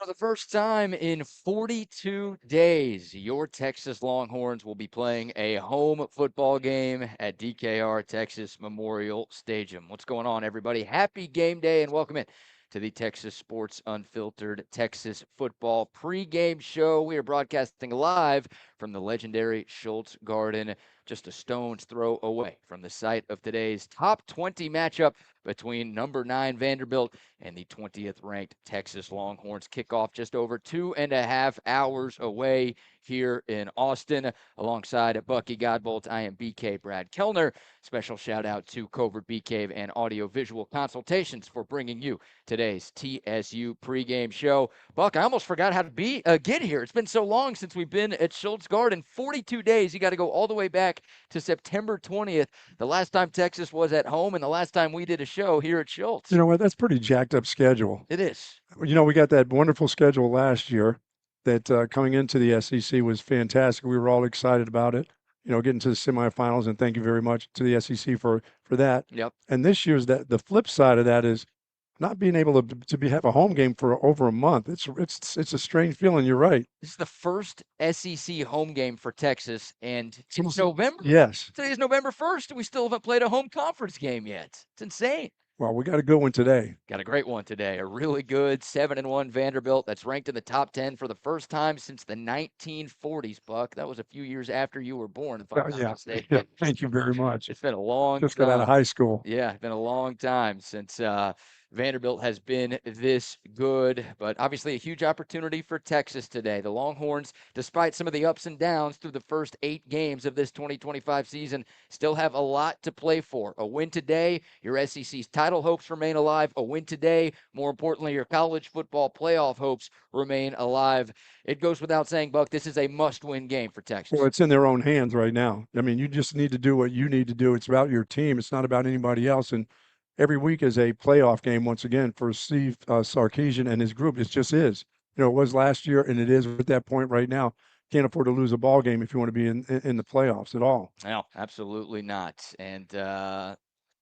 For the first time in 42 days, your Texas Longhorns will be playing a home football game at DKR-Texas Memorial Stadium. What's going on, everybody? Happy game day and welcome in to the Texas Sports Unfiltered Texas Football pregame show. We are broadcasting live from the legendary Scholz Garten, just a stone's throw away from the site of today's top 20 matchup between number 9 Vanderbilt and the 20th ranked Texas Longhorns. Kickoff just over 2.5 hours away here in Austin. Alongside Bucky Godbolt, I am BK Brad Kellner. Special shout out to Covert Bee Cave and Audio-Visual Consultations for bringing you today's TSU pregame show. Buck, I almost forgot how to get here. It's been so long since we've been at Scholz Garten. 42 days. You got to go all the way back to September 20th, the last time Texas was at home and the last time we did a show here at Scholz. You know what? That's pretty jacked up schedule. It is. You know, we got that wonderful schedule last year that coming into the SEC was fantastic. We were all excited about it, you know, getting to the semifinals, and thank you very much to the SEC for that. Yep. And this year's the flip side of that is not being able to have a home game for over a month. It's a strange feeling. You're right. This is the first SEC home game for Texas, and it's November. Yes. Today's November 1st, and we still haven't played a home conference game yet. It's insane. Well, we got a good one today. Got a great one today. A really good 7-1 Vanderbilt that's ranked in the top 10 for the first time since the 1940s, Buck. That was a few years after you were born, if I'm not mistaken. Yeah, thank you very much. It's been a long Just time. got out of high school. Yeah, it's been a long time since Vanderbilt has been this good, but obviously a huge opportunity for Texas today. The Longhorns, despite some of the ups and downs through the first 8 games of this 2025 season, still have a lot to play for. A win today, your SEC's title hopes remain alive. A win today, more importantly, your college football playoff hopes remain alive. It goes without saying, Buck, this is a must-win game for Texas. Well, it's in their own hands right now. I mean, you just need to do what you need to do. It's about your team. It's not about anybody else. And every week is a playoff game once again for Steve Sarkisian and his group. It just is. You know, it was last year, and it is at that point right now. Can't afford to lose a ball game if you want to be in the playoffs at all. No, absolutely not. And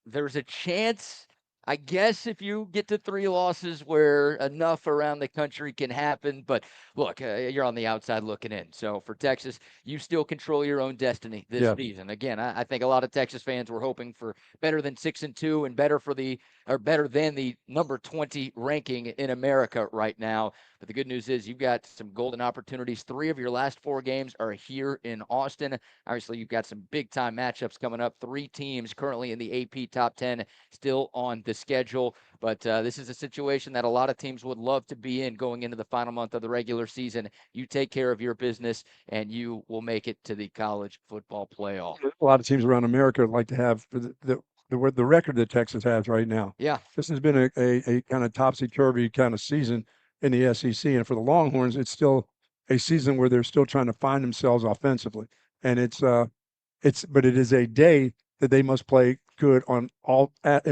there's a chance, I guess, if you get to 3 losses where enough around the country can happen. But look, you're on the outside looking in. So for Texas, you still control your own destiny this season. Again, I think a lot of Texas fans were hoping for better than 6-2 and better than the number 20 ranking in America right now. But the good news is you've got some golden opportunities. 3 of your last 4 games are here in Austin. Obviously, you've got some big-time matchups coming up. 3 teams currently in the AP top 10 still on the schedule. But this is a situation that a lot of teams would love to be in going into the final month of the regular season. You take care of your business, and you will make it to the college football playoff. A lot of teams around America would like to have the record that Texas has right now. Yeah. This has been a kind of topsy-turvy kind of season in the SEC. And for the Longhorns, it's still a season where they're still trying to find themselves offensively. And but it is a day that they must play good in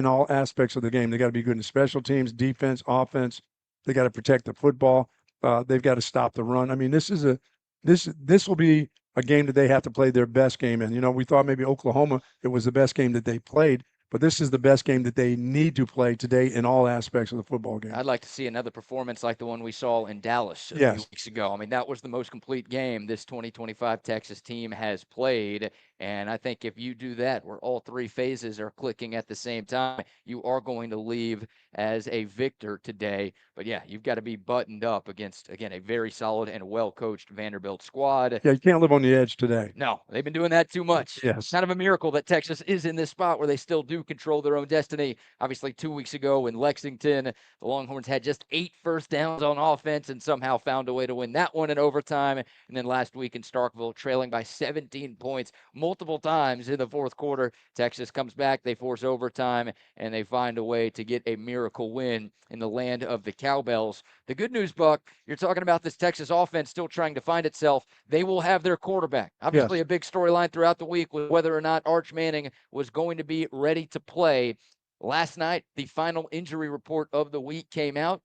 all aspects of the game. They got to be good in special teams, defense, offense. They got to protect the football. They've got to stop the run. I mean, this will be a game that they have to play their best game in. You know, we thought maybe Oklahoma, it was the best game that they played. But this is the best game that they need to play today in all aspects of the football game. I'd like to see another performance like the one we saw in Dallas a few weeks ago. I mean, that was the most complete game this 2025 Texas team has played. And I think if you do that, where all 3 phases are clicking at the same time, you are going to leave as a victor today. But yeah, you've got to be buttoned up against, again, a very solid and well-coached Vanderbilt squad. Yeah, you can't live on the edge today. No, they've been doing that too much. Yes. It's kind of a miracle that Texas is in this spot where they still do control their own destiny. Obviously, 2 weeks ago in Lexington, the Longhorns had just 8 first downs on offense and somehow found a way to win that one in overtime. And then last week in Starkville, trailing by 17 points multiple times in the fourth quarter. Texas comes back, they force overtime, and they find a way to get a miracle win in the land of the Cowbells. The good news, Buck, you're talking about this Texas offense still trying to find itself. They will have their quarterback. Obviously, a big storyline throughout the week was whether or not Arch Manning was going to be ready to play. Last night, the final injury report of the week came out.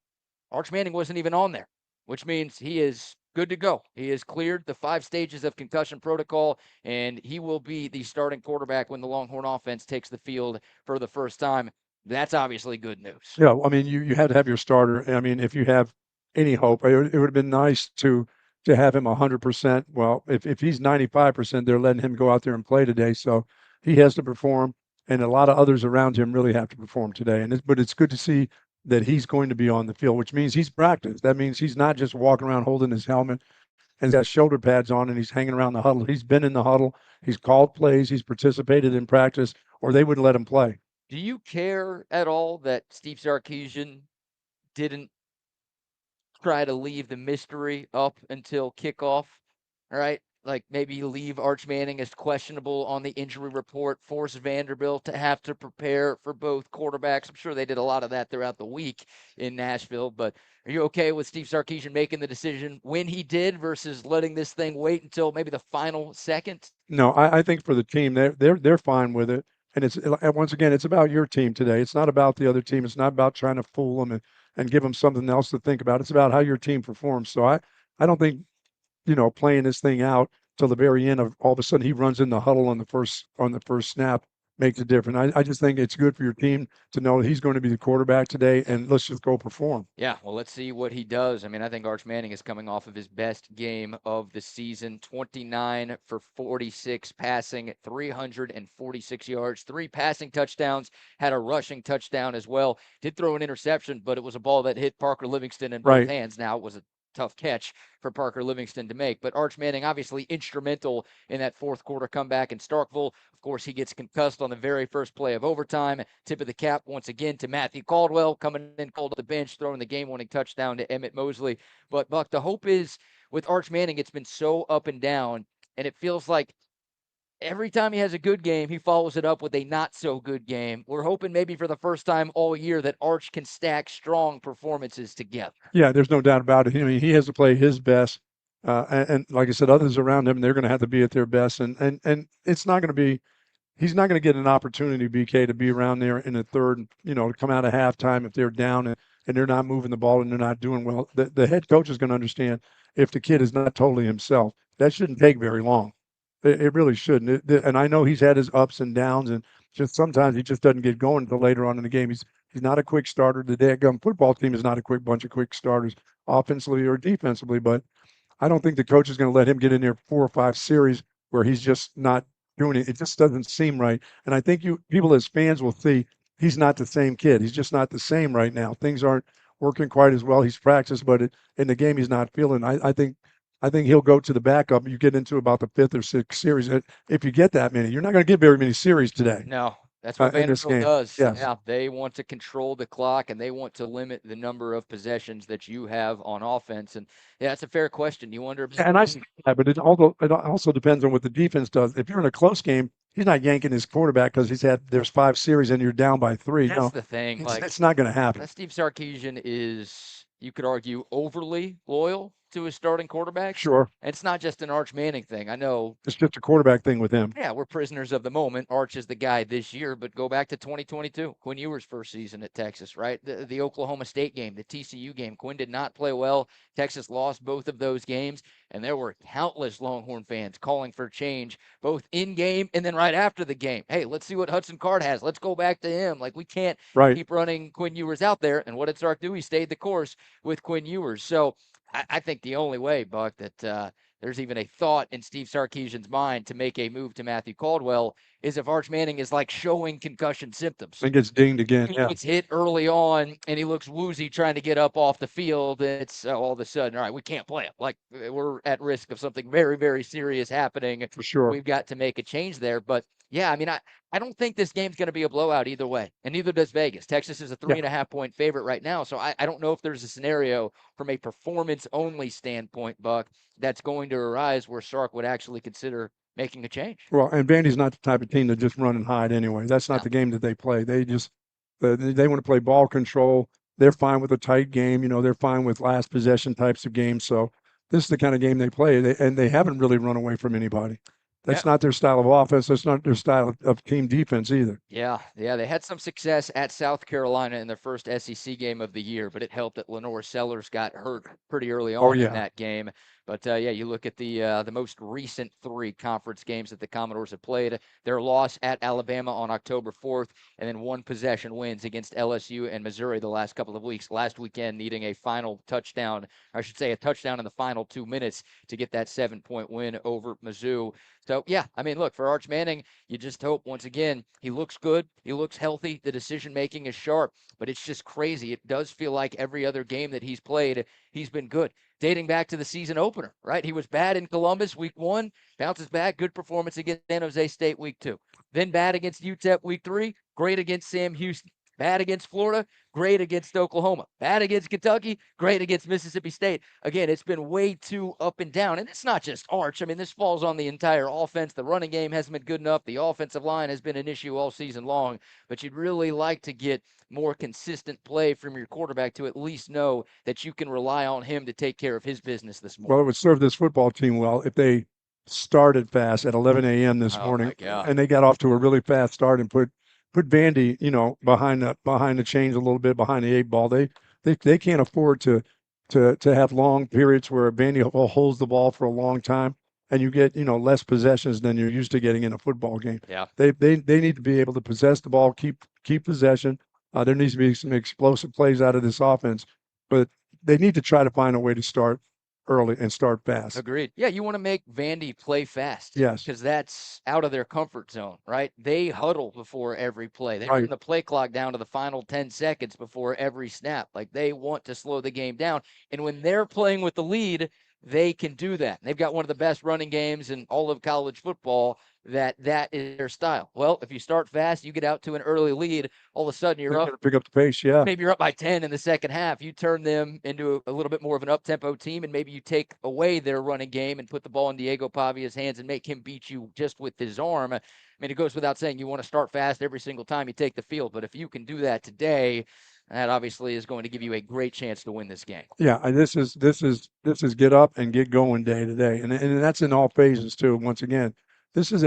Arch Manning wasn't even on there, which means he is good to go. He has cleared the 5 stages of concussion protocol, and he will be the starting quarterback when the Longhorn offense takes the field for the first time. That's obviously good news. Yeah, I mean, you had to have your starter. I mean, if you have any hope. It would have been nice to have him 100%. Well, if he's 95%, they're letting him go out there and play today. So he has to perform, and a lot of others around him really have to perform today. But it's good to see that he's going to be on the field, which means he's practiced. That means he's not just walking around holding his helmet and he's got shoulder pads on and he's hanging around the huddle. He's been in the huddle. He's called plays. He's participated in practice, or they wouldn't let him play. Do you care at all that Steve Sarkisian didn't try to leave the mystery up until kickoff? All right. Like maybe leave Arch Manning as questionable on the injury report, force Vanderbilt to have to prepare for both quarterbacks. I'm sure they did a lot of that throughout the week in Nashville, but are you okay with Steve Sarkisian making the decision when he did versus letting this thing wait until maybe the final second? No, I think for the team, they're fine with it. And once again, it's about your team today. It's not about the other team. It's not about trying to fool them and give them something else to think about. It's about how your team performs. So I don't think playing this thing out till the very end of all of a sudden he runs in the huddle on the first snap makes a difference. I just think it's good for your team to know that he's going to be the quarterback today, and let's just go perform. Yeah, well, let's see what he does. I mean, I think Arch Manning is coming off of his best game of the season, 29 for 46 passing, 346 yards, 3 passing touchdowns, had a rushing touchdown as well. Did throw an interception, but it was a ball that hit Parker Livingston in both Right. hands. Now, it was a tough catch for Parker Livingston to make, but Arch Manning obviously instrumental in that fourth quarter comeback in Starkville. Of course, he gets concussed on the very first play of overtime. Tip of the cap once again to Matthew Caldwell, coming in cold off the bench, throwing the game-winning touchdown to Emmett Mosley. But, Buck, the hope is with Arch Manning, it's been so up and down, and it feels like every time he has a good game, he follows it up with a not-so-good game. We're hoping maybe for the first time all year that Arch can stack strong performances together. Yeah, there's no doubt about it. I mean, he has to play his best. And like I said, others around him, they're going to have to be at their best. And it's not going to be he's not going to get an opportunity, BK, to be around there in the third, to come out of halftime if they're down and they're not moving the ball and they're not doing well. The head coach is going to understand if the kid is not totally himself. That shouldn't take very long. It really shouldn't. And I know he's had his ups and downs, and just sometimes he just doesn't get going until later on in the game. He's not a quick starter. The daggum football team is not a quick bunch of quick starters, offensively or defensively. But I don't think the coach is going to let him get in there 4 or 5 series where he's just not doing it. It just doesn't seem right. And I think people as fans will see he's not the same kid. He's just not the same right now. Things aren't working quite as well. He's practiced, but in the game he's not feeling. I think he'll go to the backup. You get into about the 5th or 6th series. If you get that many, you're not going to get very many series today. No, that's what In this Vanderbilt game. does. Yes. Yeah, they want to control the clock and they want to limit the number of possessions that you have on offense. And yeah, that's a fair question. You wonder if And I see that, but it also depends on what the defense does. If you're in a close game, he's not yanking his quarterback because there's 5 series and you're down by 3. that's No, the thing. Like it's not going to happen. that Steve Sarkisian is, you could argue, overly loyal to his starting quarterbacks. Sure. And it's not just an Arch Manning thing. I know. It's just a quarterback thing with him. Yeah, we're prisoners of the moment. Arch is the guy this year, but go back to 2022, Quinn Ewers' first season at Texas, right? The Oklahoma State game, the TCU game. Quinn did not play well. Texas lost both of those games, and there were countless Longhorn fans calling for change, both in game and then right after the game. Hey, let's see what Hudson Card has. Let's go back to him. Like, we can't keep running Quinn Ewers out there. And what did Sark do? He stayed the course with Quinn Ewers. So I think the only way, Buck, that there's even a thought in Steve Sarkisian's mind to make a move to Matthew Caldwell is if Arch Manning is like showing concussion symptoms. He gets dinged again. He Yeah. gets hit early on and he looks woozy trying to get up off the field. And it's all of a sudden, all right, we can't play him. Like, we're at risk of something very, very serious happening. For sure. We've got to make a change there. But yeah, I mean, I don't think this game's going to be a blowout either way, and neither does Vegas. Texas is a 3.5-point favorite right now, so I don't know if there's a scenario from a performance-only standpoint, Buck, that's going to arise where Sark would actually consider making a change. Well, and Vandy's not the type of team to just run and hide anyway. That's not the game that they play. They just they want to play ball control. They're fine with a tight game. They're fine with last possession types of games. So this is the kind of game they play, and they haven't really run away from anybody. That's not their style of offense. That's not their style of team defense either. Yeah. They had some success at South Carolina in their first SEC game of the year, but it helped that Lenore Sellers got hurt pretty early on in that game. But yeah, you look at the most recent 3 conference games that the Commodores have played. Their loss at Alabama on October 4th, and then 1 possession wins against LSU and Missouri the last couple of weeks. Last weekend, needing a final touchdown, or I should say a touchdown in the final 2 minutes to get that 7-point win over Mizzou. So yeah, I mean, look, for Arch Manning, you just hope once again he looks good, he looks healthy, the decision making is sharp, but it's just crazy. It does feel like every other game that he's played, he's been good. Dating back to the season opener, right? He was bad in Columbus week 1, bounces back, good performance against San Jose State week 2. Then bad against UTEP week 3, great against Sam Houston. Bad against Florida, great against Oklahoma. Bad against Kentucky, great against Mississippi State. Again, it's been way too up and down. And it's not just Arch. I mean, this falls on the entire offense. The running game hasn't been good enough. The offensive line has been an issue all season long. But you'd really like to get more consistent play from your quarterback to at least know that you can rely on him to take care of his business this morning. Well, it would serve this football team well if they started fast at 11 a.m. this morning, and they got off to a really fast start and put Vandy, behind the chains a little bit, behind the 8 ball. They can't afford to have long periods where Vandy holds the ball for a long time, and you get less possessions than you're used to getting in a football game. Yeah, they need to be able to possess the ball, keep possession. There needs to be some explosive plays out of this offense, but they need to try to find a way to start early and start fast. Agreed. Yeah, you want to make Vandy play fast. Yes. Because that's out of their comfort zone, right? They huddle before every play. They run the play clock down to the final 10 seconds before every snap. Like, they want to slow the game down. And when they're playing with the lead, they can do that. They've got one of the best running games in all of college football. That is their style. Well, if you start fast, you get out to an early lead, all of a sudden you're up. Pick up the pace, yeah. Maybe you're up by 10 in the second half. You turn them into a little bit more of an up-tempo team, and maybe you take away their running game and put the ball in Diego Pavia's hands and make him beat you just with his arm. I mean, it goes without saying you want to start fast every single time you take the field, but if you can do that today, that obviously is going to give you a great chance to win this game. Yeah, and this is get up and get going day to day, and that's in all phases too. Once again, this is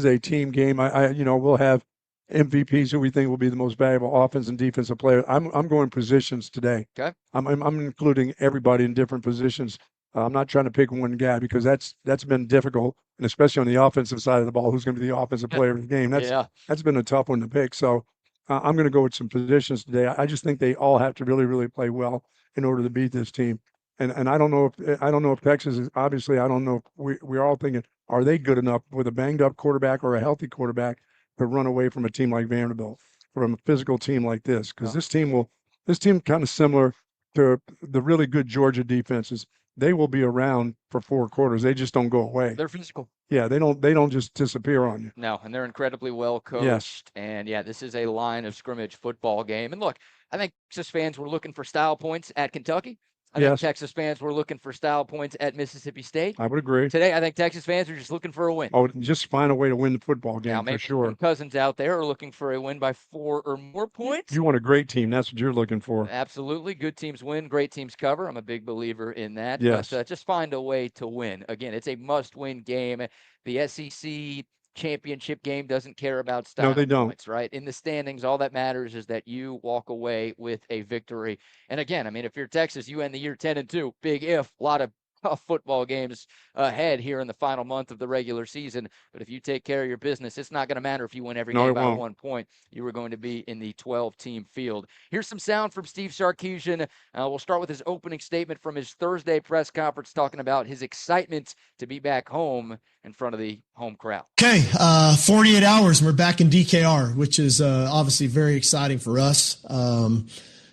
a team game. We'll have MVPs who we think will be the most valuable offense and defensive player. I'm going positions today. Okay. I'm including everybody in different positions. I'm not trying to pick one guy because that's been difficult, and especially on the offensive side of the ball, who's going to be the offensive player of the game. That's been a tough one to pick. So I'm going to go with some positions today. I just think they all have to really, really play well in order to beat this team. And I don't know if Texas is, obviously, I don't know if we're all thinking, are they good enough with a banged up quarterback or a healthy quarterback to run away from a team like Vanderbilt, from a physical team like this? Because this team kind of similar to the really good Georgia defenses. They will be around for 4 quarters. They just don't go away. They're physical. Yeah, they don't just disappear on you. No, and they're incredibly well coached. Yes. And yeah, this is a line of scrimmage football game. And look, I think Texas fans were looking for style points at Kentucky. I think Texas fans were looking for style points at Mississippi State. I would agree. Today, I think Texas fans are just looking for a win. Oh, just find a way to win the football game, now, maybe for sure. Cousins out there are looking for a win by 4 or more points. You want a great team. That's what you're looking for. Absolutely. Good teams win. Great teams cover. I'm a big believer in that. Yes. But just find a way to win. Again, it's a must-win game. The SEC championship game doesn't care about style points, right? In the standings, all that matters is that you walk away with a victory. And again, I mean, if you're Texas, you end the year 10-2. Big if. A lot of tough football games ahead here in the final month of the regular season. But if you take care of your business, it's not going to matter if you win every game by 1 point. You are going to be in the 12-team field. Here's some sound from Steve Sarkisian. We'll start with his opening statement from his Thursday press conference talking about his excitement to be back home in front of the home crowd. Okay, 48 hours and we're back in DKR, which is obviously very exciting for us.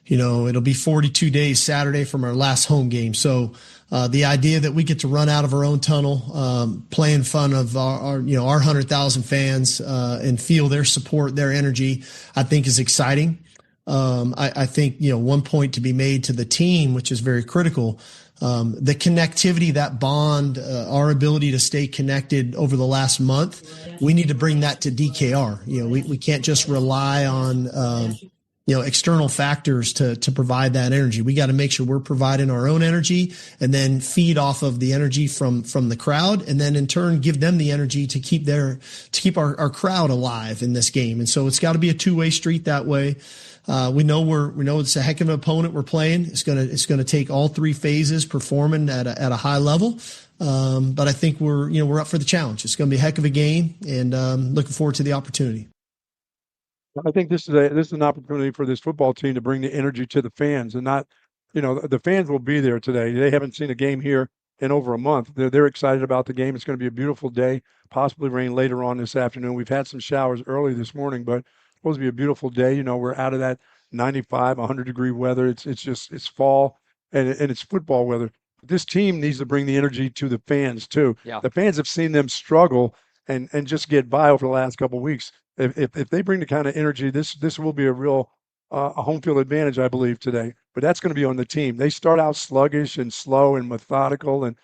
It'll be 42 days Saturday from our last home game. So the idea that we get to run out of our own tunnel, play in front of our 100,000 fans and feel their support, their energy, I think is exciting. I think, one point to be made to the team, which is very critical, the connectivity, that bond, our ability to stay connected over the last month, we need to bring that to DKR. We can't just rely on external factors to provide that energy. We got to make sure we're providing our own energy and then feed off of the energy from the crowd, and then in turn give them the energy to keep our crowd alive in this game. And so it's got to be a two-way street that way. We know it's a heck of an opponent we're playing. It's gonna take all three phases performing at a high level. But I think we're up for the challenge. It's going to be a heck of a game, and looking forward to the opportunity. I think this is an opportunity for this football team to bring the energy to the fans, and not, the fans will be there today. They haven't seen a game here in over a month. They're excited about the game. It's going to be a beautiful day, possibly rain later on this afternoon. We've had some showers early this morning, but it's supposed to be a beautiful day. We're out of that 95, 100-degree weather. It's fall, and it's football weather. This team needs to bring the energy to the fans too. Yeah. The fans have seen them struggle and just get by over the last couple of weeks. If they bring the kind of energy, this will be a real a home field advantage, I believe, today. But that's going to be on the team. They start out sluggish and slow and methodical, and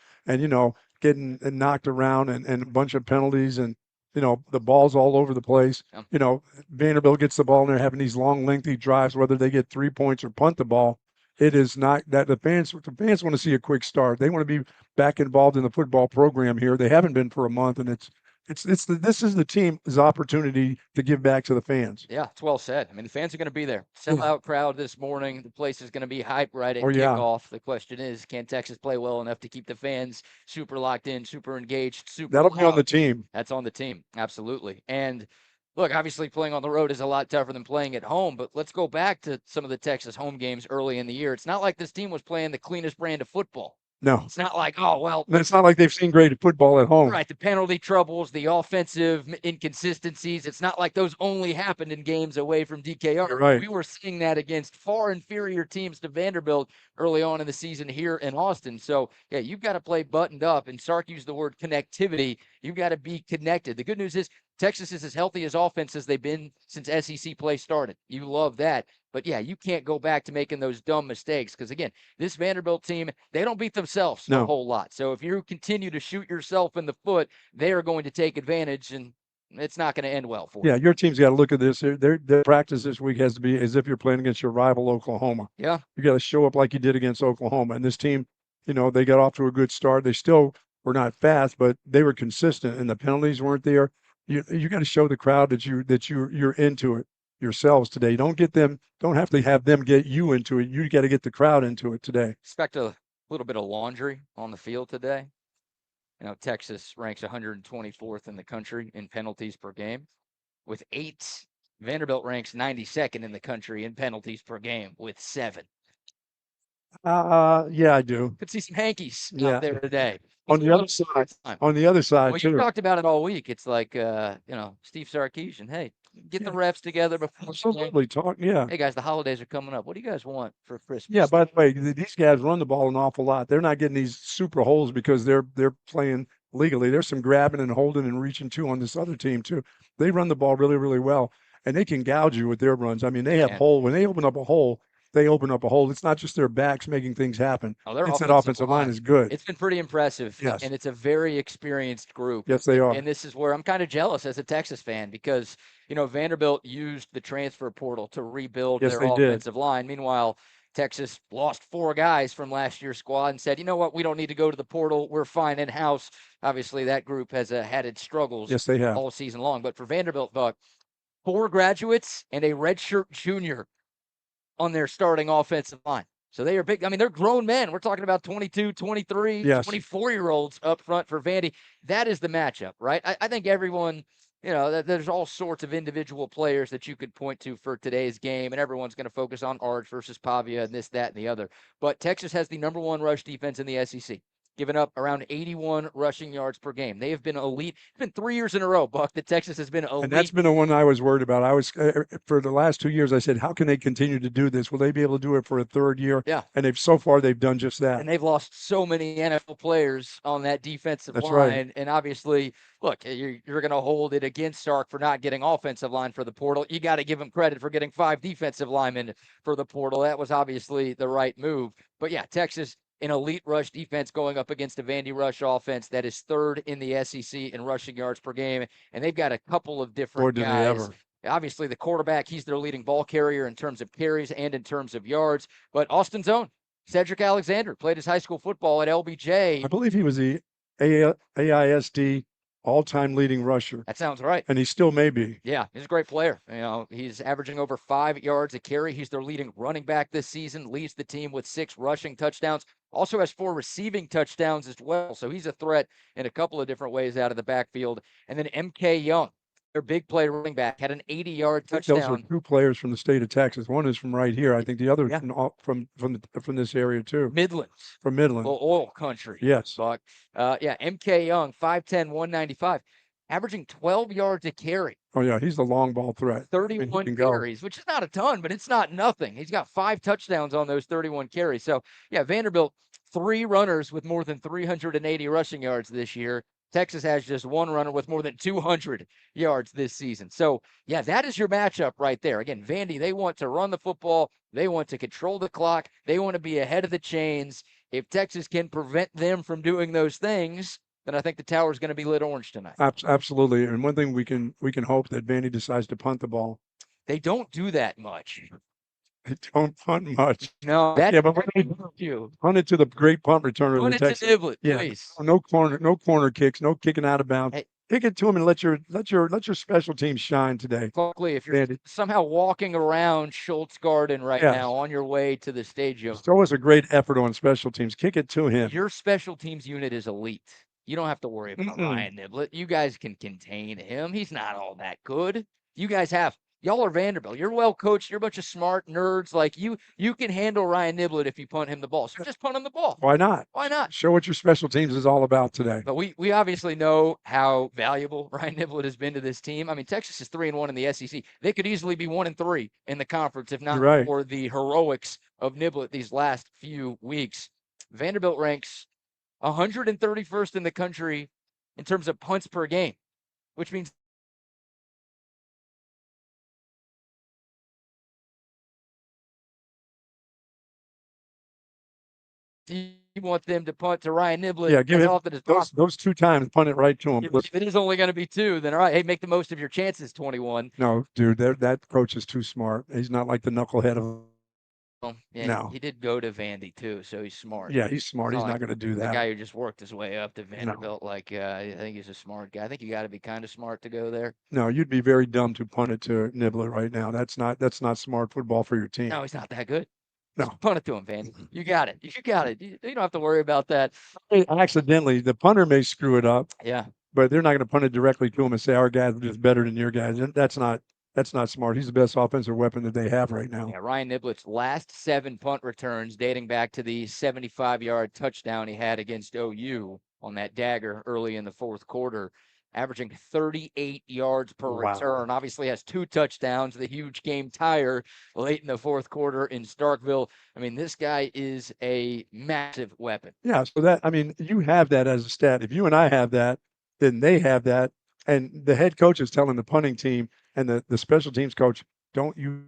getting knocked around and a bunch of penalties, and the ball's all over the place. Yeah. Vanderbilt gets the ball and they're having these long, lengthy drives, whether they get 3 points or punt the ball. It is not that the fans want to see a quick start. They want to be back involved in the football program here. They haven't been for a month, and this is the team's opportunity to give back to the fans. Yeah, it's well said. I mean, the fans are going to be there. Sellout crowd this morning. The place is going to be hyped right at kickoff. The question is, can Texas play well enough to keep the fans super locked in, super engaged, super That'll loud? be on the team. That's on the team. Absolutely. And look, obviously playing on the road is a lot tougher than playing at home, but let's go back to some of the Texas home games early in the year. It's not like this team was playing the cleanest brand of football. No. It's not like, oh, well. It's not like they've seen great football at home. Right. The penalty troubles, the offensive inconsistencies. It's not like those only happened in games away from DKR. Right. We were seeing that against far inferior teams to Vanderbilt early on in the season here in Austin. So, yeah, you've got to play buttoned up. And Sark used the word connectivity. You've got to be connected. The good news is Texas is as healthy as offense as they've been since SEC play started. You love that. But, yeah, you can't go back to making those dumb mistakes because, again, this Vanderbilt team, they don't beat themselves a whole lot. So if you continue to shoot yourself in the foot, they are going to take advantage, and it's not going to end well for you. Yeah, your team's got to look at this. Their practice this week has to be as if you're playing against your rival, Oklahoma. Yeah. You got to show up like you did against Oklahoma. And this team, they got off to a good start. They still were not fast, but they were consistent, and the penalties weren't there. You got to show the crowd that you're into it yourselves today. Don't have to have them get you into it. You got to get the crowd into it today. Expect a little bit of laundry on the field today. Texas ranks 124th in the country in penalties per game with 8. Vanderbilt ranks 92nd in the country in penalties per game with 7. Yeah, I do. Could see some hankies out there today. On the other side, well, too. you talked about it all week. It's like, Steve Sarkisian. Hey, get the refs together before. Absolutely. Yeah. Hey, guys, the holidays are coming up. What do you guys want for Christmas? Yeah, by the way, these guys run the ball an awful lot. They're not getting these super holes because they're playing legally. There's some grabbing and holding and reaching, too, on this other team, too. They run the ball really, really well, and they can gouge you with their runs. I mean, they have hole. When they open up a hole, It's not just their backs making things happen. Their offensive line is good. It's been pretty impressive. Yes. And it's a very experienced group. Yes, they are. And this is where I'm kind of jealous as a Texas fan because, Vanderbilt used the transfer portal to rebuild their offensive line. Meanwhile, Texas lost 4 guys from last year's squad and said, you know what, we don't need to go to the portal. We're fine in-house. Obviously, that group has had its struggles all season long. But for Vanderbilt, Buck, 4 graduates and a redshirt junior on their starting offensive line. So they are big. I mean, they're grown men. We're talking about 22, 23, 24-year-olds up front for Vandy. That is the matchup, right? I think everyone, there's all sorts of individual players that you could point to for today's game, and everyone's going to focus on Arch versus Pavia and this, that, and the other. But Texas has the number 1 rush defense in the SEC. Giving up around 81 rushing yards per game. They have been elite. It's been 3 years in a row, Buck, that Texas has been elite. And that's been the one I was worried about. I was for the last 2 years, I said, how can they continue to do this? Will they be able to do it for a third year? Yeah. And so far, they've done just that. And they've lost so many NFL players on that defensive line. Right. And obviously, look, you're going to hold it against Sark for not getting offensive line for the portal. You got to give him credit for getting 5 defensive linemen for the portal. That was obviously the right move. But, yeah, Texas, an elite rush defense going up against a Vandy rush offense that is 3rd in the SEC in rushing yards per game. And they've got a couple of different guys. Obviously, the quarterback, he's their leading ball carrier in terms of carries and in terms of yards. But Austin's own Cedric Alexander played his high school football at LBJ. I believe he was the AISD all-time leading rusher, That sounds right. and he still may be. Yeah, he's a great player. He's averaging over 5 yards a carry. He's their leading running back this season, leads the team with 6 rushing touchdowns, also has 4 receiving touchdowns as well. So he's a threat in a couple of different ways out of the backfield. And then MK Young, their big play running back, had an 80-yard touchdown. Those are 2 players from the state of Texas. One is from right here. I think the other Yeah. from this area too. Midlands. From Midland. Oil country. Yes. Buck. MK Young, 5'10", 195, averaging 12 yards a carry. Oh yeah, he's the long ball threat. 31 carries, which is not a ton, but it's not nothing. He's got 5 touchdowns on those 31 carries. So, yeah, Vanderbilt, 3 runners with more than 380 rushing yards this year. Texas has just 1 runner with more than 200 yards this season. So, yeah, that is your matchup right there. Again, Vandy, they want to run the football. They want to control the clock. They want to be ahead of the chains. If Texas can prevent them from doing those things, then I think the tower is going to be lit orange tonight. Absolutely. And one thing we can hope that Vandy decides to punt the ball. They don't do that much. They don't punt much. No, that Yeah, but when they you. punt it to the great punt returner. Punt it Texas. to Niblett, Yeah. please. No corner kicks, no kicking out of bounds. Hey. Kick it to him and let your special teams shine today. Luckily, if you're Vandy. somehow walking around Scholz Garten right Yes. now on your way to the stadium, Throw us a great effort on special teams. Kick it to him. your special teams unit is elite. You don't have to worry about Mm-mm. Ryan Niblett. You guys can contain him. He's not all that good. Y'all are Vanderbilt. You're well coached. You're a bunch of smart nerds. Like you can handle Ryan Niblett if you punt him the ball. So just punt him the ball. Why not? Why not? Show what your special teams is all about today. But we obviously know how valuable Ryan Niblett has been to this team. I mean, Texas is 3-1 in the SEC. They could easily be 1-3 in the conference if not You're right. for the heroics of Niblett these last few weeks. Vanderbilt ranks 131st in the country in terms of punts per game, which means you want them to punt to Ryan Niblett give as him often as possible. those 2 times, punt it right to him. If it is only going to be 2, then all right, hey, make the most of your chances, 21. No, dude, that coach is too smart. He's not like the knucklehead of. Yeah, No. he did go to Vandy too, so he's smart. Yeah, he's smart. He's Not not going to do The that. guy who just worked his way up to Vanderbilt, I think he's a smart guy. I think you got to be kind of smart to go there. No, you'd be very dumb to punt it to Niblett right now. That's not smart football for your team. No, he's not that good. No. Just punt it to him, Vandy. You got it. You got it. You don't have to worry about that. Accidentally, the punter may screw it up, Yeah. but they're not going to punt it directly to him and say our guys are just better than your guys. And that's not smart. He's the best offensive weapon that they have right now. Yeah, Ryan Niblett's last 7 punt returns dating back to the 75-yard touchdown he had against OU on that dagger early in the 4th quarter, averaging 38 yards per return. Obviously has 2 touchdowns, the huge game tire late in the 4th quarter in Starkville. I mean, this guy is a massive weapon. Yeah, so you have that as a stat. If you and I have that, then they have that. And the head coach is telling the punting team and the special teams coach, don't you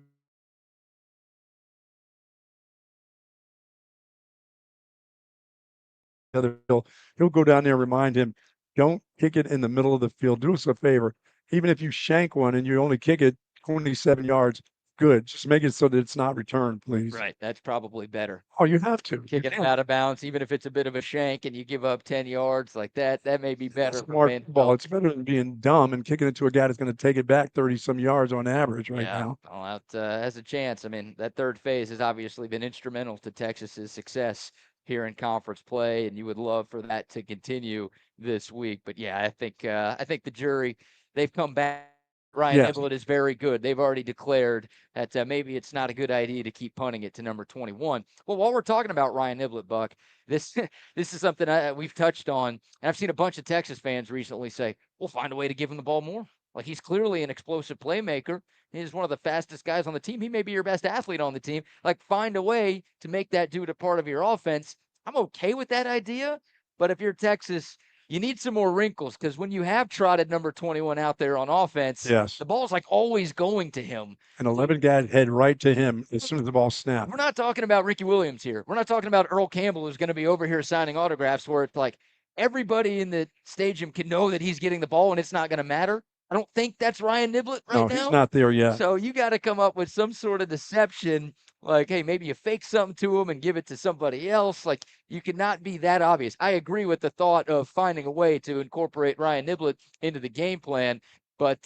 he'll go down there and remind him, don't kick it in the middle of the field. Do us a favor. Even if you shank one and you only kick it 27 yards, good. Just make it so that it's not returned, please. Right. That's probably better. Oh, you have to. Kicking it out of bounds, even if it's a bit of a shank and you give up 10 yards like that, that may be better. Smart ball. It's better than being dumb and kicking it to a guy that's going to take it back 30-some yards on average right now. Well, has a chance. I mean, that third phase has obviously been instrumental to Texas's success here in conference play, and you would love for that to continue this week. But yeah, I think the jury, they've come back. Ryan Niblett is very good. They've already declared that maybe it's not a good idea to keep punting it to number 21. Well, while we're talking about Ryan Niblett, Buck, this is something we've touched on, and I've seen a bunch of Texas fans recently say, we'll find a way to give him the ball more. Like, he's clearly an explosive playmaker. He's one of the fastest guys on the team. He may be your best athlete on the team. Like, find a way to make that dude a part of your offense. I'm okay with that idea, but if you're Texas, you need some more wrinkles, because when you have trotted number 21 out there on offense, the ball's like always going to him. And 11 guys head right to him as soon as the ball snaps. We're not talking about Ricky Williams here. We're not talking about Earl Campbell, who's going to be over here signing autographs, where it's like everybody in the stadium can know that he's getting the ball and it's not going to matter. I don't think that's Ryan Niblett right No, now. he's not there yet. So you got to come up with some sort of deception. Like, hey, maybe you fake something to him and give it to somebody else. Like, you cannot be that obvious. I agree with the thought of finding a way to incorporate Ryan Niblett into the game plan. But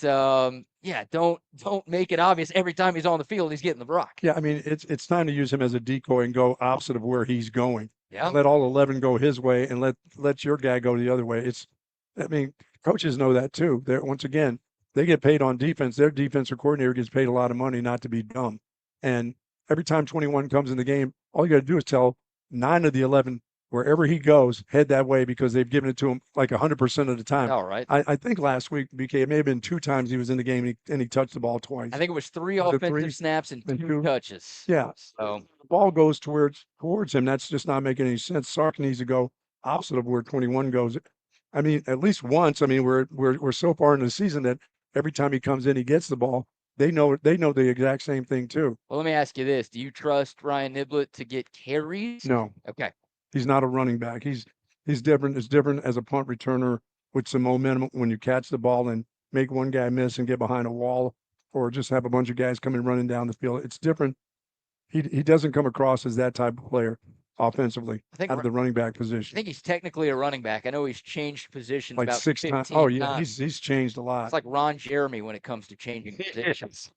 yeah, don't make it obvious every time he's on the field he's getting the rock. Yeah, I mean, it's time to use him as a decoy and go opposite of where he's going. Yeah. Let all 11 go his way and let your guy go the other way. I mean, coaches know that too. Once again, they get paid on defense. Their defensive coordinator gets paid a lot of money not to be dumb. And every time 21 comes in the game, all you got to do is tell 9 of the 11 wherever he goes, head that way, because they've given it to him like 100% of the time. All right. I think last week, BK, it may have been 2 times he was in the game and he touched the ball twice. I think it was 3 offensive snaps and 2 touches. Yeah. So the ball goes towards him. That's just not making any sense. Sark needs to go opposite of where 21 goes. I mean, at least once. I mean, we're so far in the season that every time he comes in, he gets the ball. They know the exact same thing too. Well, let me ask you this: do you trust Ryan Niblett to get carries? No. Okay. He's not a running back. He's different. It's different as a punt returner with some momentum when you catch the ball and make one guy miss and get behind a wall, or just have a bunch of guys coming running down the field. It's different. He doesn't come across as that type of player offensively out of the running back I position. think he's technically a running back. I know he's changed positions Like about 6 times. 15 Oh yeah, times. he's changed a lot. It's like Ron Jeremy when it comes to changing positions,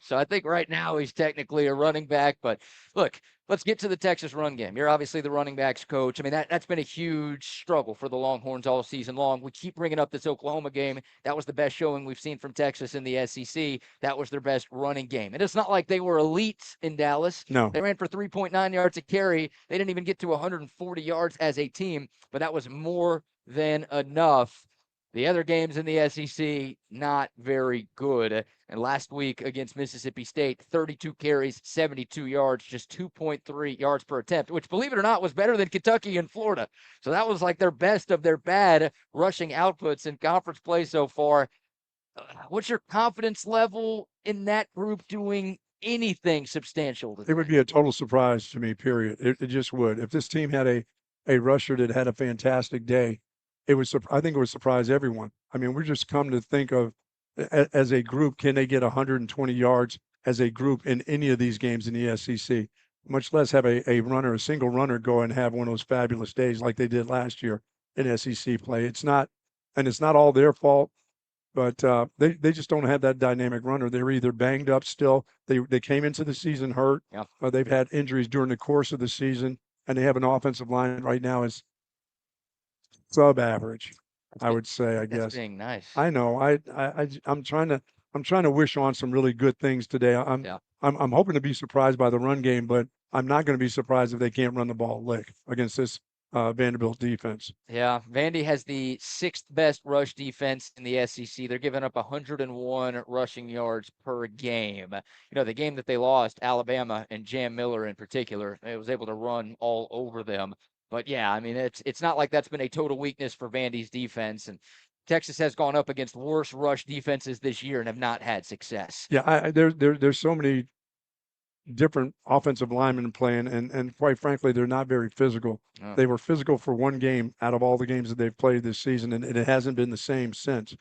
So I think right now he's technically a running back. But look, let's get to the Texas run game. You're obviously the running backs coach. I mean, that's been a huge struggle for the Longhorns all season long. We keep bringing up this Oklahoma game. That was the best showing we've seen from Texas in the SEC. That was their best running game. And it's not like they were elite in Dallas. No. They ran for 3.9 yards a carry. They didn't even get to 140 yards as a team, but that was more than enough. The other games in the SEC, not very good. And last week against Mississippi State, 32 carries, 72 yards, just 2.3 yards per attempt, which, believe it or not, was better than Kentucky and Florida. So that was like their best of their bad rushing outputs in conference play so far. What's your confidence level in that group doing anything substantial today? It would be a total surprise to me, period. It just would. If this team had a rusher that had a fantastic day, I think it would surprise everyone. I mean, we're just come to think of as a group, can they get 120 yards as a group in any of these games in the SEC, much less have a single runner go and have one of those fabulous days like they did last year in SEC play. It's not all their fault, but they just don't have that dynamic runner. They're either banged up still. They came into the season hurt. Yeah. They've had injuries during the course of the season, and they have an offensive line right now is sub-average, I would say. I guess. That's being nice. I know. I'm trying to wish on some really good things today. I'm hoping to be surprised by the run game, but I'm not going to be surprised if they can't run the ball lick against this Vanderbilt defense. Yeah, Vandy has the 6th best rush defense in the SEC. They're giving up 101 rushing yards per game. The game that they lost, Alabama and Jam Miller in particular, it was able to run all over them. But yeah, I mean, it's not like that's been a total weakness for Vandy's defense. And Texas has gone up against worse rush defenses this year and have not had success. Yeah, there's so many different offensive linemen playing, and quite frankly, they're not very physical. Oh. They were physical for one game out of all the games that they've played this season, and it hasn't been the same since.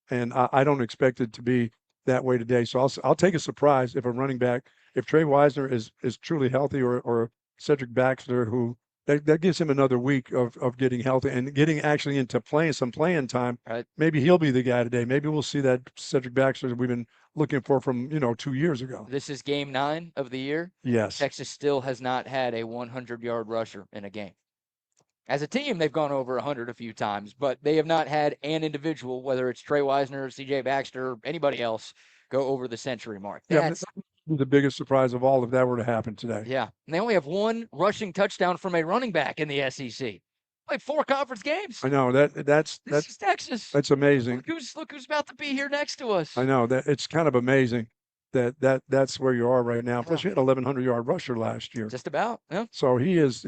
And I don't expect it to be that way today. So I'll take a surprise if a running back, if Trey Wisner is truly healthy, or Cedric Baxter, who that gives him another week of getting healthy and getting actually into some playing time. Right. Maybe he'll be the guy today. Maybe we'll see that Cedric Baxter that we've been looking for from 2 years ago. This is game 9 of the year. Yes. Texas still has not had a 100-yard rusher in a game. As a team, they've gone over 100 a few times, but they have not had an individual, whether it's Trey Wisner, C.J. Baxter, or anybody else, go over the century mark. That's the biggest surprise of all if that were to happen today. Yeah, and they only have 1 rushing touchdown from a running back in the SEC. Like 4 conference games. I know that's Texas. That's amazing. Look who's about to be here next to us. I know that it's kind of amazing that's where you are right now. Yeah. Plus, you had an 1,100-yard rusher last year. Just about. Yeah. So he's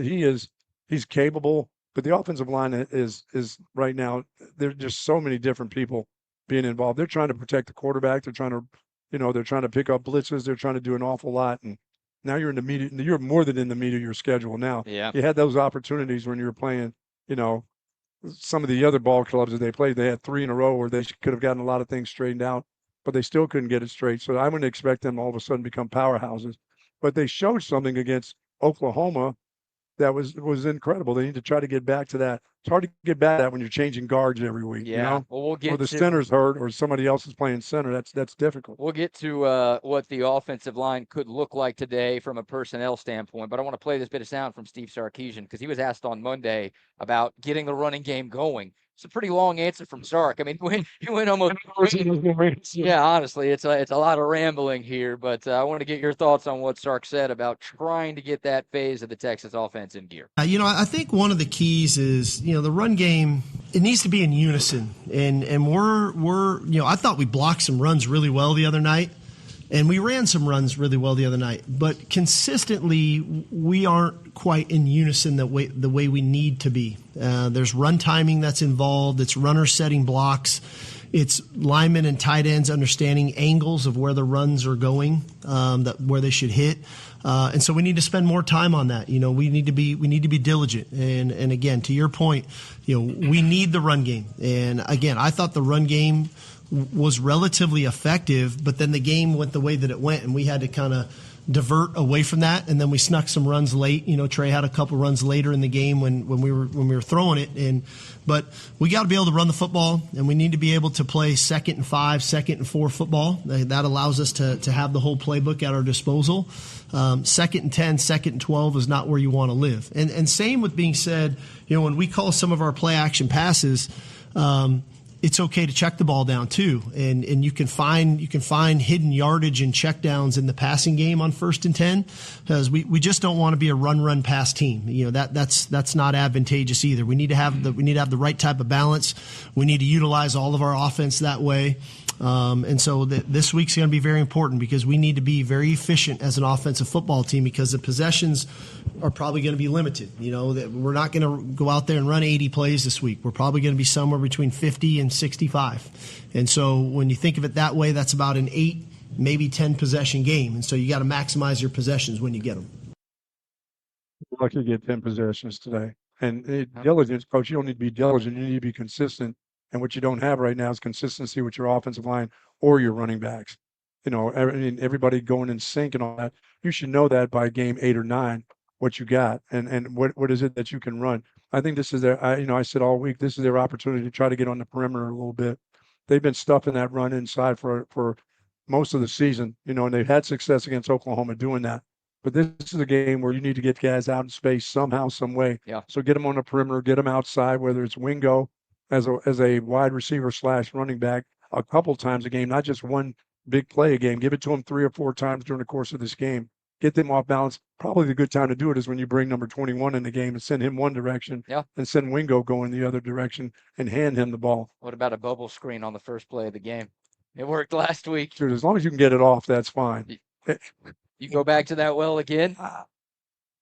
capable, but the offensive line is right now. There's just so many different people being involved. They're trying to protect the quarterback. They're trying to pick up blitzes. They're trying to do an awful lot, and now you're more than in the meat of your schedule now. Yeah. You had those opportunities when you were playing, some of the other ball clubs that they played, they had 3 in a row where they could have gotten a lot of things straightened out, but they still couldn't get it straight. So I wouldn't expect them all of a sudden become powerhouses. But they showed something against Oklahoma that was incredible. They need to try to get back to that. It's hard to get back to that when you're changing guards every week, Yeah. you know? Well, we'll Or get the to center's hurt or somebody else is playing center. That's difficult. we'll get to what the offensive line could look like today from a personnel standpoint. But I want to play this bit of sound from Steve Sarkisian because he was asked on Monday about getting the running game going. It's a pretty long answer from Sark. I mean, you went almost. Yeah, honestly, it's a lot of rambling here, but I want to get your thoughts on what Sark said about trying to get that phase of the Texas offense in gear. I think one of the keys is, the run game, it needs to be in unison. And we're I thought we blocked some runs really well the other night, and we ran some runs really well the other night. But consistently, we aren't quite in unison the way we need to be. There's run timing that's involved. It's runners setting blocks. It's linemen and tight ends understanding angles of where the runs are going, where they should hit. And so we need to spend more time on that. We need to be diligent. And again, to your point, we need the run game. And again, I thought the run game was relatively effective, but then the game went the way that it went, and we had to kind of divert away from that, and then we snuck some runs late. Trey had a couple runs later in the game when we were throwing it, but we got to be able to run the football, and we need to be able to play 2nd and 5, 2nd and 4 football. That allows us to have the whole playbook at our disposal. 2nd and 10, 2nd and 12 is not where you want to live. And same with being said, when we call some of our play action passes, it's okay to check the ball down too, and you can find hidden yardage and checkdowns in the passing game on 1st and 10, because we just don't want to be a run pass team. That's not advantageous either. We need to have the right type of balance. We need to utilize all of our offense that way. And so this week's going to be very important because we need to be very efficient as an offensive football team because the possessions are probably going to be limited. That we're not going to go out there and run 80 plays this week. We're probably going to be somewhere between 50 and 65. And so when you think of it that way, that's about an 8, maybe 10 possession game. And so you got to maximize your possessions when you get them. Lucky to get 10 possessions today. And diligence, coach, you don't need to be diligent. You need to be consistent. And what you don't have right now is consistency with your offensive line or your running backs. Everybody going in sync and all that. You should know that by game 8 or 9, what you got and what is it that you can run. I think this is I said all week, this is their opportunity to try to get on the perimeter a little bit. They've been stuffing that run inside for most of the season, and they've had success against Oklahoma doing that. But this is a game where you need to get guys out in space somehow, some way. Yeah. So get them on the perimeter, get them outside, whether it's Wingo as a wide receiver / running back a couple times a game, not just one big play a game. Give it to them 3 or 4 times during the course of this game. Get them off balance. Probably the good time to do it is when you bring number 21 in the game and send him one direction and send Wingo going the other direction and hand him the ball. What about a bubble screen on the first play of the game? It worked last week. Dude, as long as you can get it off, that's fine. You go back to that well again?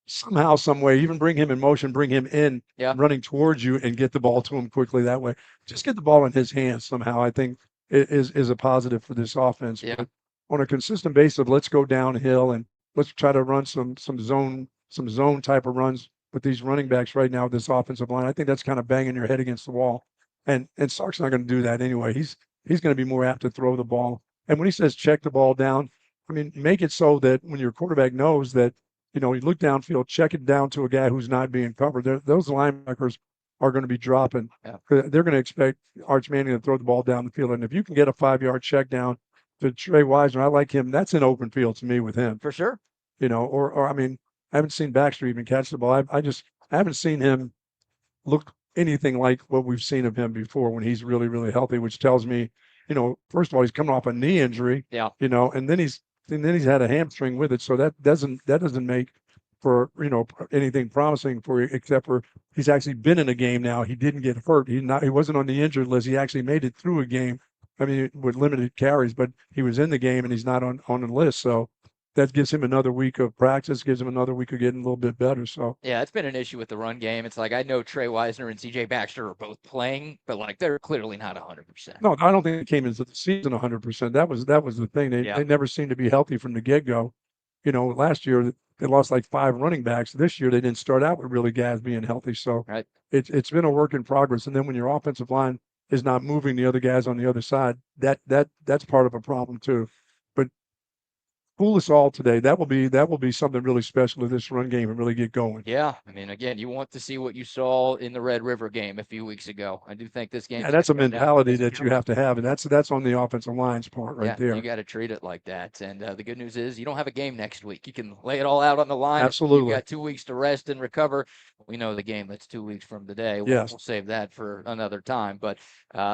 Somehow, some way, even bring him in motion, bring him in, running towards you and get the ball to him quickly that way. Just get the ball in his hands somehow, I think is a positive for this offense. Yeah. But on a consistent basis, let's go downhill and let's try to run some zone type of runs with these running backs right now with this offensive line. I think that's kind of banging your head against the wall. And Sark's not going to do that anyway. He's going to be more apt to throw the ball. And when he says check the ball down, make it so that when your quarterback knows that, you look downfield, check it down to a guy who's not being covered. Those linebackers are going to be dropping. Yeah. They're going to expect Arch Manning to throw the ball down the field. And if you can get a 5-yard check down to Trey Wisner, I like him. That's an open field to me with him. For sure. I haven't seen Baxter even catch the ball. I haven't seen him look anything like what we've seen of him before when he's really, really healthy, which tells me, first of all, he's coming off a knee injury. Yeah. And then he's had a hamstring with it. So that doesn't make for, anything promising for you, except for he's actually been in a game now. He didn't get hurt. He wasn't on the injured list. He actually made it through a game. With limited carries, but he was in the game and he's not on the list. So that gives him another week of practice, gives him another week of getting a little bit better. So yeah, it's been an issue with the run game. It's like I know Trey Wisner and CJ Baxter are both playing, but they're clearly not 100%. No, I don't think they came into the season 100%. That was the thing. They never seemed to be healthy from the get-go. Last year they lost like 5 running backs. This year they didn't start out with really guys being healthy. So Right. it's been a work in progress. And then when your offensive line is not moving the other guys on the other side, that's part of a problem too. But fool us all today. That will be something really special if this run game and really get going. Yeah, I mean, again, you want to see what you saw in the Red River game a few weeks ago. I do think this game. And that's a mentality that you have to have, and that's on the offensive line's part right there. You got to treat it like that. And the good news is you don't have a game next week. You can lay it all out on the line. Absolutely. You've got 2 weeks to rest and recover. We know the game that's 2 weeks from today. Yes. We'll save that for another time. But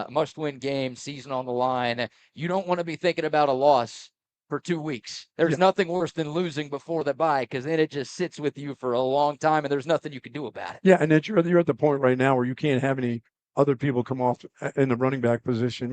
must-win game, season on the line. You don't want to be thinking about a loss for 2 weeks. There's nothing worse than losing before the bye, because then it just sits with you for a long time and there's nothing you can do about it. Yeah, and then you're at the point right now where you can't have any other people come off in the running back position.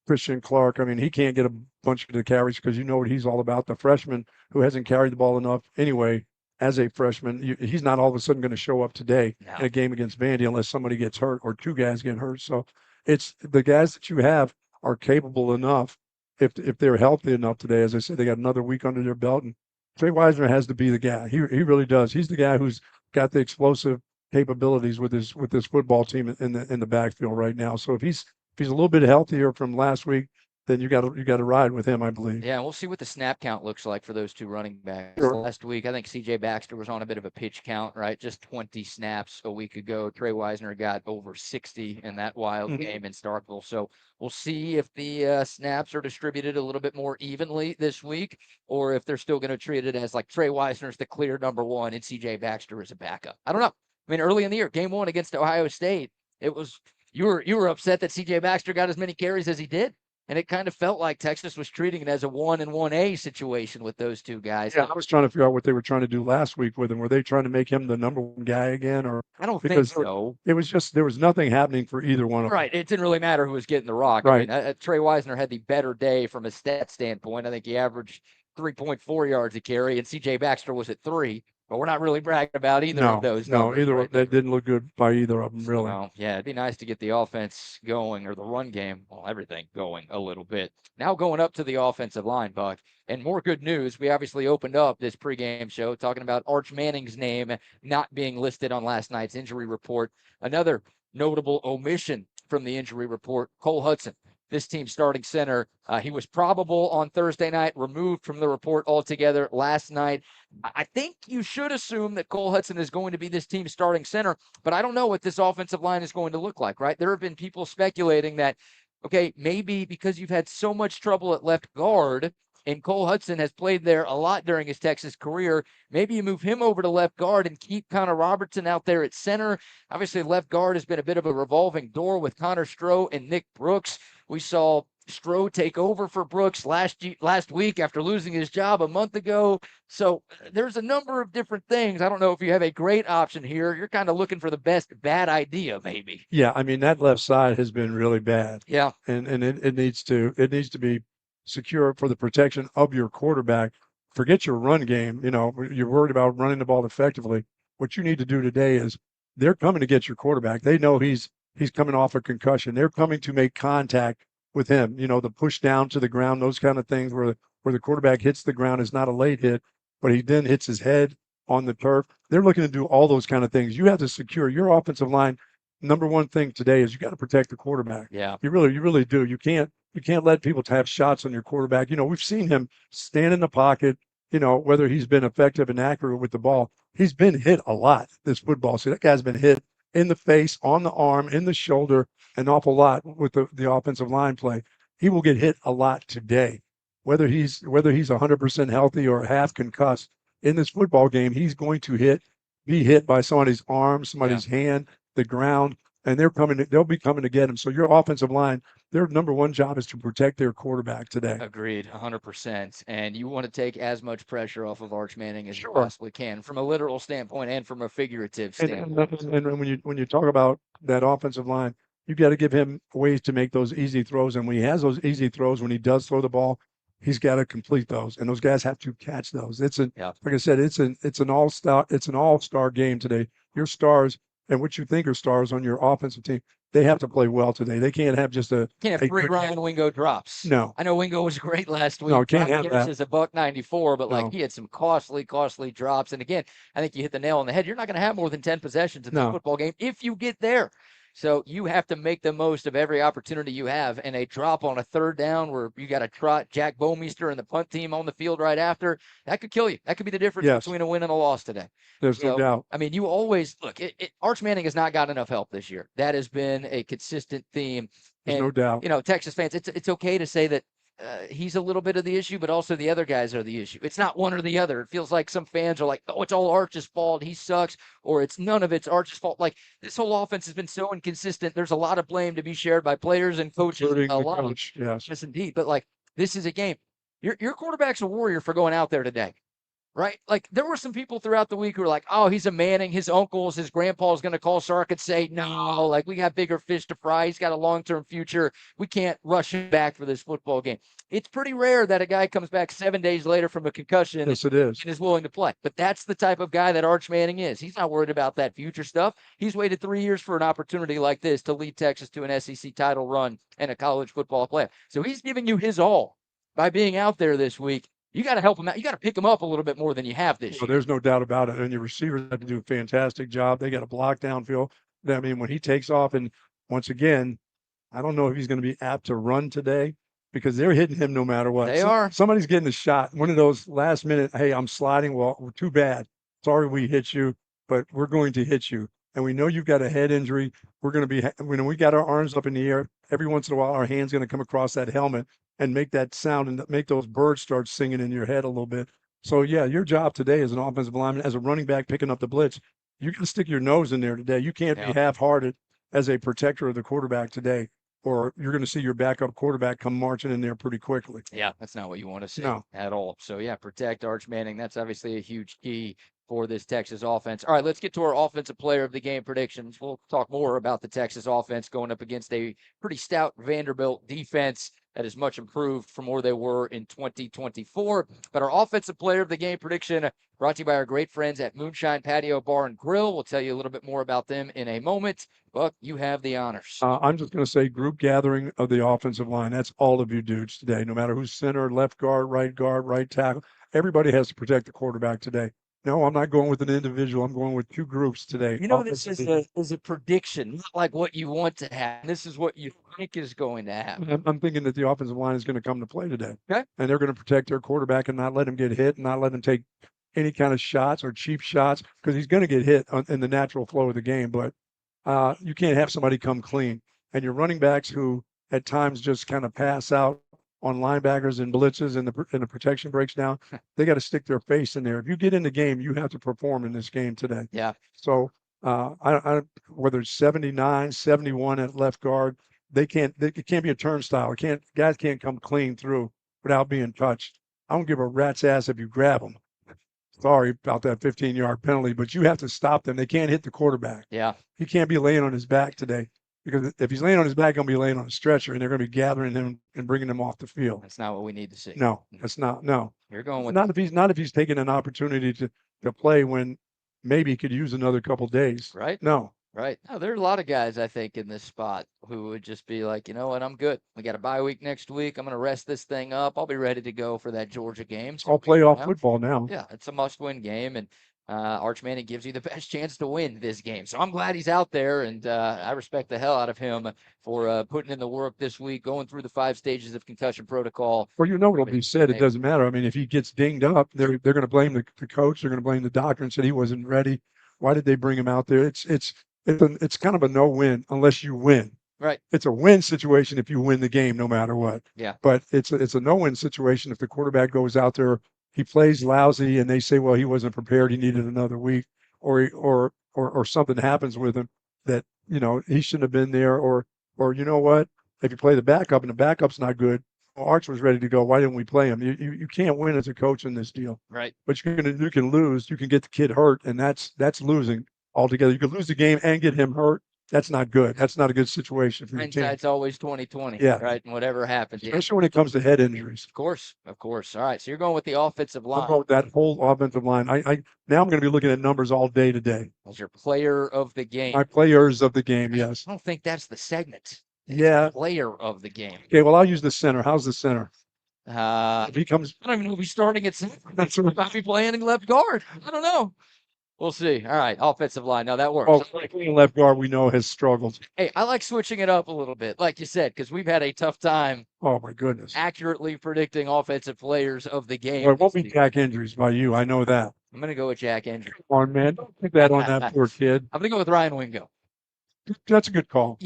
Christian Clark. I mean, he can't get a bunch of the carries because you know what he's all about. The freshman who hasn't carried the ball enough anyway as a freshman, he's not all of a sudden going to show up today in a game against Vandy unless somebody gets hurt or 2 guys get hurt. So it's the guys that you have are capable enough. If they're healthy enough today, as I said, they got another week under their belt, and Trey Wisner has to be the guy. He really does. He's the guy who's got the explosive capabilities with this football team in the backfield right now. So if he's a little bit healthier from last week, then you got to ride with him, I believe. Yeah, and we'll see what the snap count looks like for those 2 running backs. Sure. Last week, I think C.J. Baxter was on a bit of a pitch count, right? Just 20 snaps a week ago. Trey Wisner got over 60 in that wild game in Starkville. So we'll see if the snaps are distributed a little bit more evenly this week, or if they're still going to treat it as like Trey Wisner's the clear number 1 and C.J. Baxter is a backup. I don't know. I mean, early in the year, game 1 against Ohio State, it was you were upset that C.J. Baxter got as many carries as he did. And it kind of felt like Texas was treating it as a 1 and 1A situation with those 2 guys. Yeah, I was trying to figure out what they were trying to do last week with him. Were they trying to make him the number 1 guy again, or I don't think so. It was just there was nothing happening for either one of them. Right. It didn't really matter who was getting the rock. Right. I mean, Trey Wisner had the better day from a stat standpoint. I think he averaged 3.4 yards a carry, and C.J. Baxter was at 3. But we're not really bragging about either of those. That didn't look good by either of them, really. Well, yeah, it'd be nice to get the offense going, or the run game, everything going a little bit. Now going up to the offensive line, Buck, and more good news. We obviously opened up this pregame show talking about Arch Manning's name not being listed on last night's injury report. Another notable omission from the injury report, Cole Hudson. This team's starting center. He was probable on Thursday night, removed from the report altogether last night. I think you should assume that Cole Hudson is going to be this team's starting center, but I don't know what this offensive line is going to look like, right? There have been people speculating that, okay, maybe because you've had so much trouble at left guard, and Cole Hudson has played there a lot during his Texas career, maybe you move him over to left guard and keep Connor Robertson out there at center. Obviously, left guard has been a bit of a revolving door with Connor Stroh and Nick Brooks. We saw Stroh take over for Brooks last week after losing his job a month ago. So there's a number of different things. I don't know if you have a great option here. You're kind of looking for the best bad idea, maybe. Yeah, I mean, that left side has been really bad. Yeah. And it needs to be secure for the protection of your quarterback. Forget your run game. You're worried about running the ball effectively. What you need to do today is they're coming to get your quarterback. They know he's coming off a concussion. They're coming to make contact with him. The push down to the ground, those kind of things where the quarterback hits the ground is not a late hit, but he then hits his head on the turf. They're looking to do all those kind of things. You have to secure your offensive line. Number one thing today is you got to protect the quarterback. Yeah. You really do. You can't let people have shots on your quarterback. We've seen him stand in the pocket, whether he's been effective and accurate with the ball. He's been hit a lot this football season. That guy's been hit in the face, on the arm, in the shoulder, an awful lot with the offensive line play. He will get hit a lot today. Whether he's 100% healthy or half concussed in this football game, he's going to be hit by somebody's arm, somebody's hand, the ground, and they'll be coming to get him. So your offensive line, their number one job is to protect their quarterback today. Agreed, 100%. And you want to take as much pressure off of Arch Manning as you possibly can, from a literal standpoint and from a figurative standpoint. And when you talk about that offensive line, you got to give him ways to make those easy throws. And when he has those easy throws, when he does throw the ball, he's got to complete those, and those guys have to catch those. Like I said, it's an all-star game today. Your stars and what you think are stars on your offensive team, they have to play well today. They can't have just Can't have a 3 good- Ryan Wingo drops. No. I know Wingo was great last week. No, can't 5 have that. catches, a $194, but like No. he had some costly drops. And again, I think you hit the nail on the head. You're not going to have more than 10 possessions in this No. football game if you get there. So you have to make the most of every opportunity you have. And a drop on a 3rd down where you got to trot Jack Bomeister and the punt team on the field right after, that could kill you. That could be the difference Yes. between a win and a loss today. There's no So, doubt. I mean, you always look. Arch Manning has not got enough help this year. That has been a consistent theme. There's And no doubt. you know, Texas fans, it's okay to say that he's a little bit of the issue, but also the other guys are the issue. It's not one or the other. It feels like some fans are like, oh, it's all Arch's fault. He sucks, or it's none of it's Arch's fault. Like this whole offense has been so inconsistent. There's a lot of blame to be shared by players and coaches Including the alike. coach. Yes. Yes, indeed. But like this is a game. Your quarterback's a warrior for going out there today. Right? Like there were some people throughout the week who were like, oh, he's a Manning, his uncles, his grandpa's going to call Sark and say, no, like we got bigger fish to fry. He's got a long-term future. We can't rush him back for this football game. It's pretty rare that a guy comes back 7 days later from a concussion Yes, it is. and is willing to play. But that's the type of guy that Arch Manning is. He's not worried about that future stuff. He's waited 3 years for an opportunity like this to lead Texas to an SEC title run and a college football playoff. So he's giving you his all by being out there this week. You got to help him out. You got to pick him up a little bit more than you have this Well, year. there's no doubt about it. And your receivers have to do a fantastic job. They got to block downfield. I mean, when he takes off, and once again, I don't know if he's going to be apt to run today because they're hitting him no matter what. They are. Somebody's getting a shot. One of those last minute, hey, I'm sliding. Well, too bad. Sorry we hit you, but we're going to hit you. And we know you've got a head injury. We're going to be, when we got our arms up in the air, every once in a while, our hand's going to come across that helmet and make that sound and make those birds start singing in your head a little bit. So, yeah, your job today as an offensive lineman, as a running back picking up the blitz, you can stick your nose in there today. You can't be half-hearted as a protector of the quarterback today, or you're going to see your backup quarterback come marching in there pretty quickly. Yeah, that's not what you want to see No. at all. So, yeah, protect Arch Manning. That's obviously a huge key for this Texas offense. All right, let's get to our offensive player of the game predictions. We'll talk more about the Texas offense going up against a pretty stout Vanderbilt defense that is much improved from where they were in 2024. But our offensive player of the game prediction brought to you by our great friends at Moonshine Patio Bar and Grill. We'll tell you a little bit more about them in a moment. Buck, you have the honors. I'm just going to say group gathering of the offensive line. That's all of you dudes today, no matter who's center, left guard, right tackle. Everybody has to protect the quarterback today. No, I'm not going with an individual. I'm going with two groups today. You know, this is a prediction, not like what you want to happen. This is what you think is going to happen. I'm thinking that the offensive line is going to come to play today. Okay. And they're going to protect their quarterback and not let him get hit and not let him take any kind of shots or cheap shots because he's going to get hit in the natural flow of the game. But you can't have somebody come clean. And your running backs who at times just kind of pass out on linebackers and blitzes and the protection breaks down, they got to stick their face in there. If you get in the game, you have to perform in this game today. Yeah. So whether it's 79, 71 at left guard, it can't be a turnstile. Guys can't come clean through without being touched. I don't give a rat's ass if you grab them. Sorry about that 15-yard penalty, but you have to stop them. They can't hit the quarterback. Yeah. He can't be laying on his back today. Because if he's laying on his back, he'll be laying on a stretcher, and they're going to be gathering him and bringing him off the field. That's not what we need to see. No, that's not. No, You're going with not if he's taking an opportunity to play when maybe he could use another couple days. right. No, Right. No, there are a lot of guys, I think, in this spot who would just be like, you know what, I'm good. We got a bye week next week. I'm going to rest this thing up. I'll be ready to go for that Georgia game. it's all playoff Yeah. football now. Yeah, it's a must-win game, and Arch Manning gives you the best chance to win this game. So I'm glad he's out there, and I respect the hell out of him for putting in the work this week, going through the 5 stages of concussion protocol. Well, you know what'll be said. It doesn't matter. I mean, if he gets dinged up, they're going to blame the coach. They're going to blame the doctor and said he wasn't ready. Why did they bring him out there? It's kind of a no-win unless you win. Right. It's a win situation if you win the game, no matter what. Yeah. But it's a no-win situation if the quarterback goes out there, he plays lousy, and they say, well, he wasn't prepared, he needed another week, or something happens with him that he shouldn't have been there, or you know what? If you play the backup and the backup's not good, well, Arch was ready to go. Why didn't we play him? You can't win as a coach in this deal. Right. But you can lose. You can get the kid hurt, and that's losing altogether. You could lose the game and get him hurt, that's not good. That's not a good situation for your team. Hindsight's always 20/20, Yeah. right? And whatever happens. Yeah, Especially when it comes to head injuries. of course. All right, so you're going with the offensive I'm line going with that whole offensive line. Now I'm going to be looking at numbers all day today. as your player of the game. My players of the game, yes. I don't think that's the segment. It's Yeah. player of the game. Okay, well, I'll use the center. How's the center? If he comes, I don't even know if he's starting at center. that's He might be playing in left guard. I don't know. We'll see. All right, offensive line. Now that works. Oh, left guard we know has struggled. Hey, I like switching it up a little bit, like you said, because we've had a tough time Oh my goodness. accurately predicting offensive players of the game. Well, it won't be Jack injuries by you. I know that. I'm going to go with Jack Andrew. Come on, man. Don't put that on that poor kid. I'm going to go with Ryan Wingo. That's a good call.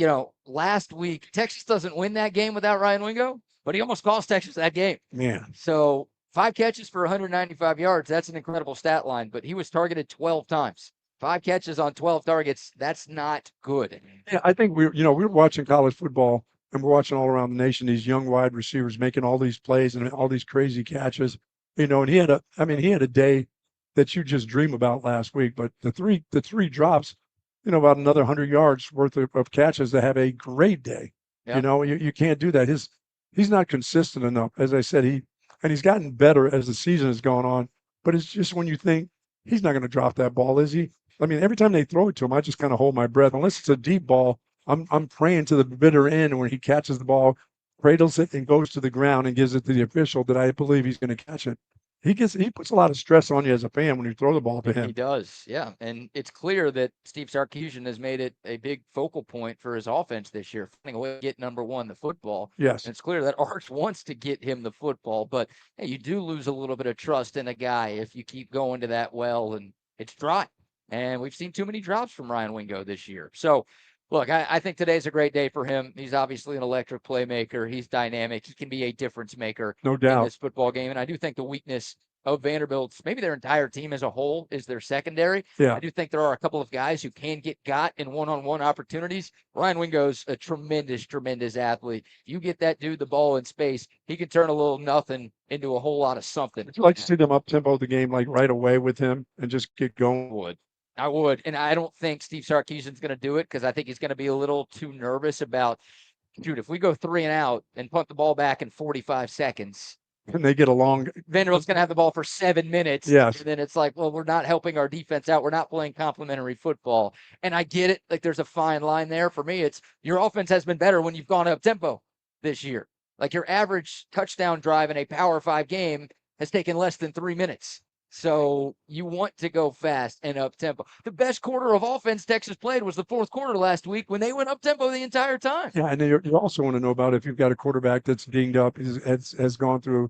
Last week, Texas doesn't win that game without Ryan Wingo, but he almost cost Texas that game. Man. So 5 catches for 195 yards. That's an incredible stat line, but he was targeted 12 times. 5 catches on 12 targets. That's not good. Yeah, I think we're watching college football and we're watching all around the nation these young wide receivers making all these plays and all these crazy catches. And he had a day that you just dream about last week. But the three drops, about another 100 yards worth of catches to have a great day. Yeah. You can't do that. He's not consistent enough. As I said, he's gotten better as the season has gone on. But it's just when you think he's not going to drop that ball, is he? I mean, every time they throw it to him, I just kind of hold my breath. Unless it's a deep ball, I'm praying to the bitter end when he catches the ball, cradles it, and goes to the ground and gives it to the official that I believe he's going to catch it. He puts a lot of stress on you as a fan when you throw the ball to him. He does, yeah. And it's clear that Steve Sarkisian has made it a big focal point for his offense this year, finding a way to get number one, the football. Yes. And it's clear that Arch wants to get him the football, but hey, you do lose a little bit of trust in a guy if you keep going to that well and it's dry. And we've seen too many drops from Ryan Wingo this year. So, look, I think today's a great day for him. He's obviously an electric playmaker. He's dynamic. He can be a difference maker No in doubt. this football game. And I do think the weakness of Vanderbilt's, maybe their entire team as a whole, is their secondary. Yeah. I do think there are a couple of guys who can get got in one-on-one opportunities. Ryan Wingo's a tremendous, tremendous athlete. You get that dude the ball in space, he can turn a little nothing into a whole lot of something. Would you like to see them up-tempo the game like right away with him and just get going? I would. And I don't think Steve Sarkisian's going to do it because I think he's going to be a little too nervous about, dude, if we go 3 and out and punt the ball back in 45 seconds, and they get along. Vanderbilt's going to have the ball for 7 minutes. Yes. And then it's like, well, we're not helping our defense out. We're not playing complementary football. And I get it. Like, there's a fine line there. For me, it's your offense has been better when you've gone up tempo this year. Like, your average touchdown drive in a Power 5 game has taken less than 3 minutes. So you want to go fast and up tempo. The best quarter of offense Texas played was the fourth quarter last week when they went up tempo the entire time. Yeah, and you also want to know about if you've got a quarterback that's dinged up, has gone through,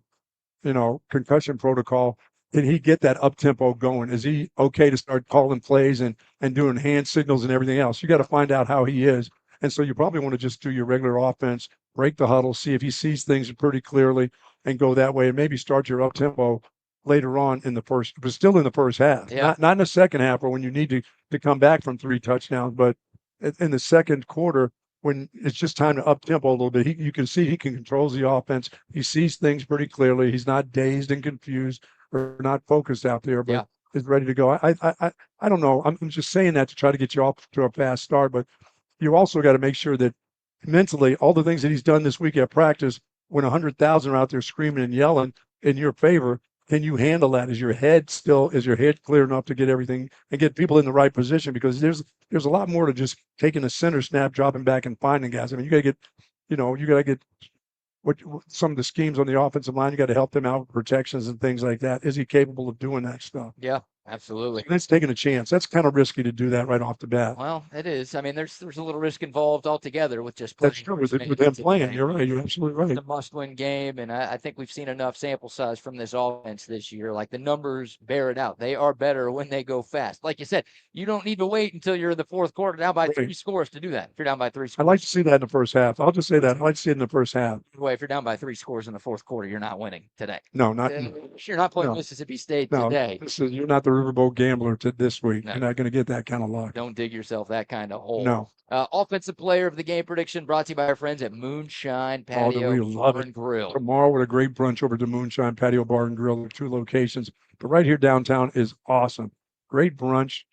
concussion protocol. Did he get that up tempo going? Is he okay to start calling plays and doing hand signals and everything else? You got to find out how he is. And so you probably want to just do your regular offense, break the huddle, see if he sees things pretty clearly, and go that way, and maybe start your up tempo later on in the first, but still in the first half, Yeah. not in the second half or when you need to come back from 3 touchdowns, but in the second quarter when it's just time to up tempo a little bit. You can see he can control the offense. He sees things pretty clearly. He's not dazed and confused or not focused out there, but is ready to go. I don't know. I'm just saying that to try to get you off to a fast start, but you also got to make sure that mentally all the things that he's done this week at practice, when 100,000 are out there screaming and yelling in your favor, can you handle that? Is your head clear enough to get everything and get people in the right position? Because there's a lot more to just taking a center snap, dropping back and finding guys. I mean, you got to get what some of the schemes on the offensive line, you got to help them out with protections and things like that. Is he capable of doing that stuff? Yeah, absolutely. And that's taking a chance. That's kind of risky to do that right off the bat. Well, it is. I mean, there's a little risk involved altogether with just playing. That's true. With them playing, you're right. You're absolutely right. It's a must-win game, and I think we've seen enough sample size from this offense this year. Like, the numbers bear it out. They are better when they go fast. Like you said, you don't need to wait until you're in the fourth quarter down by 3 scores to do that. If you're down by 3 scores. I'd like to see that in the first half. I'll just say that. I'd like to see it in the first half. Anyway, if you're down by 3 scores in the fourth quarter, you're not winning today. No, not. You're not playing No. Mississippi State No, today. you're not the Riverboat Gambler this week. No. You're not going to get that kind of luck. Don't dig yourself that kind of hole. No. Offensive player of the game prediction brought to you by our friends at Moonshine we Patio love Bar it. and Grill. Tomorrow with a great brunch over to Moonshine Patio Bar and Grill. There are 2 locations, but right here downtown is awesome. Great brunch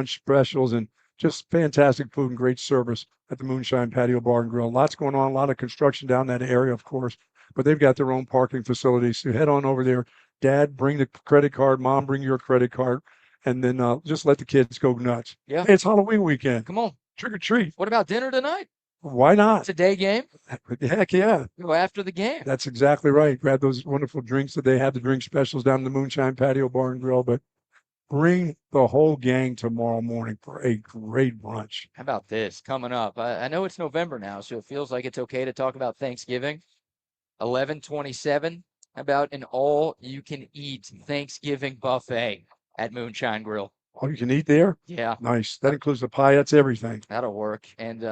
specials, and just fantastic food and great service at the Moonshine Patio Bar and Grill. Lots going on, a lot of construction down that area, of course, but they've got their own parking facilities. So head on over there. Dad, bring the credit card. Mom, bring your credit card. And then just let the kids go nuts. Yeah. Hey, it's Halloween weekend. Come on. Trick or treat. What about dinner tonight? Why not? It's a day game. Heck yeah. Go after the game. That's exactly right. Grab those wonderful drinks that they have, the drink specials down in the Moonshine Patio Bar and Grill. But bring the whole gang tomorrow morning for a great brunch. How about this coming up? I know it's November now, so it feels like it's okay to talk about Thanksgiving. 11/27. How about an all-you-can-eat Thanksgiving buffet at Moonshine Grill? All you can eat there? Yeah, Nice. That includes the pie. That's everything. that'll work. And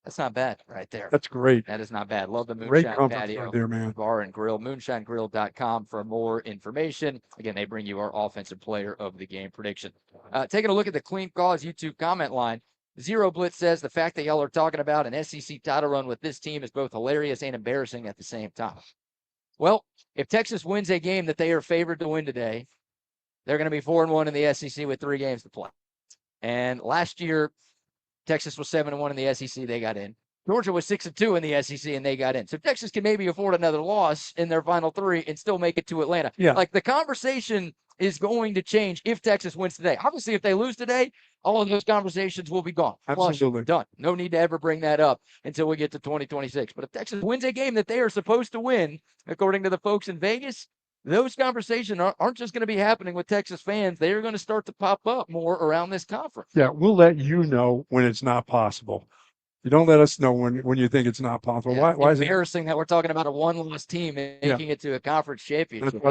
that's not bad right there. That's great. That is not bad. Love the Great Moonshine comfort Patio food there, man. Bar and Grill. MoonshineGrill.com for more information. Again, they bring you our offensive player of the game prediction. Taking a look at the Clean Cause YouTube comment line. Zero Blitz says the fact that y'all are talking about an SEC title run with this team is both hilarious and embarrassing at the same time. Well, if Texas wins a game that they are favored to win today, they're going to be 4-1 in the SEC with 3 games to play. And last year, Texas was 7-1 in the SEC. They got in. Georgia was 6-2 in the SEC, and they got in. So Texas can maybe afford another loss in their final 3 and still make it to Atlanta. Yeah. Like, the conversation is going to change if Texas wins today. Obviously, if they lose today, all of those conversations will be gone. Absolutely. Done. No need to ever bring that up until we get to 2026. But if Texas wins a game that they are supposed to win, according to the folks in Vegas, those conversations aren't just going to be happening with Texas fans. They are going to start to pop up more around this conference. Yeah, we'll let you know when it's not possible. You don't let us know when you think it's not possible. Yeah, Why is it? embarrassing that we're talking about a one-loss team and making it to a conference championship?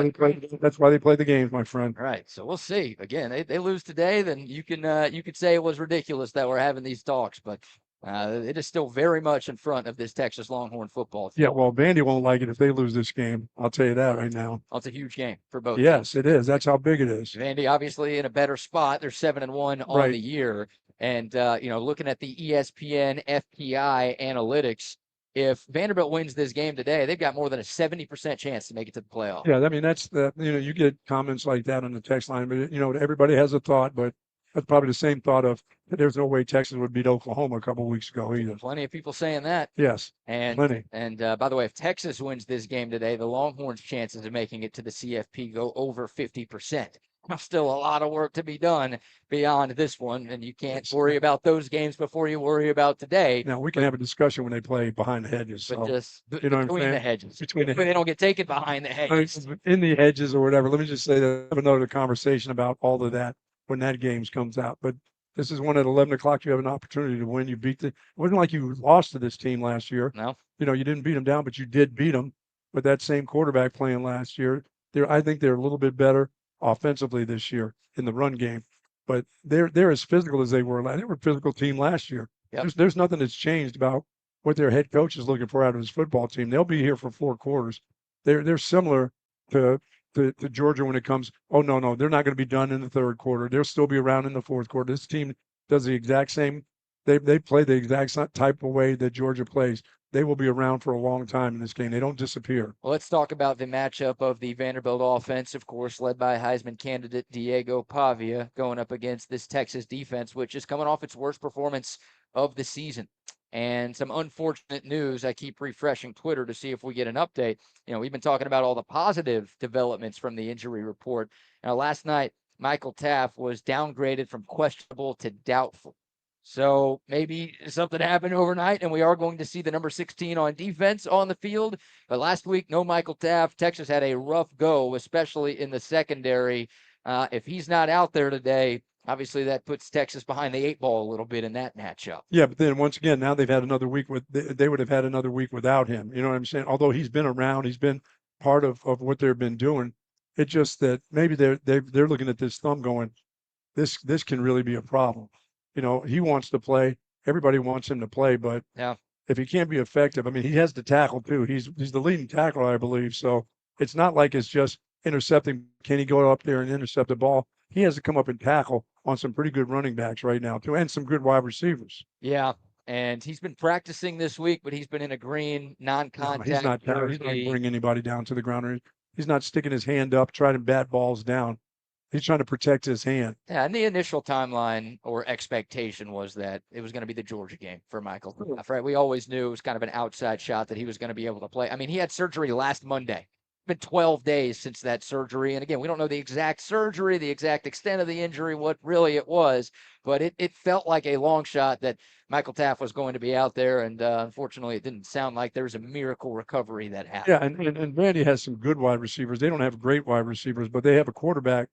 That's why they play the games, my friend. Right. So we'll see. Again, they lose today, then you could say it was ridiculous that we're having these talks, but it is still very much in front of this Texas Longhorn football team. Yeah, well, Vandy won't like it if they lose this game. I'll tell you that right now. Well, it's a huge game for both. Yes, it is. That's how big it is. Vandy obviously in a better spot. They're 7-1 on Right. the year. And, looking at the ESPN FPI analytics, if Vanderbilt wins this game today, they've got more than a 70% chance to make it to the playoff. Yeah, I mean, that's you get comments like that on the text line, but, everybody has a thought, but that's probably the same thought of there's no way Texas would beat Oklahoma a couple of weeks ago either. Plenty of people saying that. Yes, And plenty. And by the way, if Texas wins this game today, the Longhorns' chances of making it to the CFP go over 50%. Still a lot of work to be done beyond this one, and you can't worry about those games before you worry about today. Now, we can have a discussion when they play behind the hedges. But So, just you know what I'm between the saying? hedges. Between the They don't get taken behind the hedges. in the hedges or whatever. Let me just say that I have another conversation about all of that when that game comes out. But this is one at 11 o'clock. You have an opportunity to win. You beat it wasn't like you lost to this team last year. No. You didn't beat them down, but you did beat them with that same quarterback playing last year. I think they're a little bit better offensively this year in the run game, but they're as physical as they were. They were a physical team last year. Yep. There's nothing that's changed about what their head coach is looking for out of his football team. They'll be here for 4 quarters. They're similar to Georgia when it comes. Oh no, they're not going to be done in the 3rd quarter. They'll still be around in the 4th quarter. This team does the exact same. They play the exact type of way that Georgia plays. They will be around for a long time in this game. They don't disappear. Well, let's talk about the matchup of the Vanderbilt offense, of course, led by Heisman candidate Diego Pavia, going up against this Texas defense, which is coming off its worst performance of the season. And some unfortunate news. I keep refreshing Twitter to see if we get an update. We've been talking about all the positive developments from the injury report. Now, last night, Michael Taft was downgraded from questionable to doubtful. So maybe something happened overnight, and we are going to see the number 16 on defense on the field. But last week, no Michael Taft. Texas had a rough go, especially in the secondary. If he's not out there today, obviously that puts Texas behind the 8 ball a little bit in that matchup. Yeah, but then once again, now they've had another week they would have had another week without him. You know what I'm saying? Although he's been around, he's been part of what they've been doing. It's just that maybe they're looking at this thumb going, this can really be a problem. He wants to play. Everybody wants him to play, but Yeah. if he can't be effective, I mean, he has to tackle too. He's the leading tackler, I believe. So it's not like it's just intercepting. Can he go up there and intercept the ball? He has to come up and tackle on some pretty good running backs right now too, and some good wide receivers. Yeah, and he's been practicing this week, but he's been in a green non-contact He's not jersey. bringing anybody down to the ground. He's not sticking his hand up, trying to bat balls down. He's trying to protect his hand. Yeah, and the initial timeline or expectation was that it was going to be the Georgia game for Michael. Right? We always knew it was kind of an outside shot that he was going to be able to play. I mean, he had surgery last Monday. It's been 12 days since that surgery. And again, we don't know the exact surgery, the exact extent of the injury, what really it was, but it felt like a long shot that Michael Taft was going to be out there. And unfortunately, it didn't sound like there was a miracle recovery that happened. Yeah, and Vandy has some good wide receivers. They don't have great wide receivers, but they have a quarterback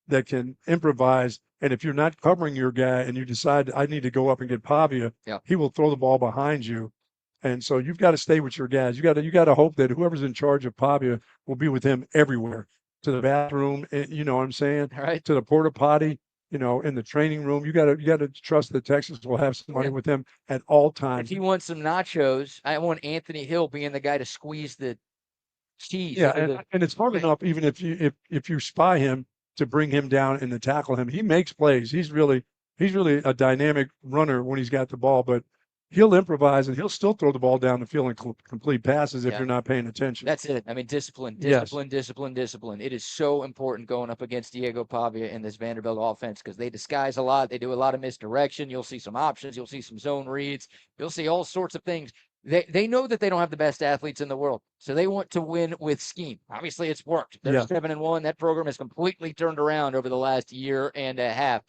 that can improvise. And if you're not covering your guy and you decide I need to go up and get Pavia, he will throw the ball behind you. And so you've got to stay with your guys. You got to hope that whoever's in charge of Pavia will be with him everywhere, to the bathroom, you know what I'm saying? Right. To the porta potty, you know, in the training room. You got to trust that Texas will have somebody with him at all times. If you want some nachos, I want Anthony Hill being the guy to squeeze the cheese. Yeah, and it's hard enough even if you spy him to bring him down and to tackle him. He makes plays. He's really a dynamic runner when he's got the ball, but he'll improvise and he'll still throw the ball down the field and complete passes if you're not paying attention. That's it. I mean, discipline. It is so important going up against Diego Pavia in this Vanderbilt offense because they disguise a lot. They do a lot of misdirection. You'll see some options. You'll see some zone reads. You'll see all sorts of things. They know that they don't have the best athletes in the world, so they want to win with scheme. Obviously, it's worked. They're 7-1. That program has completely turned around over the last year and a half.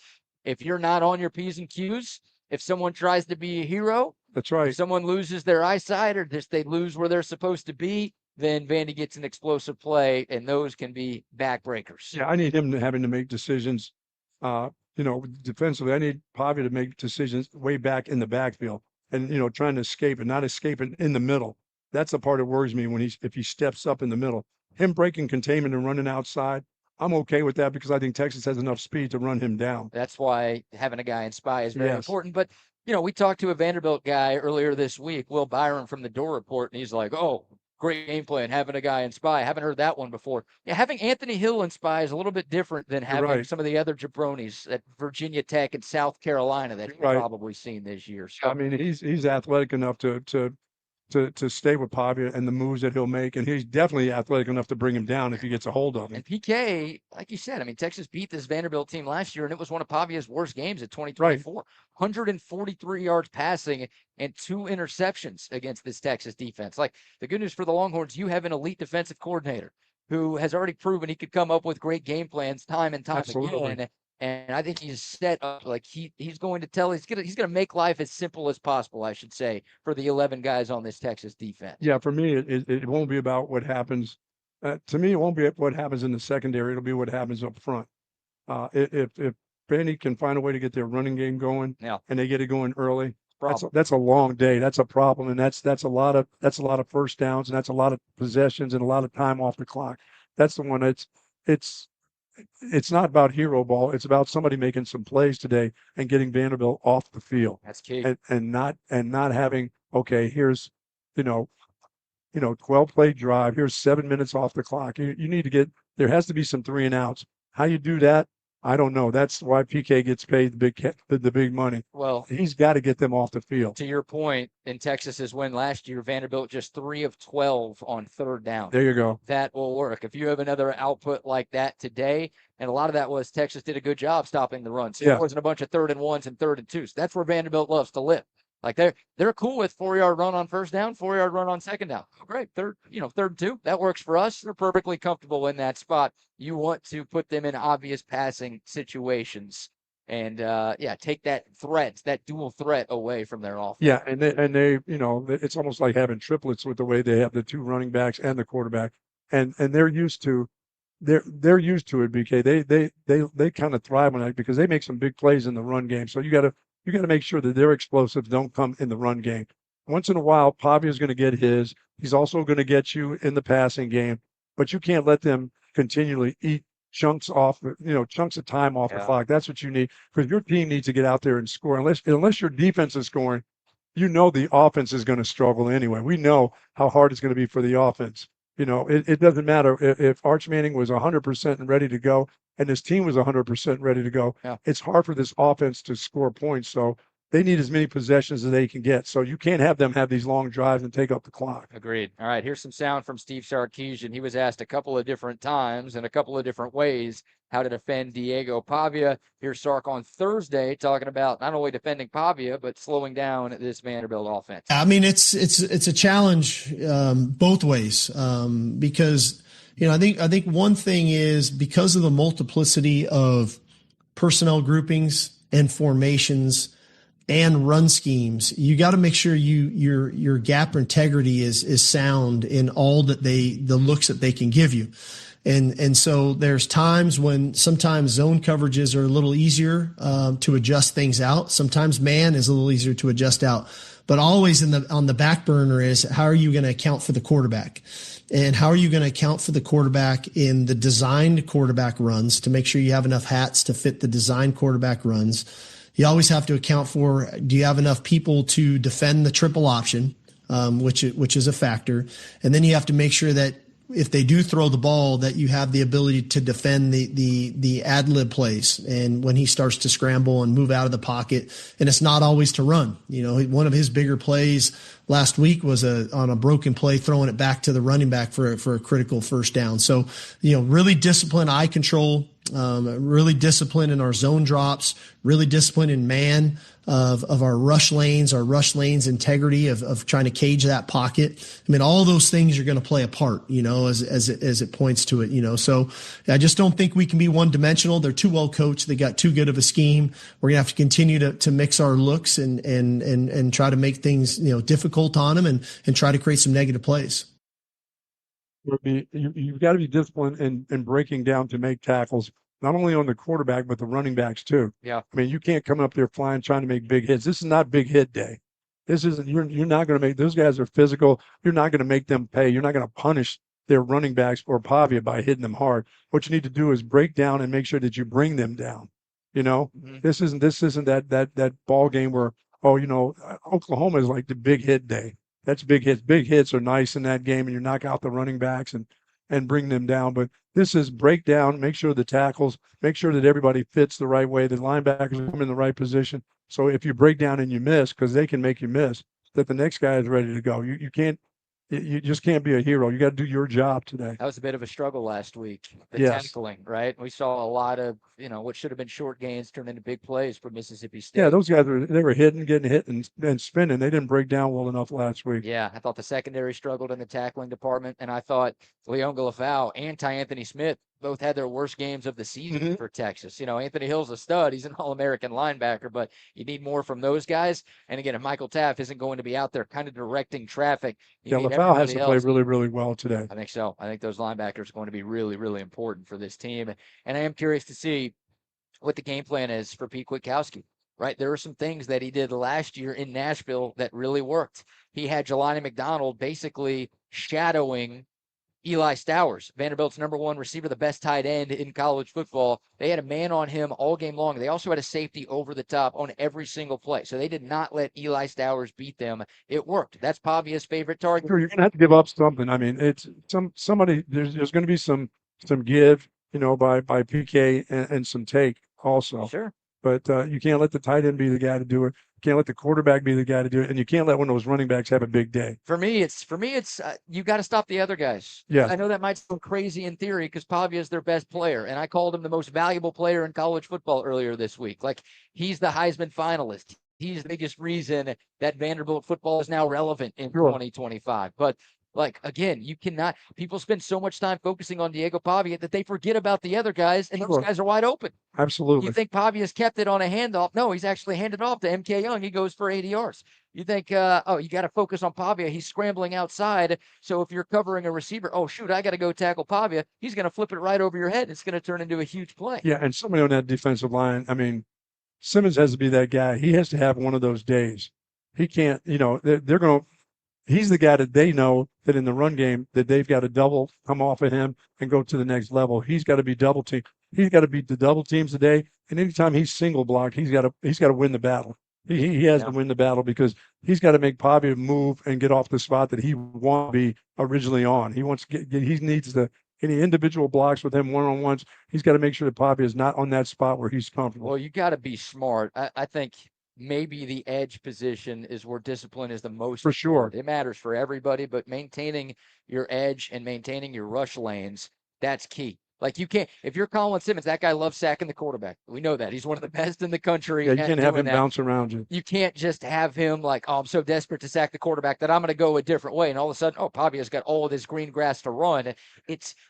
If you're not on your P's and Q's, if someone tries to be a hero, that's right. If someone loses their eyesight or just they lose where they're supposed to be, then Vandy gets an explosive play, and those can be backbreakers. Yeah, I need him having to make decisions. Defensively, I need Pavia to make decisions way back in the backfield. And trying to escape and not escaping in the middle. That's the part that worries me if he steps up in the middle. Him breaking containment and running outside, I'm okay with that because I think Texas has enough speed to run him down. That's why having a guy in spy is very important. But we talked to a Vanderbilt guy earlier this week, Will Byron from the Door Report, and he's like, "Oh, great game plan, having a guy in spy." I haven't heard that one before. Yeah, having Anthony Hill in spy is a little bit different than having some of the other jabronis at Virginia Tech and South Carolina that you've probably seen this year. So I mean, he's athletic enough to stay with Pavia and the moves that he'll make, and he's definitely athletic enough to bring him down if he gets a hold of him. And PK, like you said, I mean, Texas beat this Vanderbilt team last year, and it was one of Pavia's worst games of 2024. Right. 143 yards passing and 2 interceptions against this Texas defense. Like, the good news for the Longhorns, you have an elite defensive coordinator who has already proven he could come up with great game plans time and time again. And I think he's set up like he's going to make life as simple as possible, I should say, for the 11 guys on this Texas defense. Yeah, for me, it won't be about what happens. To me, it won't be what happens in the secondary. It'll be what happens up front. If Vandy can find a way to get their running game going, and they get it going early, that's a long day. That's a problem, and that's a lot of first downs, and that's a lot of possessions and a lot of time off the clock. That's the one it's not about hero ball. It's about somebody making some plays today and getting Vanderbilt off the field. That's key. And not having, okay, here's 12 play drive. Here's 7 minutes off the clock. You need to there has to be some 3 and outs. How you do that, I don't know. That's why PK gets paid the big money. Well, he's got to get them off the field. To your point, in Texas's win last year, Vanderbilt just 3 of 12 on 3rd down. There you go. That will work. If you have another output like that today, and a lot of that was Texas did a good job stopping the run. So it wasn't a bunch of 3rd and 1s and 3rd and 2s. That's where Vanderbilt loves to live. Like they're cool with 4-yard run on 1st down, 4-yard run on 2nd down. Great. 3rd and 2. That works for us. They're perfectly comfortable in that spot. You want to put them in obvious passing situations and take that dual threat away from their offense. Yeah, and they it's almost like having triplets with the way they have the 2 running backs and the quarterback. And they're used to they're used to it, BK. They kind of thrive on that because they make some big plays in the run game. So you got to make sure that their explosives don't come in the run game. Once in a while, Pavia is going to get his. He's also going to get you in the passing game, but you can't let them continually eat chunks of time off the clock. That's what you need because your team needs to get out there and score. Unless your defense is scoring, the offense is going to struggle anyway. We know how hard it's going to be for the offense. It doesn't matter if Arch Manning was 100% and ready to go and his team was 100% ready to go. Yeah. It's hard for this offense to score points. So they need as many possessions as they can get. So you can't have them have these long drives and take up the clock. Agreed. All right, here's some sound from Steve Sarkisian. He was asked a couple of different times in a couple of different ways how to defend Diego Pavia. Here's Sark on Thursday talking about not only defending Pavia, but slowing down this Vanderbilt offense. I mean, it's a challenge both ways because I think one thing is because of the multiplicity of personnel groupings and formations and run schemes, you got to make sure your gap integrity is sound in all that the looks that they can give you. And so there's times when sometimes zone coverages are a little easier to adjust things out. Sometimes man is a little easier to adjust out. But always on the back burner is how are you going to account for the quarterback? And how are you going to account for the quarterback in the designed quarterback runs to make sure you have enough hats to fit the designed quarterback runs? You always have to account for, do you have enough people to defend the triple option, which is a factor. And then you have to make sure that if they do throw the ball, that you have the ability to defend the ad lib plays. And when he starts to scramble and move out of the pocket, and it's not always to run. One of his bigger plays last week was on a broken play, throwing it back to the running back for a critical first down. So, really disciplined eye control, really disciplined in our zone drops, really disciplined in man of our rush lanes integrity of trying to cage that pocket. I mean, all those things are going to play a part, as it points to it, So I just don't think we can be one dimensional. They're too well coached. They got too good of a scheme. We're going to have to continue to mix our looks and try to make things, difficult on them and try to create some negative plays. You've got to be disciplined in breaking down to make tackles, not only on the quarterback, but the running backs too. Yeah. I mean, you can't come up there flying, trying to make big hits. This is not big hit day. This isn't, you're not going to make, those guys are physical. You're not going to make them pay. You're not going to punish their running backs or Pavia by hitting them hard. What you need to do is break down and make sure that you bring them down. Mm-hmm. This isn't that ball game where, Oklahoma is like the big hit day. That's big hits. Big hits are nice in that game, and you knock out the running backs and bring them down. But this is break down, make sure the tackles, make sure that everybody fits the right way, the linebackers come in the right position. So if you break down and you miss, because they can make you miss, that the next guy is ready to go. You just can't be a hero. You got to do your job today. That was a bit of a struggle last week. The Yes. tackling, right? We saw a lot of, what should have been short gains turn into big plays for Mississippi State. Yeah, those guys were hitting, getting hit, and spinning. They didn't break down well enough last week. Yeah, I thought the secondary struggled in the tackling department, and I thought Leon Galafau and Anthony Smith both had their worst games of the season for Texas. Anthony Hill's a stud. He's an All-American linebacker, but you need more from those guys. And again, if Michael Taft isn't going to be out there kind of directing traffic, Galafau has to play really, really well today. I think so. I think those linebackers are going to be really, really important for this team. And I am curious to see what the game plan is for Pete Kwiatkowski. Right, there are some things that he did last year in Nashville that really worked. He had Jelani McDonald basically shadowing Eli Stowers, Vanderbilt's #1 receiver, the best tight end in college football. They had a man on him all game long. They also had a safety over the top on every single play. So they did not let Eli Stowers beat them. It worked. That's Pavia's favorite target. Sure, you're going to have to give up something. I mean, it's somebody. There's going to be some give, by PK and some take also. Sure. But you can't let the tight end be the guy to do it. You can't let the quarterback be the guy to do it, and you can't let one of those running backs have a big day. For me, it's you got to stop the other guys. Yeah. I know that might sound crazy in theory because Pavia is their best player, and I called him the most valuable player in college football earlier this week. Like, he's the Heisman finalist. He's the biggest reason that Vanderbilt football is now relevant in 2025. But again, you cannot. People spend so much time focusing on Diego Pavia that they forget about the other guys, and those guys are wide open. Absolutely. You think Pavia's kept it on a handoff? No, he's actually handed off to MK Young. He goes for 80 yards. You think, you got to focus on Pavia. He's scrambling outside. So if you're covering a receiver, oh, shoot, I got to go tackle Pavia. He's going to flip it right over your head. It's going to turn into a huge play. Yeah, and somebody on that defensive line, I mean, Simmons has to be that guy. He has to have one of those days. He can't, they're going to. He's the guy that they know that in the run game that they've got to double come off of him and go to the next level. He's got to be double team. He's got to beat the double teams today. And anytime he's single blocked, he's got to win the battle. He has to win the battle because he's got to make Pavia move and get off the spot that he wants to be originally on. He wants to he needs any individual blocks with him one-on-ones. He's got to make sure that Pavia is not on that spot where he's comfortable. Well, you got to be smart. I think maybe the edge position is where discipline is the most For sure. important. It matters for everybody, but maintaining your edge and maintaining your rush lanes, that's key. Like you can't, if you're Colin Simmons, that guy loves sacking the quarterback. We know that. He's one of the best in the country. Yeah, you at can't have doing him that. bounce around you. You can't just have him like, oh, I'm so desperate to sack the quarterback that I'm going to go a different way. And all of a sudden, oh, Pavia's got all of this green grass to run.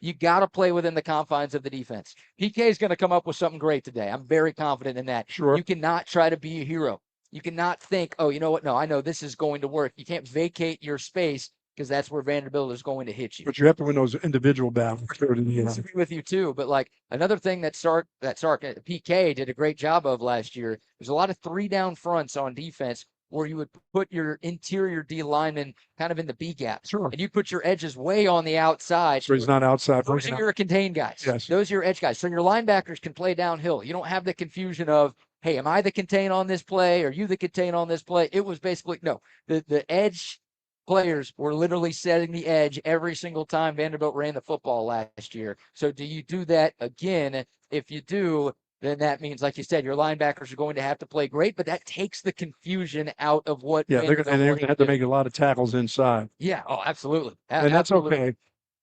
You got to play within the confines of the defense. PK is going to come up with something great today. I'm very confident in that. Sure. You cannot try to be a hero. You cannot think, oh, you know what? No, I know this is going to work. You can't vacate your space because that's where Vanderbilt is going to hit you. But you have to win those individual battles. I agree with you too, but like another thing that PK did a great job of last year. There's a lot of 3-down fronts on defense where you would put your interior D lineman kind of in the B gap. Sure. And you put your edges way on the outside. So he's not outside. Those are your contained guys. Yes. Those are your edge guys. So your linebackers can play downhill. You don't have the confusion of, hey, am I the contain on this play? Are you the contain on this play? It was basically, no, the edge players were literally setting the edge every single time Vanderbilt ran the football last year. So do you do that again? If you do, then that means, like you said, your linebackers are going to have to play great, but that takes the confusion out of what. Yeah, they're going to have to make a lot of tackles inside. Yeah, oh, absolutely. And that's okay.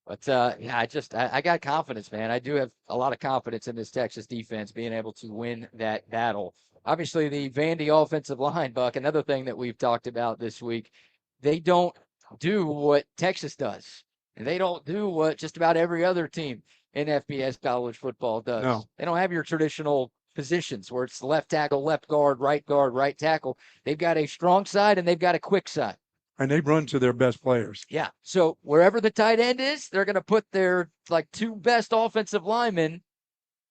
But yeah, I got confidence, man. I do have a lot of confidence in this Texas defense being able to win that battle. Obviously, the Vandy offensive line, Buck, another thing that we've talked about this week, they don't do what Texas does. And they don't do what just about every other team in FBS college football does. No. They don't have your traditional positions where it's left tackle, left guard, right tackle. They've got a strong side and they've got a quick side. And they run to their best players. Yeah. So wherever the tight end is, they're going to put their like 2 best offensive linemen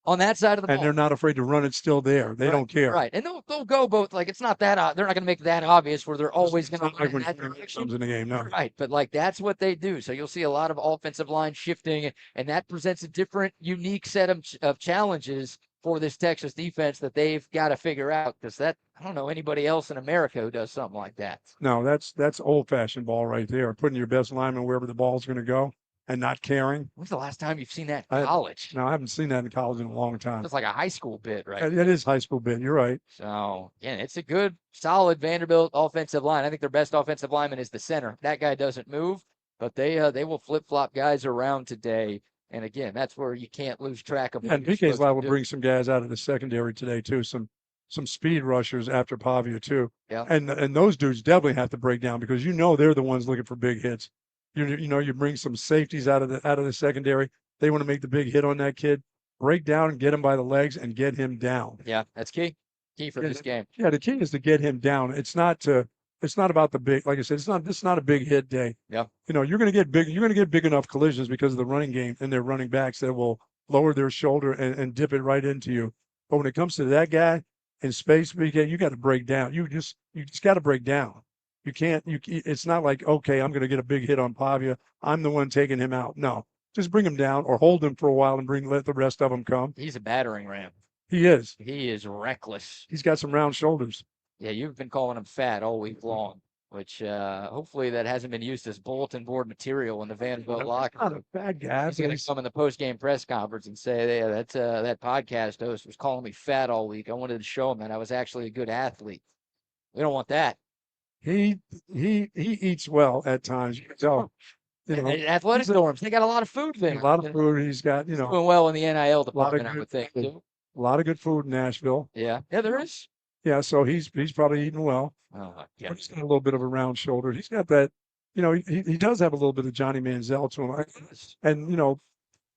on that side of the ball. And they're not afraid to run it still there. They don't care. Right. And they'll go both. Like, it's not that, they're not going to make that obvious where they're always going to like when that comes in the game. No. Right. But like, that's what they do. So you'll see a lot of offensive line shifting, and that presents a different, unique set of challenges for this Texas defense that they've got to figure out, because I don't know anybody else in America who does something like that. No, that's old-fashioned ball right there. Putting your best lineman wherever the ball's going to go and not caring. When's the last time you've seen that in college? No, I haven't seen that in college in a long time. It's like a high school bit, right? It is high school bit. You're right. So, yeah, it's a good, solid Vanderbilt offensive line. I think their best offensive lineman is the center. That guy doesn't move, but they will flip-flop guys around today. And again, that's where you can't lose track of. Yeah, and PK's liable to bring some guys out of the secondary today too. Some speed rushers after Pavia too. Yeah. And those dudes definitely have to break down, because they're the ones looking for big hits. You bring some safeties out of the secondary. They want to make the big hit on that kid. Break down and get him by the legs and get him down. Yeah, that's key. Key for this game. Yeah, the key is to get him down. It's not about the big, like I said, it's not a big hit day. Yeah. You're going to get big enough collisions because of the running game and their running backs that will lower their shoulder and dip it right into you. But when it comes to that guy in space, you got to break down. You just got to break down. You can't, it's not like, okay, I'm going to get a big hit on Pavia. I'm the one taking him out. No, just bring him down or hold him for a while and let the rest of them come. He's a battering ram. He is. He is reckless. He's got some round shoulders. Yeah, you've been calling him fat all week long, which hopefully that hasn't been used as bulletin board material in the Vanderbilt locker. Not a bad guy. He's going to come in the post-game press conference and say, yeah, that podcast host was calling me fat all week. I wanted to show him that I was actually a good athlete. We don't want that. He eats well at times. You can tell. Athletic dorms, they got a lot of food there. A lot of food. He's got, doing well in the NIL department, I would think. Too. A lot of good food in Nashville. Yeah, there is. Yeah, so he's probably eating well. Yeah. He's got a little bit of a round shoulder. He's got that, he does have a little bit of Johnny Manziel to him. And,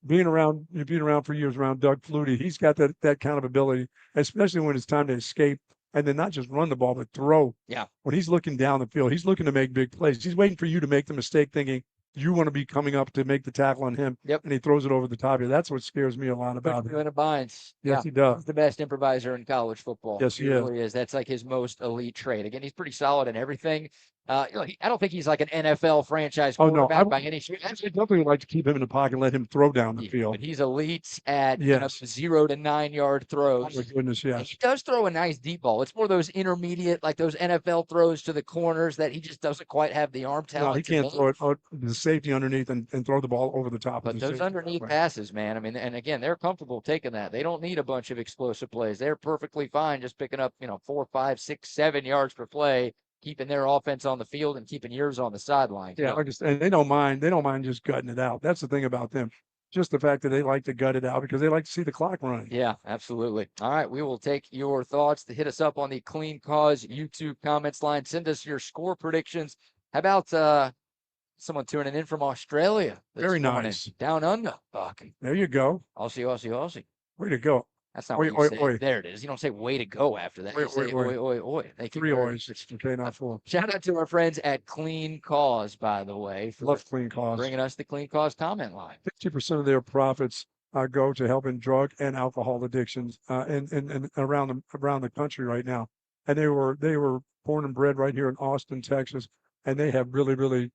being around for years around Doug Flutie, he's got that kind of ability, especially when it's time to escape and then not just run the ball, but throw. Yeah. When he's looking down the field, he's looking to make big plays. He's waiting for you to make the mistake thinking you want to be coming up to make the tackle on him. Yep. And he throws it over the top of you. That's what scares me a lot about him. In a binds. Yes, he does. He's the best improviser in college football. Yes, he really is. That's like his most elite trait. Again, he's pretty solid in everything. I don't think he's like an NFL franchise Oh, no, quarterback by any stretch. I definitely like to keep him in the pocket and let him throw down the Yeah, field. but he's elite at Yes. 0 to 9 yard Oh, throws. my goodness, And yes. he does throw a nice deep ball. It's more those intermediate, like those NFL throws to the corners that he just doesn't quite have the arm No, talent he to can't make. throw it out the safety underneath and throw the ball over the top of But the those safety. underneath Right. passes, man, I mean, and again, they're comfortable taking that. They don't need a bunch of explosive plays. They're perfectly fine just picking up, 4, 5, 6, 7 yards per play, keeping their offense on the field and keeping yours on the sideline. Yeah, like I said, and they don't mind just gutting it out. That's the thing about them. Just the fact that they like to gut it out because they like to see the clock running. Yeah, absolutely. All right, we will take your thoughts to hit us up on the Clean Cause YouTube comments line. Send us your score predictions. How about someone tuning in from Australia this Very morning? nice. Down under, Buck. There you go. Aussie, Aussie, Aussie. Way to go. That's not Oi, what you oi, say. oi. There it is. You don't say way to go after that. Oi, You say oi, oi. oi, oi, oi. Thank you 3 very oys. much. Okay, not 4. Shout out to our friends at Clean Cause, by the way, for Love Clean Cause. bringing us the Clean Cause comment line. 50% of their profits go to helping drug and alcohol addictions and around the country right now. And they were born and bred right here in Austin, Texas, and they have really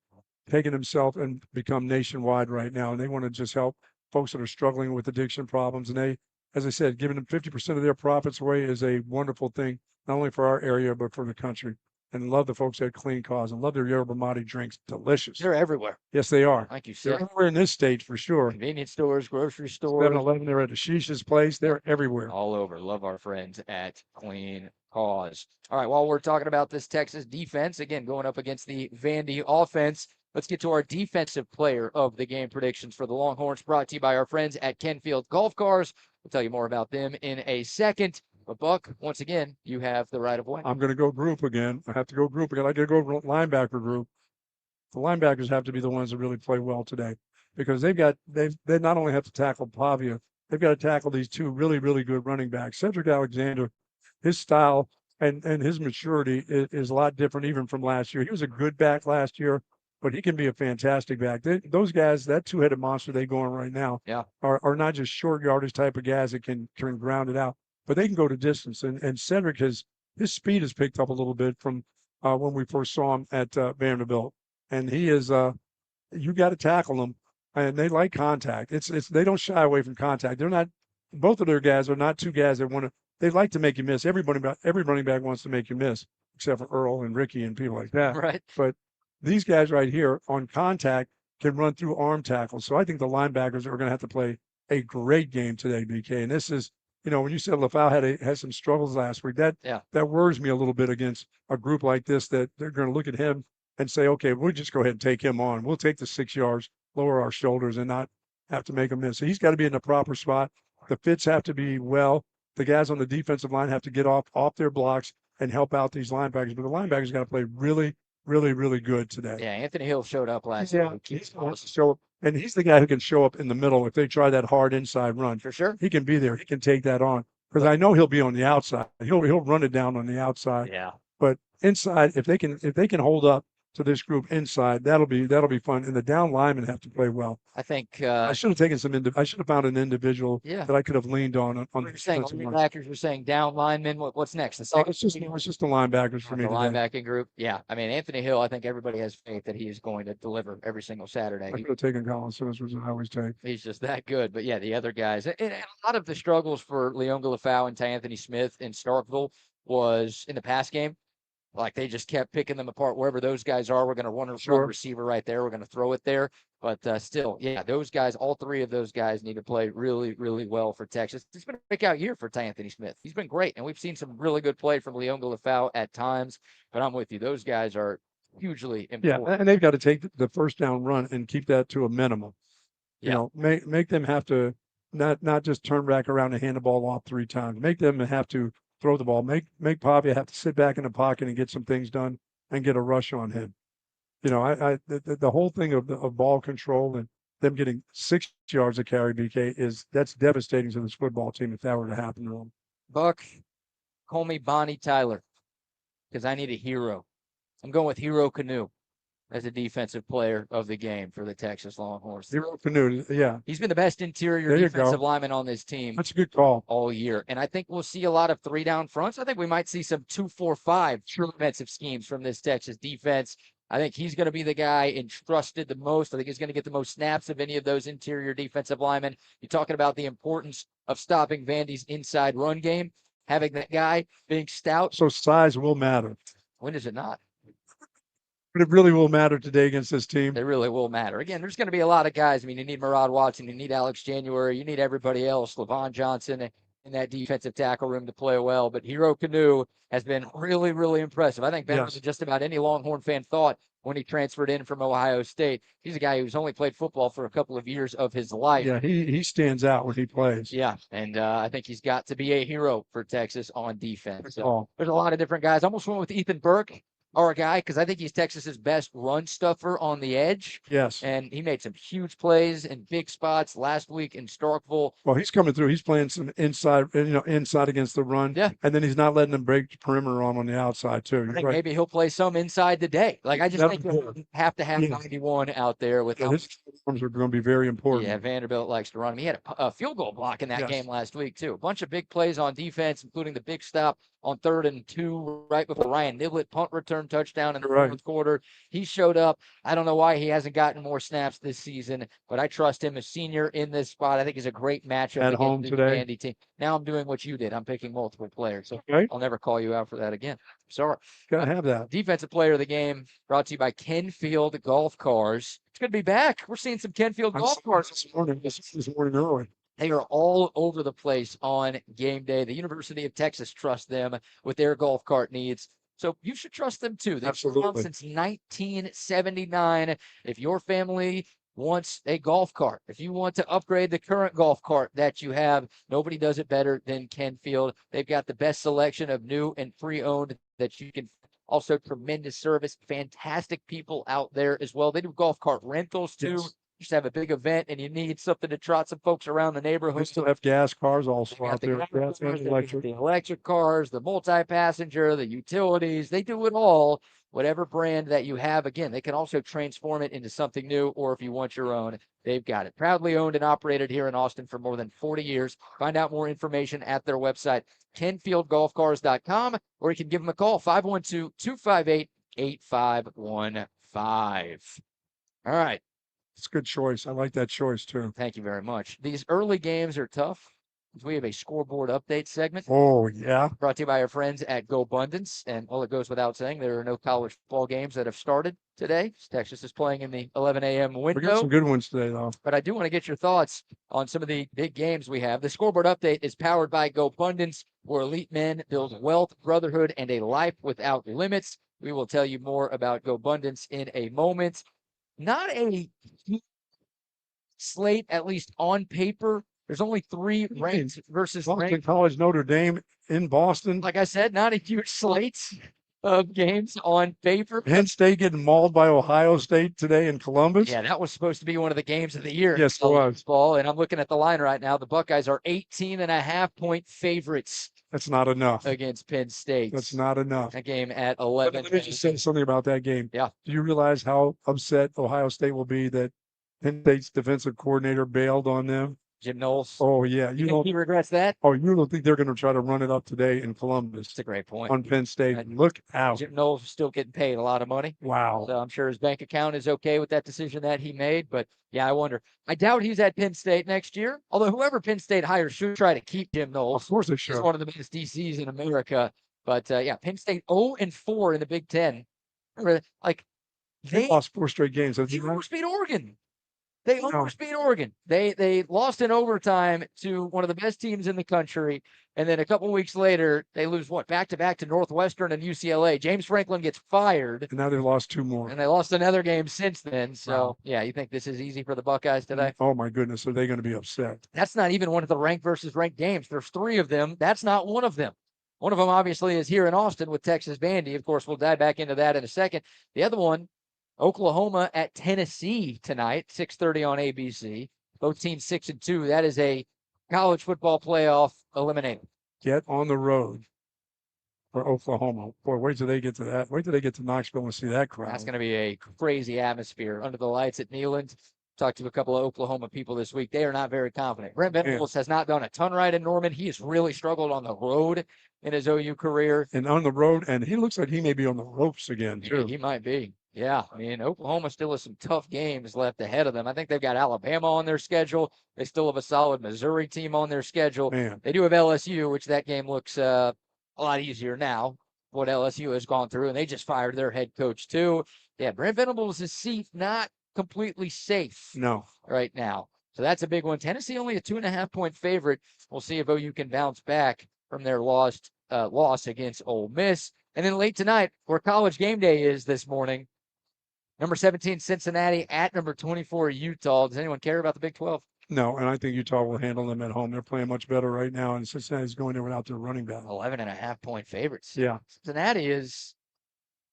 taken themselves and become nationwide right now. And they want to just help folks that are struggling with addiction problems. And they, as I said, giving them 50% of their profits away is a wonderful thing, not only for our area but for the country. And love the folks at Clean Cause and love their yerba mate drinks. Delicious. They're everywhere. Yes, they are. Like you They're said, everywhere in this state for sure. convenience stores, grocery stores, 7-Eleven, they're at the Shisha's place. They're everywhere. all over. Love our friends at Clean Cause. All right, while we're talking about this Texas defense, again, going up against the Vandy offense, let's get to our defensive player of the game predictions for the Longhorns, brought to you by our friends at Kenfield Golf Cars. We'll tell you more about them in a second. But Buck, once again, you have the right of way. I'm going to go group again. I have to go group again. I got to go linebacker group. The linebackers have to be the ones that really play well today because they not only have to tackle Pavia, they've got to tackle these two really good running backs. Cedric Alexander, his style and his maturity is a lot different even from last year. He was a good back last year, but he can be a fantastic back. Those guys, that two-headed monster they go on right now, are not just short yardage type of guys that can ground it out, but they can go to distance. And Cedric his speed has picked up a little bit from when we first saw him at Vanderbilt. And he is you got to tackle them, and they like contact. It's they don't shy away from contact. They're not, both of their guys are not two guys that want to. They like to make you miss. Every running back wants to make you miss, except for Earl and Ricky and people like that. Right. But these guys right here on contact can run through arm tackles. So I think the linebackers are going to have to play a great game today, BK. And this is, when you said LaFau had some struggles last week, that worries me a little bit against a group like this, that they're going to look at him and say, okay, we'll just go ahead and take him on. We'll take the 6 yards, lower our shoulders, and not have to make him miss. So he's got to be in the proper spot. The fits have to be well. The guys on the defensive line have to get off their blocks and help out these linebackers. But the linebackers got to play really good today. Yeah, Anthony Hill showed up last week. He's to show up, and he's the guy who can show up in the middle if they try that hard inside run. For sure. He can be there. He can take that on because I know he'll be on the outside. He'll run it down on the outside. Yeah. But inside, if they can hold up to this group inside, that'll be fun. And the down linemen have to play well. I think I should have taken I should have found an individual that I could have leaned on. You're saying linebackers, you're saying down linemen. What's next? It's just the linebackers for me. The linebacking group. Yeah. I mean, Anthony Hill, I think everybody has faith that he is going to deliver every single Saturday. I could have taken Colin Simmons, which I always take. He's just that good. But yeah, the other guys, and a lot of the struggles for Leonga LaFau and Anthony Smith in Starkville was in the pass game. Like they just kept picking them apart wherever those guys are. We're going to run a receiver right there. We're going to throw it there. But still, those guys, all three of those guys need to play really well for Texas. It's been a breakout year for Anthony Smith. He's been great. And we've seen some really good play from Leonga LaFau at times. But I'm with you. Those guys are hugely important. Yeah, and they've got to take the first down run and keep that to a minimum. Make them have to not just turn back around and hand the ball off 3 times. Make them have to throw the ball. Make Pavia have to sit back in the pocket and get some things done and get a rush on him. The whole thing of ball control and them getting 6 yards of carry, BK, that's devastating to this football team if that were to happen to them. Buck, call me Bonnie Tyler because I need a hero. I'm going with Hero Canoe. as a defensive player of the game for the Texas Longhorns. Zero Canoe. Yeah. He's been the best interior There you defensive go. lineman on this team That's a good call. all year. And I think we'll see a lot of 3-down fronts. I think we might see some 2-4-5 defensive schemes from this Texas defense. I think he's going to be the guy entrusted the most. I think he's going to get the most snaps of any of those interior defensive linemen. You're talking about the importance of stopping Vandy's inside run game, having that guy being stout. So size will matter. When does it not? But it really will matter today against this team. They really will matter. Again, there's going to be a lot of guys. I mean, you need Murad Watson, you need Alex January, you need everybody else, Levon Johnson in that defensive tackle room to play well. But Hero Canoe has been really, really impressive. I think better than just about any Longhorn fan thought when he transferred in from Ohio State. He's a guy who's only played football for a couple of years of his life. Yeah, he stands out when he plays. Yeah, and I think he's got to be a hero for Texas on defense. So there's a lot of different guys. I almost went with Ethan Burke, our guy, because I think he's Texas's best run stuffer on the edge. Yes. And he made some huge plays in big spots last week in Starkville. Well, he's coming through. He's playing some inside, inside against the run. Yeah. And then he's not letting them break the perimeter on the outside, too. I think maybe he'll play some inside today. Like, I just think you have to have 91 out there with his arms are going to be very important. Yeah, Vanderbilt likes to run him. He had a field goal block in that game last week, too. A bunch of big plays on defense, including the big stop on 3rd and 2 right before Ryan Niblett punt return touchdown in the 4th quarter. He showed up. I don't know why he hasn't gotten more snaps this season, but I trust him as senior in this spot. I think he's a great matchup at home today. Vandy team. Now I'm doing what you did. I'm picking multiple players. So I'll never call you out for that again. Sorry. Gotta have that. Defensive player of the game brought to you by Kenfield Golf Cars. It's going to be back. We're seeing some Kenfield golf cars this morning early. They are all over the place on game day. The University of Texas trusts them with their golf cart needs. So you should trust them too. They've been around since 1979. If your family wants a golf cart, if you want to upgrade the current golf cart that you have, nobody does it better than Kenfield. They've got the best selection of new and pre-owned that you can. Also, tremendous service, fantastic people out there as well. They do golf cart rentals too. Just have a big event and you need something to trot some folks around the neighborhood. They still have gas cars also out there. The electric cars, the multi-passenger, the utilities. They do it all. Whatever brand that you have, again, they can also transform it into something new, or if you want your own, they've got it. Proudly owned and operated here in Austin for more than 40 years. Find out more information at their website, KenfieldGolfCars.com, or you can give them a call, 512-258-8515. All right. It's a good choice. I like that choice, too. Thank you very much. These early games are tough. We have a scoreboard update segment. Oh, yeah. Brought to you by our friends at Gobundance. And, well, it goes without saying, there are no college football games that have started today. Texas is playing in the 11 a.m. window. We got some good ones today, though. But I do want to get your thoughts on some of the big games we have. The scoreboard update is powered by Gobundance, where elite men build wealth, brotherhood, and a life without limits. We will tell you more about Gobundance in a moment. Not a slate, at least on paper. There's only 3 ranked versus ranked. College Notre Dame in Boston. Like I said, not a huge slate of games on paper. Penn State getting mauled by Ohio State today in Columbus. Yeah, that was supposed to be one of the games of the year. Yes, it was. Ball, and I'm looking at the line right now. The Buckeyes are 18.5-point favorites. That's not enough against Penn State. That's not enough. A game at 11. Let me just say something about that game. Yeah. Do you realize how upset Ohio State will be that Penn State's defensive coordinator bailed on them? Jim Knowles. Oh, yeah. You think he regrets that? Oh, you don't think they're going to try to run it up today in Columbus? That's a great point. On Penn State. Look out. Jim Knowles is still getting paid a lot of money. Wow. So I'm sure his bank account is okay with that decision that he made. But, yeah, I wonder. I doubt he's at Penn State next year. Although whoever Penn State hires should try to keep Jim Knowles. Of course they should. He's one of the best DCs in America. But, yeah, Penn State 0-4 in the Big Ten. Like, they lost 4 straight games. They overspeed Oregon. They overspeed Oregon. They lost in overtime to one of the best teams in the country. And then a couple weeks later, they lose back-to-back to Northwestern and UCLA. James Franklin gets fired. And now they've lost 2 more. And they lost another game since then. So, yeah, you think this is easy for the Buckeyes today? Oh, my goodness. Are they going to be upset? That's not even one of the ranked versus ranked games. There's 3 of them. That's not one of them. One of them, obviously, is here in Austin with Texas Vandy. Of course, we'll dive back into that in a second. The other one, Oklahoma at Tennessee tonight, 6:30 on ABC. Both teams 6-2. That is a college football playoff eliminator. Get on the road. for Oklahoma. Boy, wait till they get to that. Wait till they get to Knoxville and see that crowd. That's going to be a crazy atmosphere under the lights at Neyland. Talked to a couple of Oklahoma people this week. They are not very confident. Brent Venables has not done a ton right in Norman. He has really struggled on the road in his OU career. And on the road, and he looks like he may be on the ropes again, too. He might be. Yeah, I mean, Oklahoma still has some tough games left ahead of them. I think they've got Alabama on their schedule. They still have a solid Missouri team on their schedule. Man. They do have LSU, which that game looks a lot easier now, what LSU has gone through, and they just fired their head coach, too. Yeah, Brent Venables' seat not completely safe right now. So that's a big one. Tennessee only a 2.5-point favorite. We'll see if OU can bounce back from their loss against Ole Miss. And then late tonight, where College Game Day is this morning, number 17 Cincinnati at number 24 Utah. Does anyone care about the Big 12? No, and I think Utah will handle them at home. They're playing much better right now, and Cincinnati's going there without their running back. 11.5-point favorites. Yeah. Cincinnati is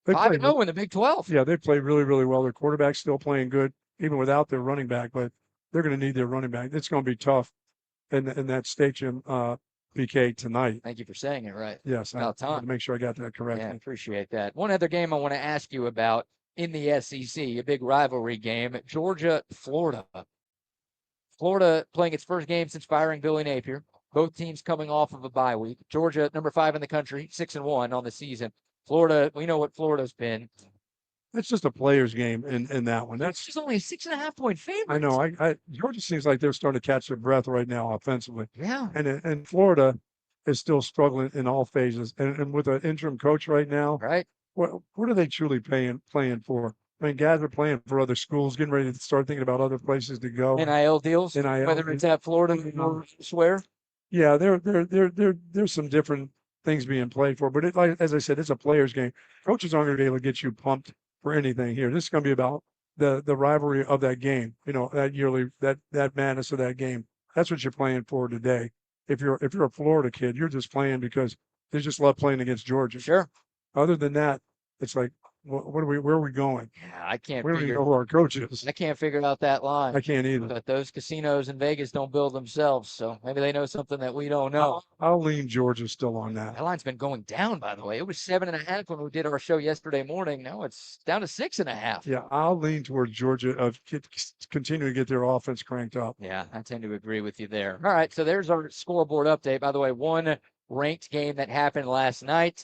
5-0 in the Big 12. Yeah, they play really, really well. Their quarterback's still playing good, even without their running back, but they're going to need their running back. It's going to be tough in that stadium, BK, tonight. Thank you for saying it right. Yes, I want to make sure I got that correct. Yeah, I appreciate that. One other game I want to ask you about in the SEC, a big rivalry game, Georgia, Florida. Florida playing its first game since firing Billy Napier. Both teams coming off of a bye week. Georgia, number 5 in the country, 6-1 on the season. Florida, we know what Florida's been. It's just a player's game in that one. That's just only a 6.5-point favorite. I know. Georgia seems like they're starting to catch their breath right now offensively. Yeah. And Florida is still struggling in all phases. And with an interim coach right now, right? What are they truly playing for? I mean, guys are playing for other schools, getting ready to start thinking about other places to go. NIL deals, whether it's at Florida or elsewhere. Yeah, there's some different things being played for, but as I said, it's a player's game. Coaches aren't going to be able to get you pumped for anything here. This is going to be about the rivalry of that game. You know, that yearly that madness of that game. That's what you're playing for today. If you're a Florida kid, you're just playing because they just love playing against Georgia. Sure. Other than that, it's like, where are we going? Yeah, I can't. We don't even know who our coach is. I can't figure out that line. I can't either. But those casinos in Vegas don't build themselves, so maybe they know something that we don't know. I'll lean Georgia still on that. That line's been going down, by the way. It was 7.5 when we did our show yesterday morning. Now it's down to 6.5. Yeah, I'll lean towards Georgia continue to get their offense cranked up. Yeah, I tend to agree with you there. All right, so there's our scoreboard update. By the way, one ranked game that happened last night.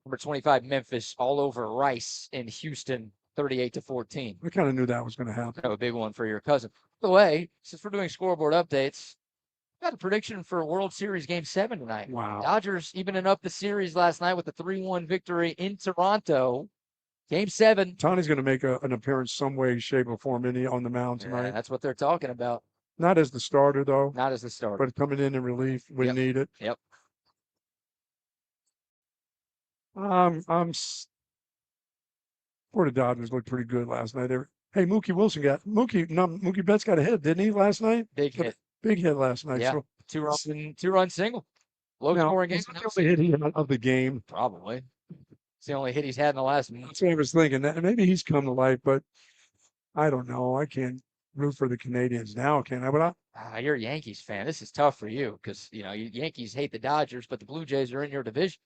Number 25, Memphis, all over Rice in Houston, 38-14. I kind of knew that was going to happen. A big one for your cousin. By the way, since we're doing scoreboard updates, got a prediction for World Series Game 7 tonight. Wow. Dodgers evening up the series last night with a 3-1 victory in Toronto. Game 7. Tony's going to make an appearance some way, shape, or form on the mound tonight. Yeah, that's what they're talking about. Not as the starter, though. Not as the starter. But coming in relief when needed. Yep. For the Dodgers looked pretty good last night. Hey, Mookie Betts got a hit, didn't he, last night? Big hit. Big hit last night. Yeah. So, two-run single. Low scoring game. It's the only hit of the game. Probably. It's the only hit he's had in the last month. That's what I was thinking. Maybe he's come to life, but I don't know. I can't root for the Canadians now, can I? But you're a Yankees fan. This is tough for you because, Yankees hate the Dodgers, but the Blue Jays are in your division.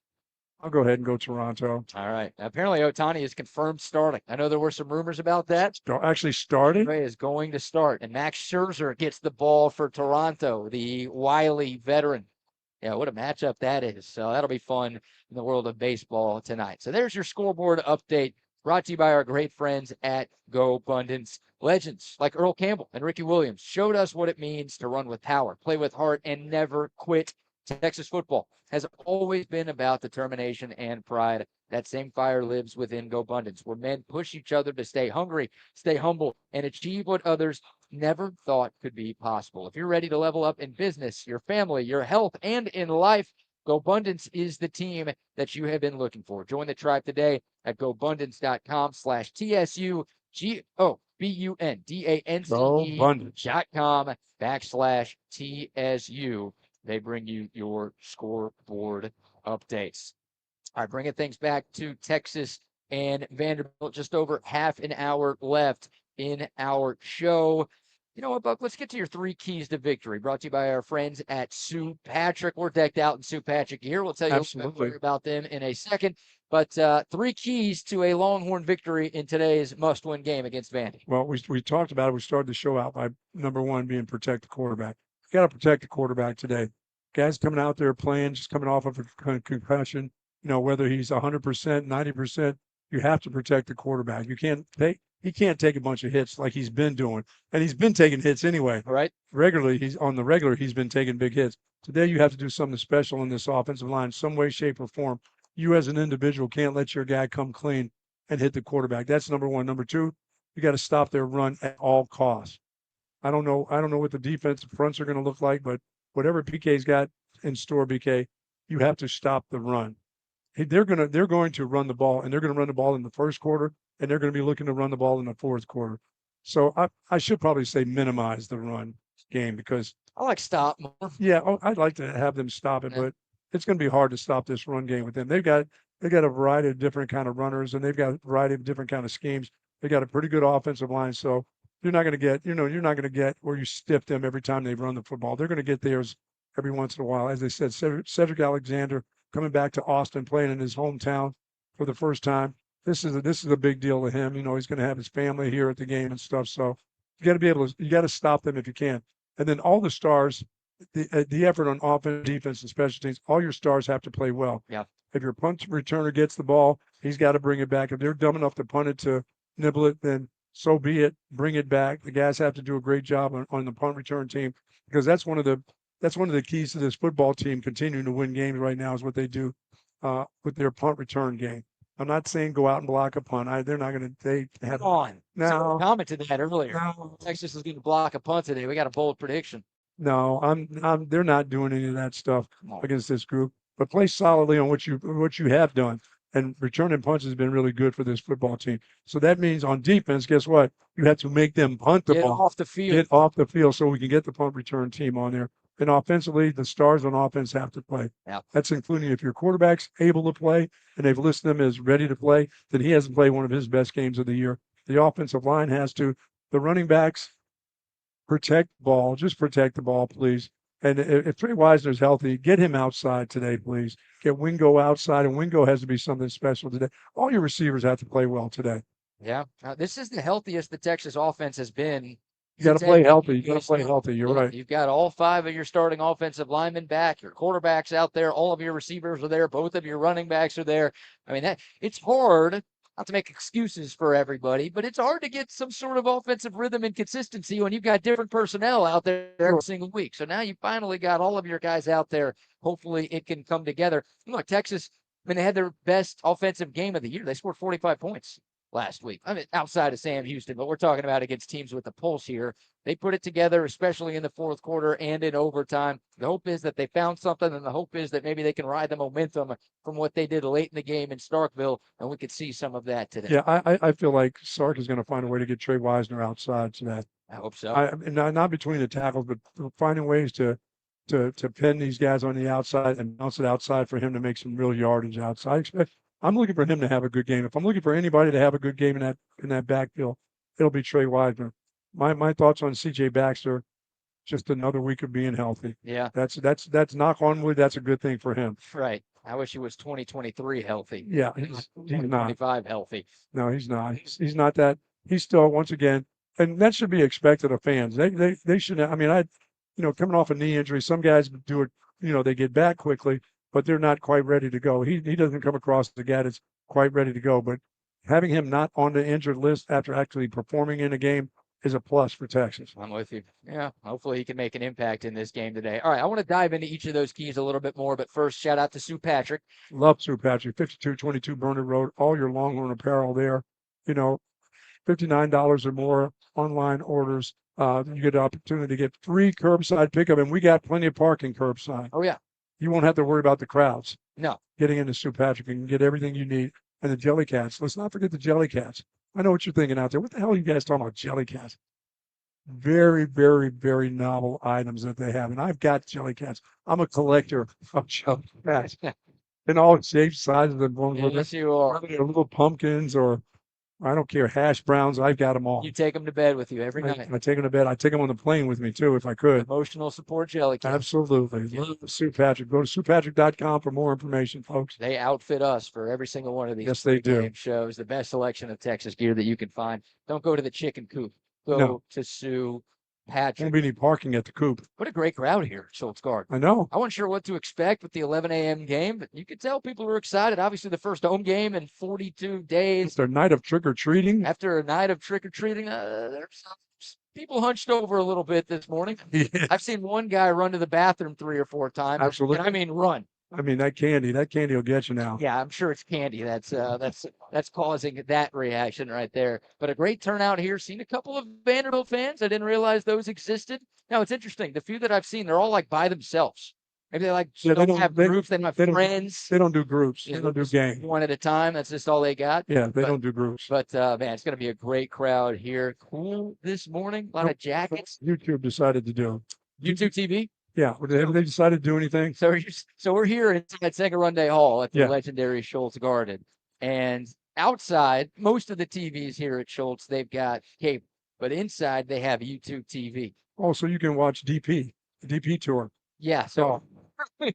I'll go ahead and go Toronto. All right. Apparently, Ohtani is confirmed starting. I know there were some rumors about that. Actually started? Is going to start. And Max Scherzer gets the ball for Toronto, the wily veteran. Yeah, what a matchup that is. So that'll be fun in the world of baseball tonight. So there's your scoreboard update brought to you by our great friends at Gobundance. Legends like Earl Campbell and Ricky Williams showed us what it means to run with power, play with heart, and never quit. Texas football has always been about determination and pride. That same fire lives within Gobundance, where men push each other to stay hungry, stay humble, and achieve what others never thought could be possible. If you're ready to level up in business, your family, your health, and in life, Gobundance is the team that you have been looking for. Join the tribe today at GoBundance.com/TSU. They bring you your scoreboard updates. All right, bringing things back to Texas and Vanderbilt. Just over half an hour left in our show. You know what, Buck? Let's get to your 3 keys to victory. Brought to you by our friends at Sue Patrick. We're decked out in Sue Patrick gear. We'll tell you a little bit more about them in a second. But 3 keys to a Longhorn victory in today's must-win game against Vandy. Well, we talked about it. We started the show out by number 1 being protect the quarterback. You got to protect the quarterback today. Guys coming out there playing, just coming off of a concussion, whether he's 100%, 90%, you have to protect the quarterback. He can't take a bunch of hits like he's been doing. And he's been taking hits anyway. Right. Regularly, he's been taking big hits. Today, you have to do something special in this offensive line, some way, shape, or form. You as an individual can't let your guy come clean and hit the quarterback. That's number 1. Number 2, you got to stop their run at all costs. I don't know what the defensive fronts are going to look like, but whatever PK's got in store, BK, you have to stop the run. They're going to run the ball, and they're going to run the ball in the first quarter, and they're going to be looking to run the ball in the fourth quarter. So I should probably say minimize the run game because I like stop more. Yeah, I'd like to have them stop it, but it's going to be hard to stop this run game with them. They've got a variety of different kind of runners, and they've got a variety of different kind of schemes. They got a pretty good offensive line, so you're not going to get where you stiff them every time they run the football. They're going to get theirs every once in a while. As I said, Cedric Alexander coming back to Austin, playing in his hometown for the first time. This is a big deal to him. He's going to have his family here at the game and stuff. So you got to stop them if you can. And then all the stars, the effort on offense, defense, and special teams, all your stars have to play well. Yeah. If your punt returner gets the ball, he's got to bring it back. If they're dumb enough to punt it to nibble it, then so be it. Bring it back. The guys have to do a great job on the punt return team because that's one of the keys to this football team continuing to win games right now is what they do with their punt return game. I'm not saying go out and block a punt. They're not going to. They have on. No. So commented that earlier. No. Texas is going to block a punt today. We got a bold prediction. No, they're not doing any of that stuff against this group. But play solidly on what you have done. And returning punts has been really good for this football team. So that means on defense, guess what? You have to make them punt the ball. Get off the field. Get off the field so we can get the punt return team on there. And offensively, the stars on offense have to play. Yeah. That's including if your quarterback's able to play and they've listed him as ready to play, then he hasn't played one of his best games of the year. The offensive line has to. The running backs protect the ball. Just protect the ball, please. And if Trey Wisner's healthy, get him outside today, please. Get Wingo outside, and Wingo has to be something special today. All your receivers have to play well today. Yeah. This is the healthiest the Texas offense has been. You got to play healthy. You got to play healthy. You're right. You've got all 5 of your starting offensive linemen back. Your quarterback's out there. All of your receivers are there. Both of your running backs are there. I mean, it's hard, not to make excuses for everybody, but it's hard to get some sort of offensive rhythm and consistency when you've got different personnel out there every single week. So now you finally got all of your guys out there. Hopefully it can come together. Look, Texas, they had their best offensive game of the year. They scored 45 points last week. I mean, outside of Sam Houston, but we're talking about against teams with the pulse here. They put it together, especially in the fourth quarter and in overtime. The hope is that they found something, and the hope is that maybe they can ride the momentum from what they did late in the game in Starkville, and we could see some of that today. Yeah, I feel like Sark is going to find a way to get Trey Wisner outside today. I hope so. Not between the tackles, but finding ways to pin these guys on the outside and bounce it outside for him to make some real yardage outside. I'm looking for him to have a good game. If I'm looking for anybody to have a good game in that backfield, it'll be Trey Wisner. My thoughts on C.J. Baxter, just another week of being healthy. Yeah. That's knock on wood. That's a good thing for him. Right. I wish he was 2023 healthy. Yeah, he's not 2025 healthy. No, he's not. He's not that. He's still, once again, and that should be expected of fans. They should. I mean, coming off a knee injury, some guys do it. They get back quickly, but they're not quite ready to go. He doesn't come across as a guy that's quite ready to go. But having him not on the injured list after actually performing in a game is a plus for Texas. I'm with you. Yeah, hopefully he can make an impact in this game today. All right, I want to dive into each of those keys a little bit more, but first, shout out to Sue Patrick. Love Sue Patrick, 5222 Burner Road, all your Longhorn apparel there. $59 or more online orders. You get the opportunity to get free curbside pickup, and we got plenty of parking curbside. Oh, yeah. You won't have to worry about the crowds. No. Getting into Sue Patrick and get everything you need. And the jelly cats. Let's not forget the jelly cats. I know what you're thinking out there. What the hell are you guys talking about jelly cats? Very, very, very novel items that they have. And I've got jelly cats. I'm a collector of jelly cats in all shapes, sizes, and forms. Yes, you are. Whether they're little pumpkins or I don't care. Hash browns, I've got them all. You take them to bed with you every night. I take them to bed. I take them on the plane with me too, if I could. Emotional support jelly cake. Absolutely. Love Sue Patrick. Go to SuePatrick.com for more information, folks. They outfit us for every single one of these Yes, they do. game shows. The best selection of Texas gear that you can find. Don't go to the chicken coop. Go No. to Sue Won't Patrick. be any parking at the coop. What a great crowd here, Scholz Garten. I know. I wasn't sure what to expect with the 11 a.m. game, but you could tell people were excited. Obviously, the first home game in 42 days. It's their night of trick-or-treating. After a night of trick-or-treating, there's some people hunched over a little bit this morning. Yeah, I've seen one guy run to the bathroom 3 or 4 times. absolutely. And I mean run. I mean, that candy will get you now. Yeah, I'm sure it's candy that's causing that reaction right there. But a great turnout here. Seen a couple of Vanderbilt fans. I didn't realize those existed. Now it's interesting. The few that I've seen, they're all like by themselves. Maybe they like Yeah, don't have groups. They don't have friends. They don't do groups. Yeah, They don't do just game. one at a time. That's just all they got. Yeah, they But- don't do groups. But man, it's going to be a great crowd here. Cool this morning. A lot of jackets. YouTube decided to do. YouTube TV. Yeah, have they decided to do anything? So we're here inside Sangarunde Hall at the Yeah. legendary Scholz Garten, and outside, most of the TVs here at Scholz, they've got cable, but inside they have YouTube TV. Oh, so you can watch the DP tour Yeah, so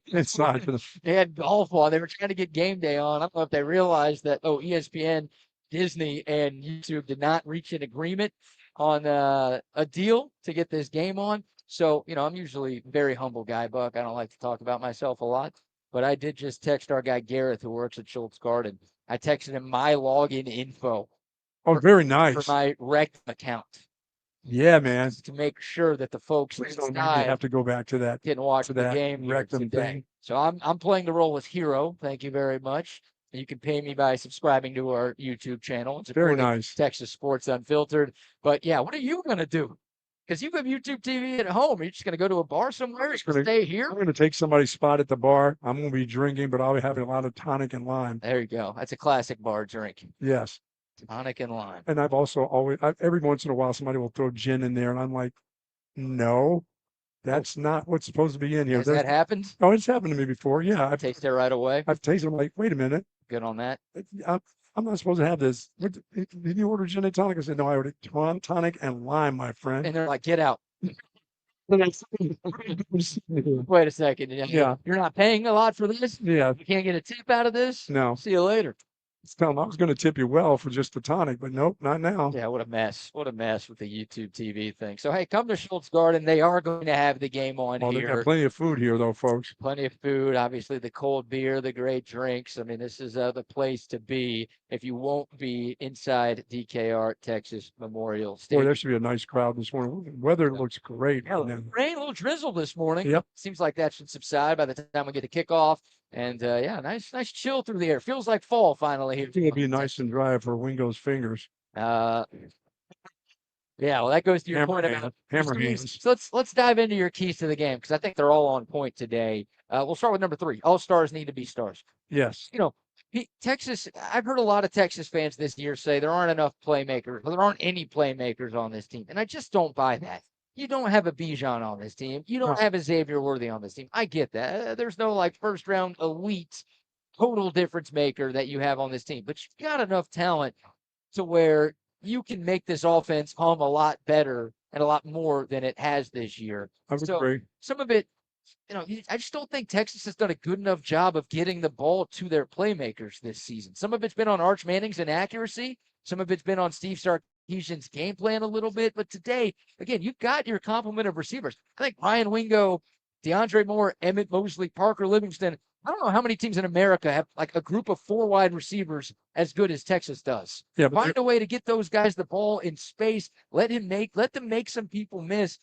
inside. they had golf on. They were trying to get Game Day on. I don't know if they realized that ESPN, Disney, and YouTube did not reach an agreement on a deal to get this game on. So, I'm usually a very humble guy, Buck. I don't like to talk about myself a lot, but I did just text our guy Gareth, who works at Scholz Garten. I texted him my login info Oh, very for nice. my Rec account Yeah, man. to make sure that the folks Please don't make me inside have to go back to that. can watch to the that game here rectum today. thing. So I'm playing the role as hero. Thank you very much. You can pay me by subscribing to our YouTube channel. It's Very nice. Texas Sports Unfiltered. But yeah, what are you gonna do? Because you have YouTube TV at home. Are you just gonna go to a bar somewhere? You're gonna stay here? I'm going to take somebody's spot at the bar. I'm going to be drinking, but I'll be having a lot of tonic and lime. There you go. That's a classic bar drink. Yes. Tonic and lime. And I've also every once in a while, somebody will throw gin in there, and I'm like, no, that's not what's supposed to be in here. Has that happened? Oh, it's happened to me before. Yeah. Taste it right away. I've tasted it. I'm like, wait a minute. Good on that. I'm not supposed to have this. Did you order gin and tonic? I said, no, I ordered tonic and lime, my friend. And they're like, get out. Wait a second. Yeah. You're not paying a lot for this? Yeah. You can't get a tip out of this? No. See you later. Tell them I was going to tip you well for just the tonic, but nope, not now. Yeah, what a mess. What a mess with the YouTube TV thing. So, hey, come to Scholz Garten. They are going to have the game on Oh, they've here. got plenty of food here, though, folks. Plenty of food, obviously the cold beer, the great drinks. I mean, this is the place to be if you won't be inside DKR-Texas Memorial Boy, Stadium. there should be a nice crowd this morning. Weather looks great. Yeah, rain, a little drizzle this morning. Yep. Seems like that should subside by the time we get to kickoff. And yeah, nice chill through the air. Feels like fall finally here. I think it'd be nice and dry for Wingo's fingers. Yeah, well, that goes to your point about hammer keys. hands. So let's dive into your keys to the game because I think they're all on point today. We'll start with number 3. All stars need to be stars. Yes. Texas. I've heard a lot of Texas fans this year say there aren't enough playmakers. There aren't any playmakers on this team, and I just don't buy that. You don't have a Bijan on this team. You don't have a Xavier Worthy on this team. I get that. There's no first round elite total difference maker that you have on this team, but you've got enough talent to where you can make this offense hum a lot better and a lot more than it has this year. I would agree. Some of it, I just don't think Texas has done a good enough job of getting the ball to their playmakers this season. Some of it's been on Arch Manning's inaccuracy. Some of it's been on Steve Sarkisian's game plan a little bit. But today, again, you've got your complement of receivers. I think Ryan Wingo, DeAndre Moore, Emmett Mosley, Parker Livingston. I don't know how many teams in America have a group of 4 wide receivers as good as Texas does. Yeah, but Find a way to get those guys the ball in space. Let them make some people miss.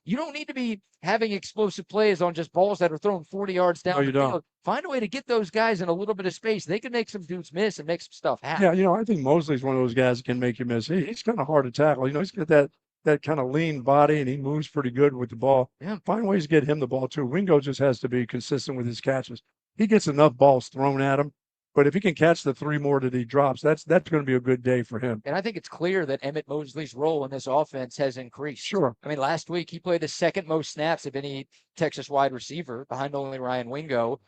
You don't need to be having explosive plays on just balls that are thrown 40 yards down the field. Find a way to get those guys in a little bit of space. They can make some dudes miss and make some stuff happen. Yeah, I think Mosley's one of those guys that can make you miss. He's kind of hard to tackle. He's got that kind of lean body, and he moves pretty good with the ball. Yeah. Find ways to get him the ball, too. Wingo just has to be consistent with his catches. He gets enough balls thrown at him, but if he can catch the 3 more that he drops, that's going to be a good day for him. And I think it's clear that Emmett Mosley's role in this offense has increased. Sure. I mean, last week he played the second most snaps of any Texas wide receiver behind only Ryan Wingo.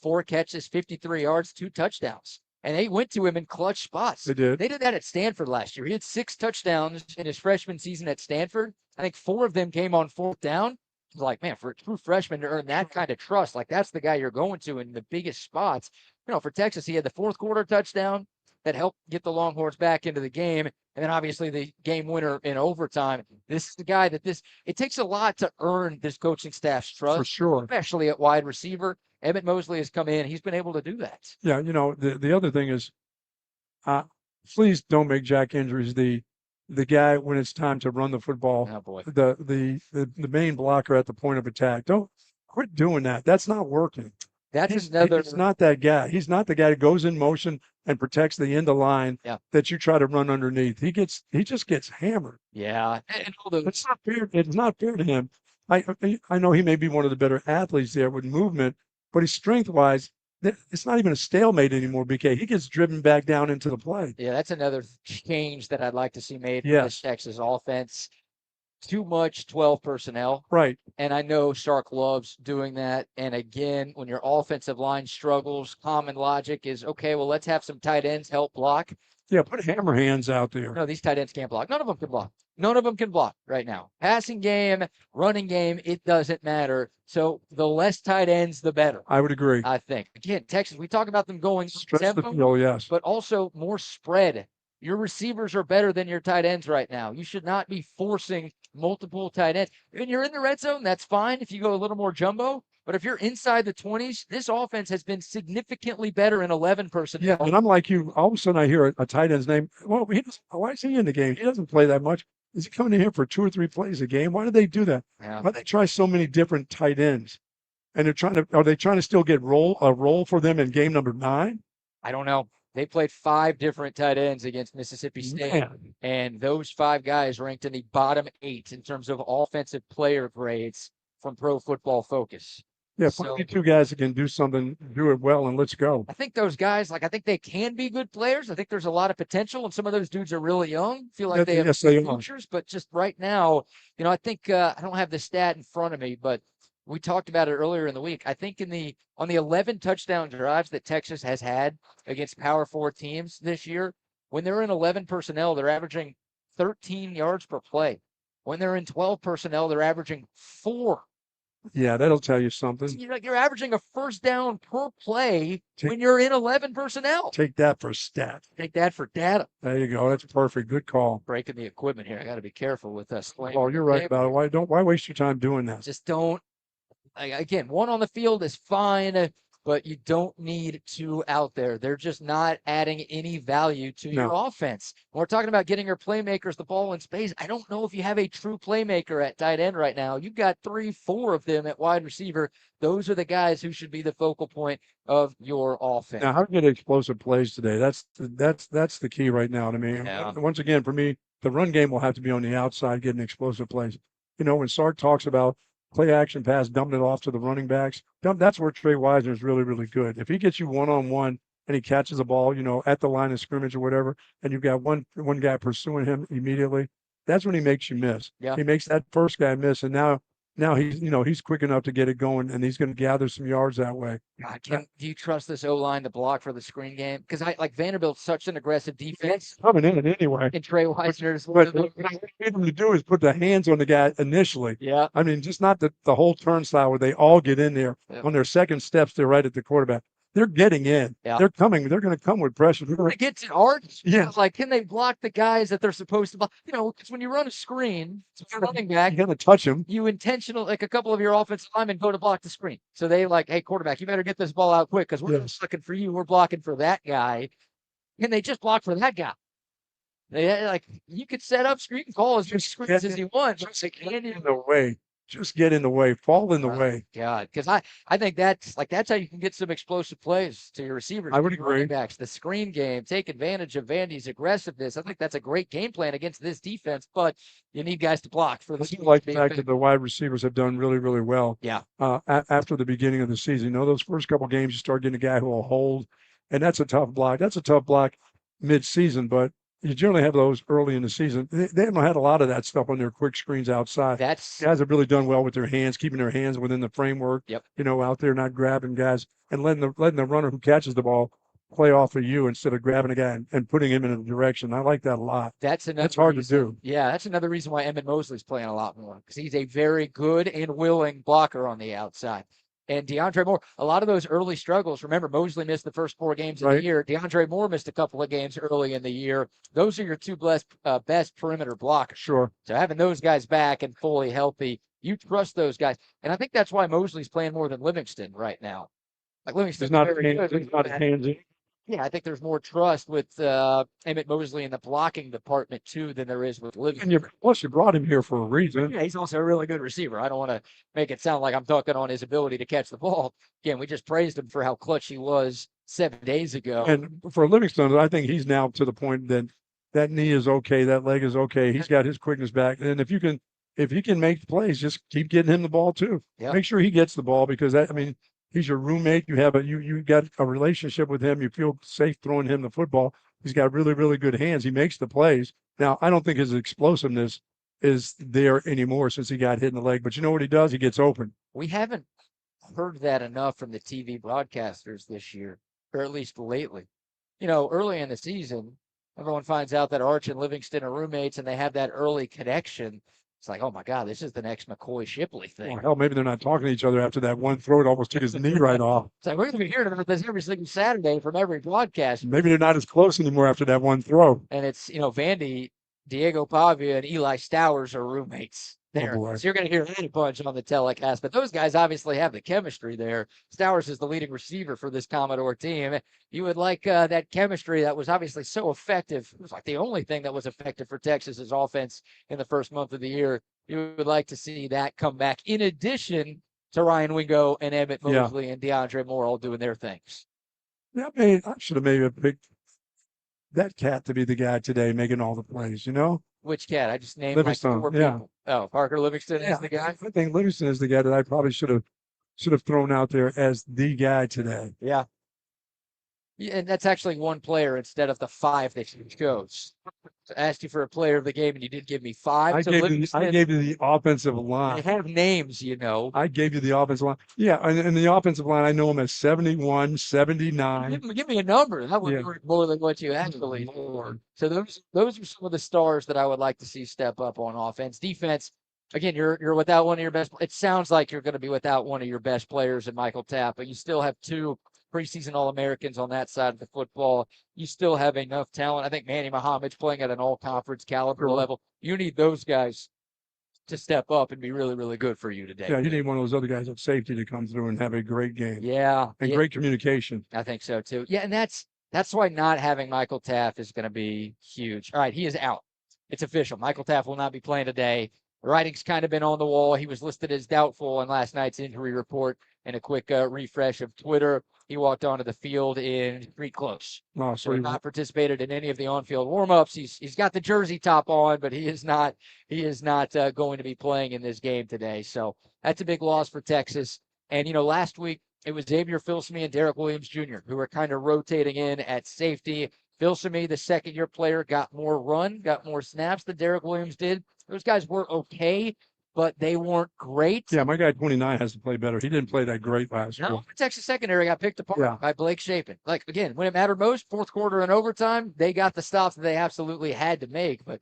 4 catches, 53 yards, 2 touchdowns. and they went to him in clutch spots. They did. They did that at Stanford last year. He had 6 touchdowns in his freshman season at Stanford. I think 4 of them came on 4th down. It's like, man, for a true freshman to earn that kind of trust, like that's the guy you're going to in the biggest spots. For Texas, he had the 4th quarter touchdown that helped get the Longhorns back into the game. And then obviously the game winner in overtime. This is the guy that it takes a lot to earn this coaching staff's trust. For sure. Especially at wide receiver. Emmett Mosley has come in. He's been able to do that. Yeah, the other thing is, please don't make Jack Injuries the guy when it's time to run the football. Oh boy. The main blocker at the point of attack. Don't quit doing that. That's not working. He's not that guy. He's not the guy that goes in motion and protects the end of line that you try to run underneath. He just gets hammered. Yeah. It's not fair. It's not fair to him. I know he may be one of the better athletes there with movement, but he's strength-wise, it's not even a stalemate anymore, BK. He gets driven back down into the play. Yeah, that's another change that I'd like to see made in Yes. this Texas offense. Too much 12 personnel. Right. And I know Sark loves doing that. And again, when your offensive line struggles, common logic is, okay, well, let's have some tight ends help block. Yeah, put hammer hands out there. No, these tight ends can't block. None of them can block. None of them can block right now. Passing game, running game, it doesn't matter. So the less tight ends, the better. I would agree. I think. Again, Texas, we talk about them going Stretch the tempo, field, yes. but also more spread. Your receivers are better than your tight ends right now. You should not be forcing multiple tight ends. When you're in the red zone, that's fine if you go a little more jumbo. But if you're inside the 20s, this offense has been significantly better in 11 personnel. Yeah, and I'm like you. All of a sudden, I hear a tight end's name. Well, why is he in the game? He doesn't play that much. Is he coming in here for 2 or 3 plays a game? Why do they do that? Yeah. Why do they try so many different tight ends? And are they trying to still get a role for them in game number 9? I don't know. They played 5 different tight ends against Mississippi State, Man. and those 5 guys ranked in the bottom 8 in terms of offensive player grades from Pro Football Focus. Yeah, So- finally 2 guys that can do something, do it well, and let's go. I think those guys, I think they can be good players. I think there's a lot of potential, and some of those dudes are really young. Feel like they have Yes, they are. futures, but just right now, I think I don't have the stat in front of me, but we talked about it earlier in the week. I think on the 11 touchdown drives that Texas has had against Power 4 teams this year, when they're in 11 personnel, they're averaging 13 yards per play. When they're in 12 personnel, they're averaging 4. Yeah, that'll tell you something. You're averaging a first down per play when you're in 11 personnel. Take that for a stat. Take that for data. There you go. That's perfect. Good call. Breaking the equipment here. I got to be careful with us. Oh, you're right about it. Why waste your time doing that? Just don't. Again, 1 on the field is fine, but you don't need 2 out there. They're just not adding any value to your offense. When we're talking about getting your playmakers the ball in space, I don't know if you have a true playmaker at tight end right now. You've got 3, 4 of them at wide receiver. Those are the guys who should be the focal point of your offense. Now, how to get explosive plays today? That's the key right now to me. Yeah. Once again, for me, the run game will have to be on the outside getting explosive plays. When Sark talks about play action pass, dumping it off to the running backs, that's where Trey Wisner is really, really good. If he gets you one-on-one and he catches a ball, at the line of scrimmage or whatever, and you've got one guy pursuing him immediately, that's when he makes you miss. Yeah. He makes that first guy miss, and now he's quick enough to get it going, and he's going to gather some yards that way. God, do you trust this O-line to block for the screen game? Because Vanderbilt's such an aggressive defense. Coming in anyway. And Trey Wisner's But what I need them to do is put the hands on the guy initially. Yeah. I mean, just not the whole turnstile where they all get in there. Yeah. On their second steps, they're right at the quarterback. They're getting in. Yeah. They're coming. They're going to come with pressure. When it gets hard, Yeah. can they block the guys that they're supposed to block? Because when you run a screen, it's running back, You're going to touch them. you intentional, a couple of your offensive linemen go to block the screen. So they hey, quarterback, you better get this ball out quick because we're not looking for you. We're blocking for that guy. Can they just block for that guy? They you could set up screen calls as many screens as you want. But they can't In the way. Just get in the way. Fall in the way. God, because I think that's how you can get some explosive plays to your receivers. I would your running agree. Backs, the screen game, take advantage of Vandy's aggressiveness. I think that's a great game plan against this defense, but you need guys to block for I this. do like the fact that the wide receivers have done really, really well. Yeah. After the beginning of the season, those first couple games, you start getting a guy who will hold, and that's a tough block. That's a tough block mid-season, but you generally have those early in the season. They haven't had a lot of that stuff on their quick screens outside. That's Guys have really done well with their hands, keeping their hands within the framework. Yep. Out there, not grabbing guys and letting the runner who catches the ball play off of you instead of grabbing a guy and putting him in a direction. I like that a lot. That's That's hard to do. Yeah, that's another reason why Emmett Mosley's playing a lot more, because he's a very good and willing blocker on the outside. And DeAndre Moore, a lot of those early struggles, remember, Mosley missed the first 4 games of the year. DeAndre Moore missed a couple of games early in the year. Those are your 2 best perimeter blockers. Sure. So having those guys back and fully healthy, you trust those guys. And I think that's why Mosley's playing more than Livingston right now. Like Livingston's very good. He's not a handsy. Yeah, I think there's more trust with Emmett Mosley in the blocking department, too, than there is with Livingston. And plus, you brought him here for a reason. Yeah, he's also a really good receiver. I don't want to make it sound like I'm dunking on his ability to catch the ball. Again, we just praised him for how clutch he was 7 days ago. And for Livingston, I think he's now to the point that that knee is okay, that leg is okay. He's got his quickness back. And if he can make plays, just keep getting him the ball, too. Yep. Make sure he gets the ball, because he's your roommate. You got a relationship with him. You feel safe throwing him the football. He's got really, really good hands. He makes the plays. Now, I don't think his explosiveness is there anymore since he got hit in the leg. But you know what he does? He gets open. We haven't heard that enough from the TV broadcasters this year, or at least lately. Early in the season, everyone finds out that Arch and Livingston are roommates, and they have that early connection. It's like, oh, my God, this is the next McCoy Shipley thing. Well, hell, maybe they're not talking to each other after that one throw. It almost took his knee right off. It's like, we're going to be hearing about this every single Saturday from every broadcast. Maybe they're not as close anymore after that one throw. And it's, Vandy, Diego Pavia, and Eli Stowers are roommates there. Oh, boy. So you're going to hear that a bunch on the telecast. But those guys obviously have the chemistry there. Stowers is the leading receiver for this Commodore team. You would like that chemistry that was obviously so effective. It was like the only thing that was effective for Texas's offense in the first month of the year. You would like to see that come back, in addition to Ryan Wingo and Emmett Mosley and DeAndre Moore all doing their things. Yeah, I should have maybe picked that cat to be the guy today making all the plays, Which cat? I just named Livingston, like 4 yeah. people. Oh, Parker Livingston is the guy? I think Livingston is the guy that I probably should have thrown out there as the guy today. Yeah. And that's actually one player instead of the 5 that you chose. I asked you for a player of the game, and you did give me 5. I gave you the offensive line. They have names, I gave you the offensive line. Yeah, and the offensive line, I know him as 71, 79. Give me a number. That would be more than what you actually scored. So those are some of the stars that I would like to see step up on offense. Defense, again, you're without one of your best. It sounds like you're going to be without one of your best players in Michael Tapp, but you still have 2 preseason All-Americans on that side of the football. You still have enough talent. I think Manny Muhammad's playing at an all-conference caliber level. You need those guys to step up and be really, really good for you today. Yeah, you need one of those other guys at safety to come through and have a great game. Yeah. And great communication. I think so, too. Yeah, and that's why not having Michael Taff is going to be huge. All right, he is out. It's official. Michael Taff will not be playing today. The writing's kind of been on the wall. He was listed as doubtful on last night's injury report. And a quick refresh of Twitter, he walked onto the field in street clothes. Oh, so he not participated in any of the on-field warm-ups. He's got the jersey top on, but he is not going to be playing in this game today. So that's a big loss for Texas. And, last week it was Xavier Filsaime and Derek Williams Jr. who were kind of rotating in at safety. Filsaime, the second-year player, got more run, got more snaps than Derek Williams did. Those guys were okay, but they weren't great. Yeah, my guy 29 has to play better. He didn't play that great last year. No, Texas secondary got picked apart by Blake Shapen. Like, again, when it mattered most, fourth quarter and overtime, they got the stops that they absolutely had to make. But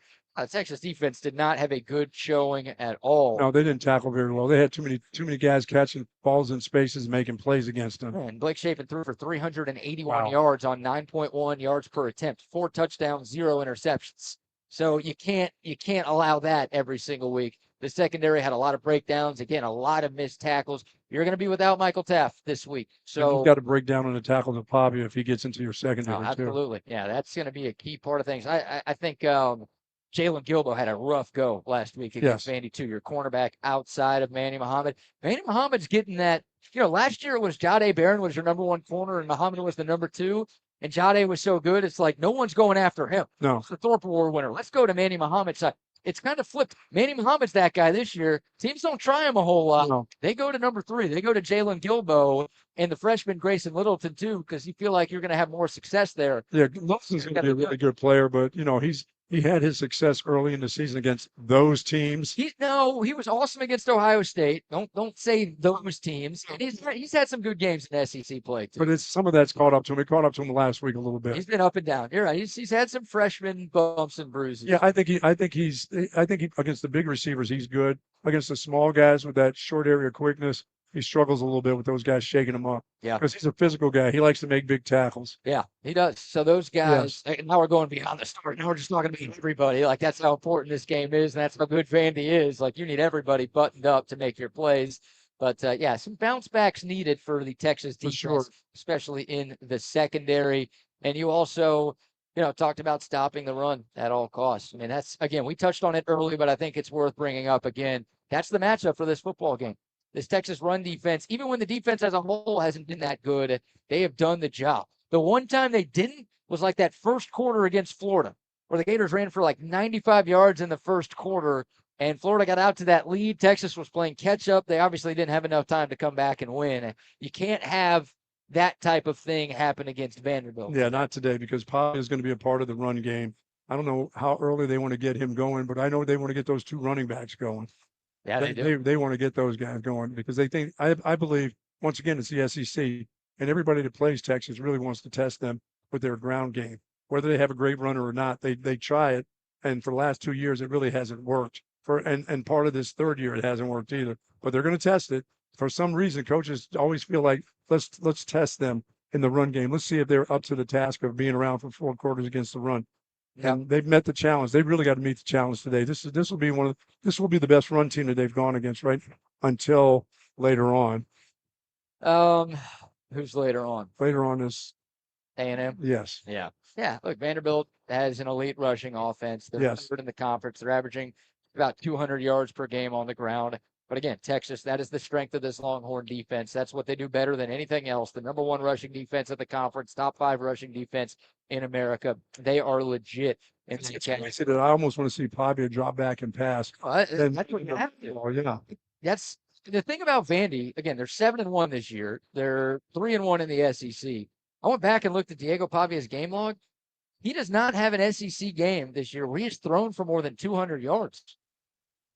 Texas defense did not have a good showing at all. No, they didn't tackle very well. They had too many guys catching balls in spaces, making plays against them. And Blake Shapen threw for 381 yards on 9.1 yards per attempt, 4 touchdowns, 0 interceptions. So you can't allow that every single week. The secondary had a lot of breakdowns. Again, a lot of missed tackles. You're going to be without Michael Taff this week. So you've got to break down on the tackle to Pavia if he gets into your secondary. Absolutely. Yeah, that's going to be a key part of things. I think Jalen Gilbo had a rough go last week against Vandy too. Your cornerback outside of Manny Muhammad. Manny Muhammad's getting that. Last year it was Jahdae Barron was your number 1 corner and Muhammad was the number 2. And Jahdae was so good, it's like no one's going after him. No. It's the Thorpe Award winner. Let's go to Manny Muhammad's side. It's kind of flipped. Manny Muhammad's that guy this year. Teams don't try him a whole lot. No. They go to number 3. They go to Jalen Gilbo and the freshman Grayson Littleton too, because you feel like you're going to have more success there. Yeah, Littleton's going to be a really good player, but he's he had his success early in the season against those teams. He was awesome against Ohio State. Don't say those teams. And he's had some good games in SEC play too. But some of that's caught up to him. It caught up to him last week a little bit. He's been up and down. You're right. He's had some freshman bumps and bruises. Yeah, I think against the big receivers he's good. Against the small guys with that short area quickness, he struggles a little bit with those guys shaking him up. Yeah, because he's a physical guy. He likes to make big tackles. Yeah, he does. So those guys. Yes. Now we're going beyond the story. Now we're just talking about everybody. Like that's how important this game is, and that's how good Vandy is. Like you need everybody buttoned up to make your plays. But yeah, some bounce backs needed for the Texas defense, sure. Especially in the secondary. And you also, talked about stopping the run at all costs. I mean, that's again, we touched on it early, but I think it's worth bringing up again. That's the matchup for this football game. This Texas run defense, even when the defense as a whole hasn't been that good, they have done the job. The one time they didn't was like that first quarter against Florida, where the Gators ran for like 95 yards in the first quarter, and Florida got out to that lead. Texas was playing catch up. They obviously didn't have enough time to come back and win. You can't have that type of thing happen against Vanderbilt. Yeah, not today, because Patio is going to be a part of the run game. I don't know how early they want to get him going, but I know they want to get those two running backs going. Yeah, they do. They want to get those guys going because they think, I believe, once again, it's the SEC, and everybody that plays Texas really wants to test them with their ground game. Whether they have a great runner or not, they try it, and for the last 2 years, it really hasn't worked. And part of this third year, it hasn't worked either. But they're going to test it. For some reason, coaches always feel like, let's test them in the run game. Let's see if they're up to the task of being around for 4 quarters against the run. Yep. And they've met the challenge. They've really got to meet the challenge today. This will be the best run team that they've gone against, right? Until later on. Who's later on? Later on is A&M. Yes. Yeah. Yeah. Look, Vanderbilt has an elite rushing offense. They're third in the conference. They're averaging about 200 yards per game on the ground. But again, Texas, that is the strength of this Longhorn defense. That's what they do better than anything else. The number 1 rushing defense of the conference, top 5 rushing defense in America. They are legit. It's crazy that I almost want to see Pavia drop back and pass. That's what you have to. Oh, yeah. That's the thing about Vandy. Again, they're 7-1 this year. They're 3-1 in the SEC. I went back and looked at Diego Pavia's game log. He does not have an SEC game this year where he has thrown for more than 200 yards.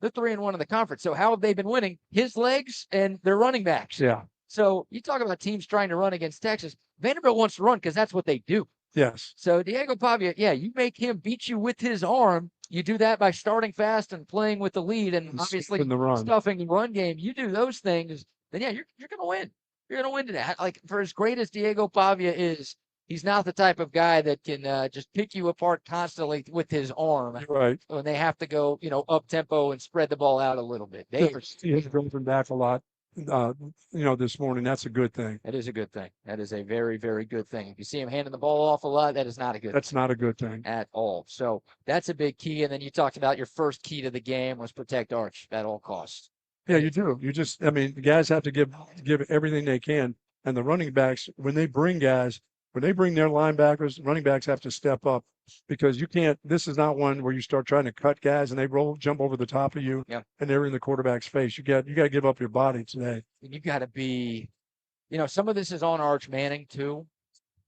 They're 3-1 in the conference. So how have they been winning? His legs and their running backs. Yeah. So you talk about teams trying to run against Texas. Vanderbilt wants to run because that's what they do. Yes. So Diego Pavia, you make him beat you with his arm. You do that by starting fast and playing with the lead and obviously stuffing the run game. You do those things, then you're going to win. You're going to win today. Like for as great as Diego Pavia is, he's not the type of guy that can just pick you apart constantly with his arm. Right. When they have to go, up tempo and spread the ball out a little bit. He's dropping back a lot. This morning, that's a good thing. That is a good thing. That is a very, very good thing. If you see him handing the ball off a lot, that is not a good That's not a good thing. At all. So that's a big key. And then you talked about your first key to the game was protect Arch at all costs. Yeah, you do. The guys have to give everything they can. And the running backs, when they bring their linebackers, running backs have to step up because you can't, this is not one where you start trying to cut guys and they jump over the top of you and they're in the quarterback's face. You got to give up your body today. You got to be, some of this is on Arch Manning too.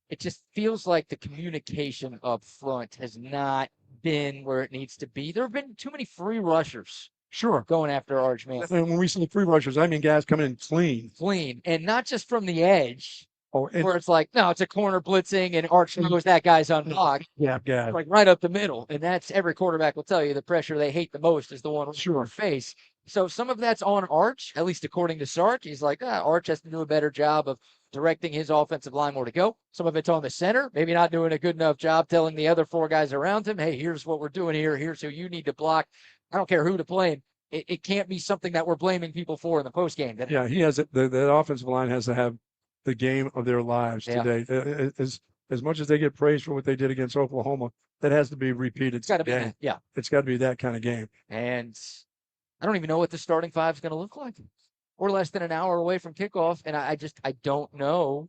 It just feels like the communication up front has not been where it needs to be. There have been too many free rushers. Sure. Going after Arch Manning. And when we say free rushers, I mean guys coming in clean. Clean. And not just from the edge. Where it's like, no, it's a corner blitzing and Arch knows that guy's unblocked. Yeah. Like right up the middle. And that's every quarterback will tell you the pressure they hate the most is the one on your face. So some of that's on Arch, at least according to Sark. He's like, Arch has to do a better job of directing his offensive line where to go. Some of it's on the center, maybe not doing a good enough job telling the other 4 guys around him, hey, here's what we're doing here. Here's who you need to block. I don't care who to play. It can't be something that we're blaming people for in the postgame. Yeah, he has the offensive line has to have the game of their lives today. As much as they get praised for what they did against Oklahoma, that has to be repeated. It's got to be that. Yeah. It's got to be that kind of game. And I don't even know what the starting 5 is going to look like. We're less than an hour away from kickoff, and I don't know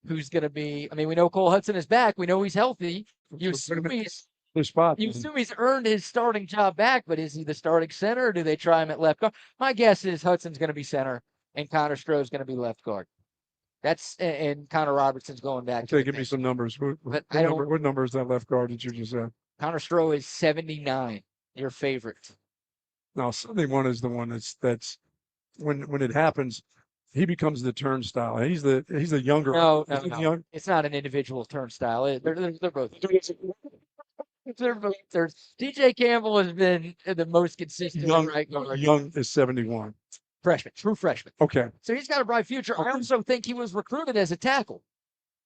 who's going to be. I mean, we know Cole Hudson is back. We know he's healthy. You assume he's earned his starting job back, but is he the starting center, or do they try him at left guard? My guess is Hudson's going to be center, and Connor Stroh's going to be left guard. And Connor Robertson's going back. Okay, give me some numbers. What number is that left guard that you just said? Connor Stroh is 79, your favorite. Now, 71 is the one that's when it happens, he becomes the turnstile. He's the younger. No, is he the no. young? It's not an individual turnstile. They're both. They're both turns. DJ Campbell has been the most consistent right guard. Young is 71. Freshman, true freshman. Okay. So he's got a bright future. I also think he was recruited as a tackle.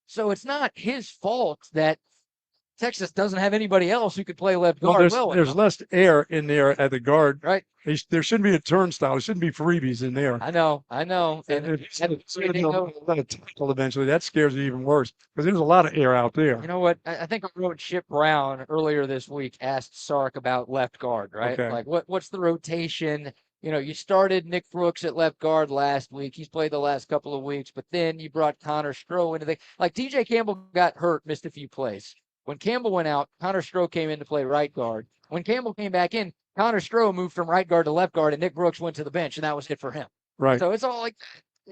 So it's not his fault that Texas doesn't have anybody else who could play left guard There's less air in there at the guard. Right. There shouldn't be a turnstile. There shouldn't be freebies in there. I know. And if he's a tackle eventually, that scares me even worse because there's a lot of air out there. You know what? I think I wrote Chip Brown earlier this week asked Sark about left guard, right? Okay. Like what's the rotation? You know, you started Nick Brooks at left guard last week. He's played the last couple of weeks, but then you brought Connor Stroh into the like DJ Campbell got hurt, missed a few plays. When Campbell went out, Connor Stroh came in to play right guard. When Campbell came back in, Connor Stroh moved from right guard to left guard, and Nick Brooks went to the bench, and that was it for him. Right. So it's all like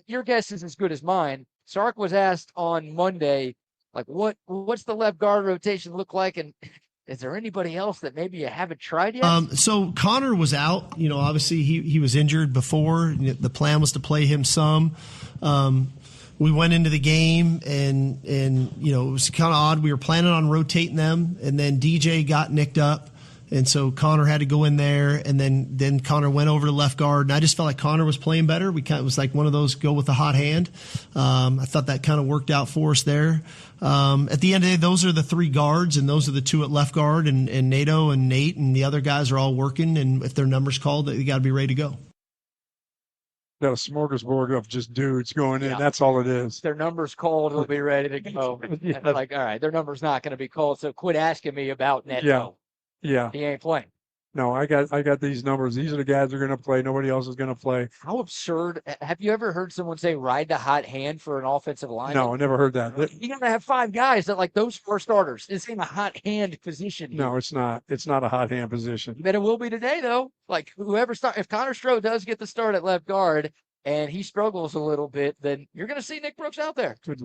your guess is as good as mine. Sark was asked on Monday, like, what's the left guard rotation look like, and is there anybody else that maybe you haven't tried yet? So Connor was out. You know, obviously he was injured before. The plan was to play him some. We went into the game and you know, it was kind of odd. We were planning on rotating them, and then DJ got nicked up, and so Connor had to go in there, and then Connor went over to left guard, and I just felt like Connor was playing better. It was like one of those go with the hot hand. I thought that kind of worked out for us there. At the end of the day, those are the three guards, and those are the two at left guard, and Nato and Nate and the other guys are all working, and if their number's called, they got to be ready to go. Got a smorgasbord of just dudes going in. Yeah. That's all it is. Their number's called, they'll be ready to go. Yeah. Like, all right, their number's not going to be called, so quit asking me about Neto. Yeah. He ain't playing. No, I got these numbers. These are the guys that are going to play. Nobody else is going to play. How absurd. Have you ever heard someone say ride the hot hand for an offensive line? No, I never heard that. You got to have five guys that like those four starters. It's in a hot hand position. No, it's not. It's not a hot hand position. But it will be today, though. Like whoever if Connor Stroh does get the start at left guard and he struggles a little bit, then you're going to see Nick Brooks out there. Good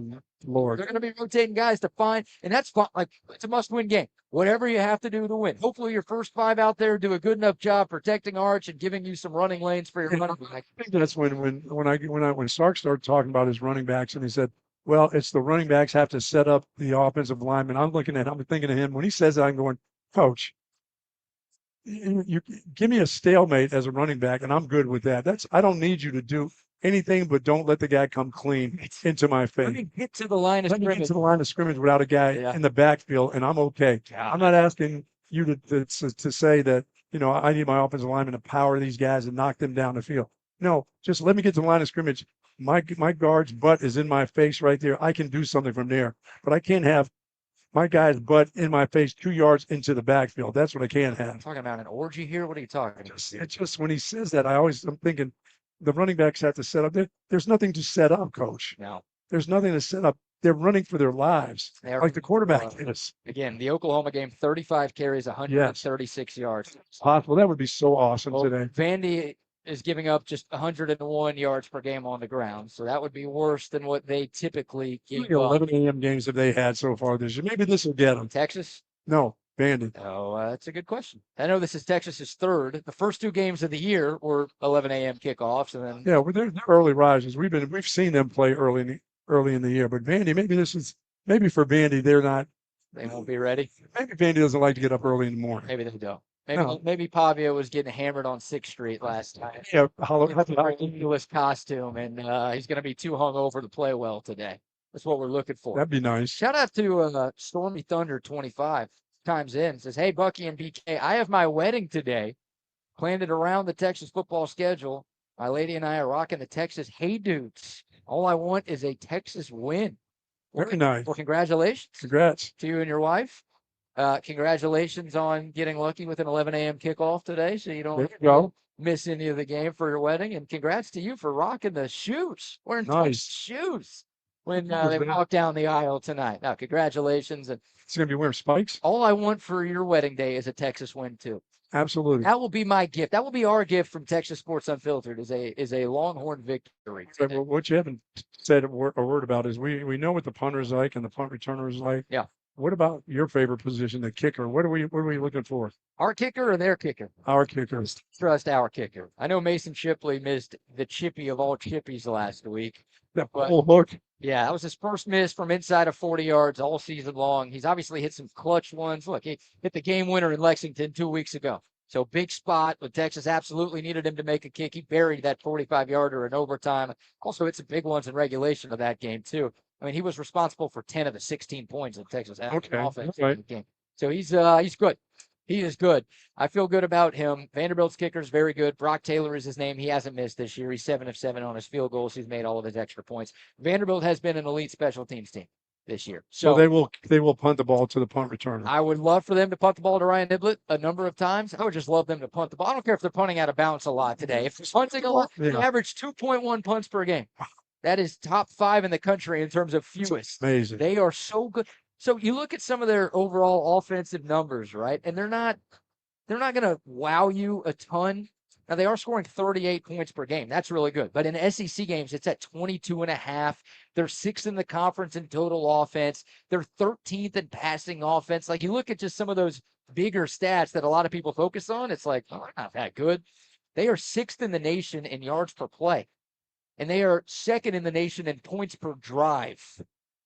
Lord. They're going to be rotating guys to find, and that's fun. Like it's a must-win game. Whatever you have to do to win. Hopefully, your first five out there do a good enough job protecting Arch and giving you some running lanes for your running back. I think that's when Sark started talking about his running backs, and he said, "Well, it's the running backs have to set up the offensive lineman." I'm thinking of him when he says that. I'm going, Coach, you give me a stalemate as a running back, and I'm good with that. I don't need you to do anything, but don't let the guy come clean into my face. Let me get to the line of Let me scrimmage. get to the line of scrimmage without a guy in the backfield, and I'm okay. Yeah. I'm not asking you to say that, you know, I need my offensive lineman to power these guys and knock them down the field. No, just let me get to the line of scrimmage. My guard's butt is in my face right there. I can do something from there, but I can't have my guy's butt in my face 2 yards into the backfield. That's what I can't have. Talking about an orgy here? What are you talking about? It's just when he says that, I'm thinking the running backs have to set up. There's nothing to set up, Coach. No. There's nothing to set up. They're running for their lives, like the quarterback is. Again, the Oklahoma game, 35 carries, 136 yards. It's possible. That would be so awesome Well, today. Vandy is giving up just 101 yards per game on the ground, so that would be worse than what they typically How give many up. 11 a.m. games have they had so far this year? Maybe this will get them. Texas? No, Vandy. Oh, that's a good question. I know this is Texas's third. The first two games of the year were 11 a.m. kickoffs, and then Yeah, well, they're early risers. We've seen them play early in the year, but Vandy, maybe for Vandy they won't be ready. maybe Vandy doesn't like to get up early in the morning. Maybe they don't. No. Maybe Pavia was getting hammered on 6th Street last time. Yeah, Ridiculous costume, and he's going to be too hungover to play well today. That's what we're looking for. that'd be nice. Shout out to Stormy Thunder 25 times in. Says, hey, Bucky and BK, I have my wedding today. Planned it around the Texas football schedule. My lady and I are rocking the Texas Hey Dudes. All I want is a Texas win. Very nice. Well, congratulations Congrats. to you and your wife. Congratulations on getting lucky with an 11 a.m. kickoff today, so you There don't you go. miss any of the game for your wedding. And congrats to you for rocking the shoes, wearing Nice. shoes when What was they that? walk down the aisle tonight. Now, congratulations. And It's going to be wearing spikes? all I want for your wedding day is a Texas win, too. Absolutely. That will be my gift. That will be our gift from Texas Sports Unfiltered is a Longhorn victory. So, what you haven't said a word about is we know what the punter is like and the punt returner is like. Yeah. What about your favorite position, the kicker? What are we looking for? Our kicker or their kicker? Our kicker. Trust our kicker. I know Mason Shipley missed the chippy of all chippies last week. That But- full hook. Yeah, that was his first miss from inside of 40 yards all season long. He's obviously hit some clutch ones. Look, he hit the game winner in Lexington 2 weeks ago. So big spot, but Texas absolutely needed him to make a kick. He buried that 45-yarder in overtime. Also hit some big ones in regulation of that game, too. I mean, he was responsible for 10 of the 16 points that Texas had Okay, on offense right. in the game. So he's good. He is good. I feel good about him. Vanderbilt's kicker is very good. Brock Taylor is his name. He hasn't missed this year. He's 7 of 7 on his field goals. He's made all of his extra points. Vanderbilt has been an elite special teams team this year. So they will punt the ball to the punt returner. I would love for them to punt the ball to Ryan Niblett a number of times. I would just love them to punt the ball. I don't care if they're punting out of bounds a lot today. If they're punting a lot, they average 2.1 punts per game. That is top 5 in the country in terms of fewest. Amazing. They are so good. So you look at some of their overall offensive numbers, right? And they're not going to wow you a ton. Now, they are scoring 38 points per game. That's really good. But in SEC games, it's at 22.5. They're 6th in the conference in total offense. They're 13th in passing offense. Like, you look at just some of those bigger stats that a lot of people focus on, it's like, oh, they're not that good. They are 6th in the nation in yards per play. And they are 2nd in the nation in points per drive.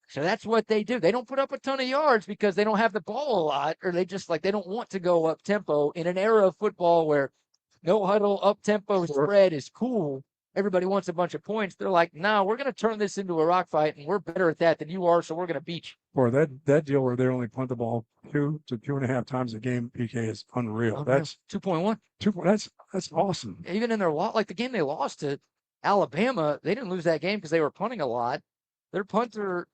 So that's what they do. They don't put up a ton of yards because they don't have the ball a lot, or they just they don't want to go up tempo in an era of football where no huddle, up tempo spread is cool. Everybody wants a bunch of points. They're like, no, we're going to turn this into a rock fight, and we're better at that than you are, so we're going to beat you. Or that deal where they only punt the ball 2 to 2.5 times a game, PK, is unreal. That's 2.1. That's awesome. Even in their the game they lost to Alabama, they didn't lose that game because they were punting a lot. Their punter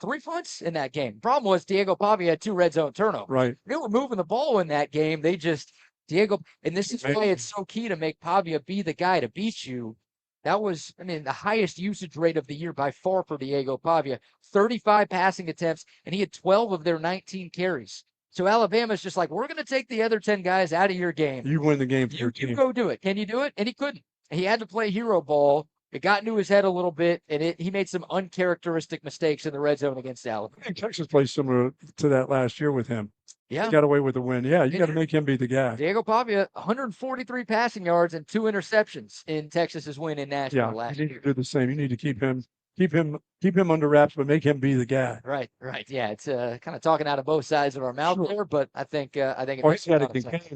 3 punts in that game. Problem was Diego Pavia had 2 red zone turnovers. Right. They were moving the ball in that game. They just and this is why it's so key to make Pavia be the guy to beat you. That was, the highest usage rate of the year by far for Diego Pavia. 35 passing attempts, and he had 12 of their 19 carries. So Alabama's just like, we're going to take the other 10 guys out of your game. You win the game for your team. You go do it. Can you do it? And he couldn't. He had to play hero ball. It got into his head a little bit, and he made some uncharacteristic mistakes in the red zone against Alabama. I think Texas played similar to that last year with him. Yeah. He got away with the win. Yeah, you got to make him be the guy. Diego Pavia, 143 passing yards and 2 interceptions in Texas's win in Nashville last year. You need to do the same. You need to keep him under wraps, but make him be the guy. Right. Yeah, it's kind of talking out of both sides of our mouth there, but I think it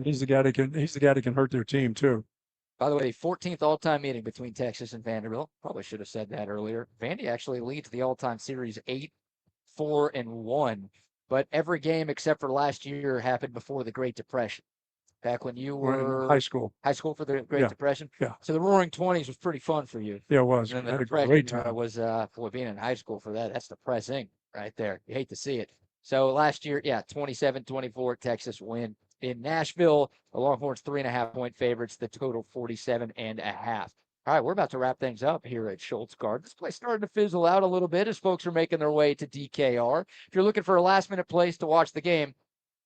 he's the guy that can hurt their team too. By the way, the 14th all-time meeting between Texas and Vanderbilt. Probably should have said that earlier. Vandy actually leads the all-time series 8-4-1. But every game except for last year happened before the Great Depression. Back when you were in high school. High school for the Great Depression? Yeah. So the Roaring 20s was pretty fun for you. Yeah, it was. And then had the a great Depression time. was being in high school for that's depressing right there. You hate to see it. So last year, 27-24, Texas win in Nashville. The Longhorns 3.5-point favorites. The total 47.5. All right, we're about to wrap things up here at Scholz Garten. This place starting to fizzle out a little bit as folks are making their way to DKR. If you're looking for a last-minute place to watch the game,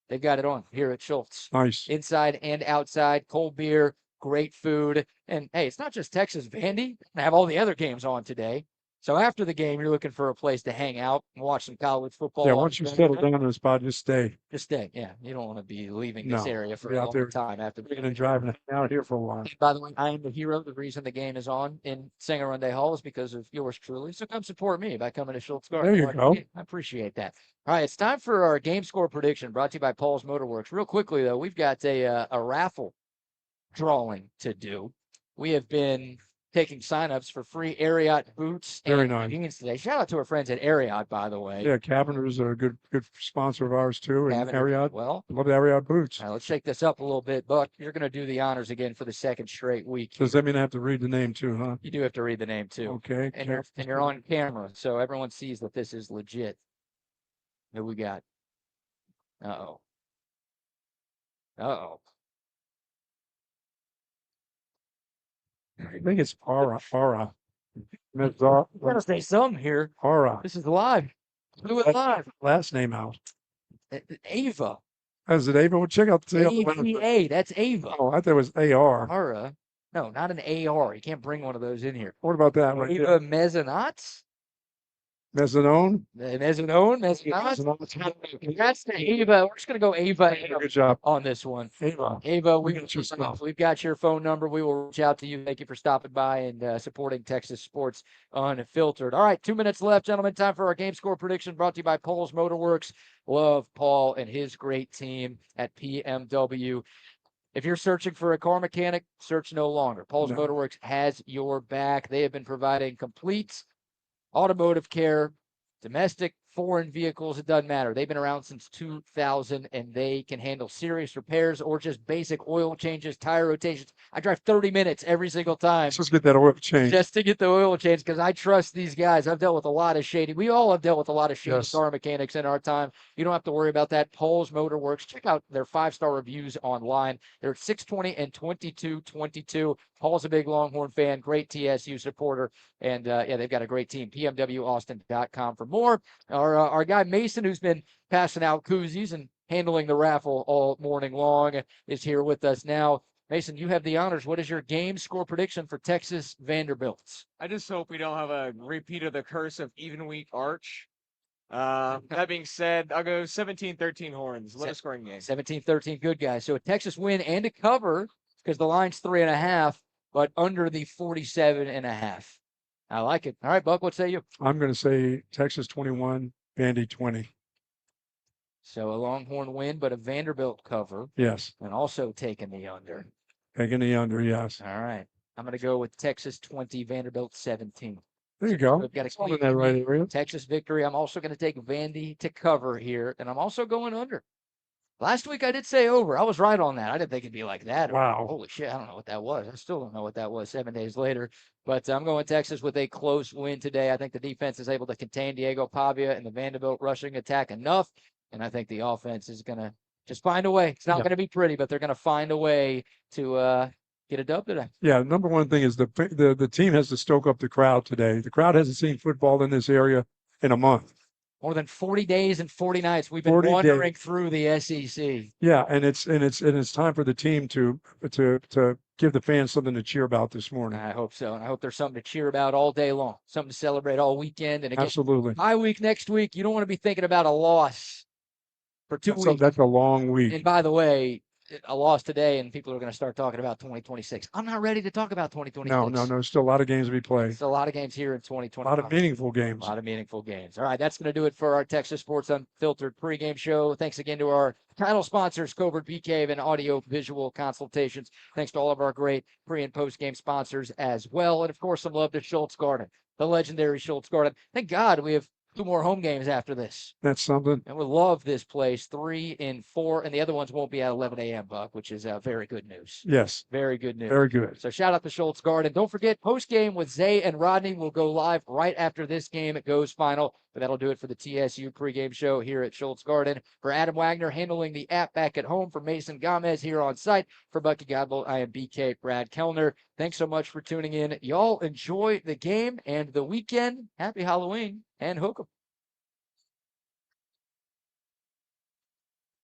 they've got it on here at Scholz. Nice. Inside and outside, cold beer, great food. And, hey, it's not just Texas Vandy. They have all the other games on today. So after the game, you're looking for a place to hang out and watch some college football. Yeah, once you settle down in a spot, just stay. Just stay. Yeah, you don't want to be leaving this area for a long time after. We're going to drive and hang out here for a while. By the way, I am the hero. The reason the game is on in Sangaronde Hall is because of yours truly. So come support me by coming to Scholz Garten. There you go. I appreciate that. All right, it's time for our game score prediction brought to you by Paul's Motorworks. Real quickly, though, we've got a raffle drawing to do. We have been taking signups for free Ariat boots and jeans today. Shout out to our friends at Ariat, by the way. Yeah, Cabiners are a good sponsor of ours too. And Ariat, well, love the Ariat boots. Let's shake this up a little bit, Buck. You're going to do the honors again for the second straight week. Does that mean I have to read the name too, huh? You do have to read the name too. Okay. And you're on camera, so everyone sees that this is legit. Who we got? Uh-oh. I think it's Para. You gotta say something here. Para. This is live. Do it live. Last name out. Ava. Is it Ava? Well, check out the AVA. That's Ava. Oh, I thought it was AR. Para. No, not an AR. You can't bring one of those in here. What about that? Right Ava Mezzanats? Mezzanone. Congrats to Ava. We're just gonna go Ava Good job. on this one. Ava, Ava, we've got your phone number. We will reach out to you. Thank you for stopping by and supporting Texas sports unfiltered. All right, 2 minutes left, gentlemen. Time for our game score prediction brought to you by Paul's Motorworks. Love Paul and his great team at PMW. If you're searching for a car mechanic, search no longer. Paul's Motorworks has your back. They have been providing complete automotive care, domestic, foreign vehicles, it doesn't matter. They've been around since 2000, and they can handle serious repairs or just basic oil changes, tire rotations. I drive 30 minutes every single time. Let's just get that oil change. Just to get the oil change, because I trust these guys. I've dealt with a lot of shady. We all have dealt with a lot of shady car mechanics in our time. You don't have to worry about that. Paul's Motorworks. Check out their 5-star reviews online. They're at 620 and 2222. Paul's a big Longhorn fan, great TSU supporter, and they've got a great team. PMWAustin.com for more. Our guy Mason, who's been passing out koozies and handling the raffle all morning long, is here with us now. Mason, you have the honors. What is your game score prediction for Texas Vanderbilt? I just hope we don't have a repeat of the curse of even week Arch. That being said, I'll go 17-13 Horns. Low scoring game. 17-13, good guys. So a Texas win and a cover, because the line's 3.5, but under the 47.5. I like it. All right, Buck, what say you? I'm going to say Texas 21, Vandy 20. So a Longhorn win, but a Vanderbilt cover. Yes. And also taking the under. Taking the under, yes. All right. I'm going to go with Texas 20, Vanderbilt 17. There you go. We've got in that right area. Texas victory. I'm also going to take Vandy to cover here, and I'm also going under. Last week I did say over. I was right on that. I didn't think it'd be like that. Wow. Holy shit. I don't know what that was. I still don't know what that was 7 days later. But I'm going Texas with a close win today. I think the defense is able to contain Diego Pavia and the Vanderbilt rushing attack enough. And I think the offense is going to just find a way. It's not going to be pretty, but they're going to find a way to get a dub today. Yeah, number one thing is the team has to stoke up the crowd today. The crowd hasn't seen football in this area in a month. More than 40 days and 40 nights. We've been wandering through the SEC. Yeah, and it's time for the team to give the fans something to cheer about this morning. I hope so. And I hope there's something to cheer about all day long, something to celebrate all weekend. And again, absolutely. Bye week next week. You don't want to be thinking about a loss for 2 weeks. That's a long week. And by the way, a loss today, and people are going to start talking about 2026. I'm not ready to talk about 2026. No. Still a lot of games to be played. Still a lot of games here in 2025. A lot of meaningful games. A lot of meaningful games. All right, that's going to do it for our Texas Sports Unfiltered pregame show. Thanks again to our title sponsors, Covert Bee Cave and Audio Visual Consultations. Thanks to all of our great pre- and post-game sponsors as well. And, of course, some love to Scholz Garten, the legendary Scholz Garten. Thank God we have 2 more home games after this. That's something. And we love this place, 3 and 4, and the other ones won't be at 11 a.m., Buck, which is very good news. Yes. Very good news. Very good. So shout out to Scholz Garten. Don't forget, post-game with Zay and Rodney will go live right after this game. It goes final, but that'll do it for the TSU pregame show here at Scholz Garten. For Adam Wagner handling the app back at home, for Mason Gomez here on site, for Bucky Godbolt, I am BK Brad Kellner. Thanks so much for tuning in. Y'all enjoy the game and the weekend. Happy Halloween and hook 'em.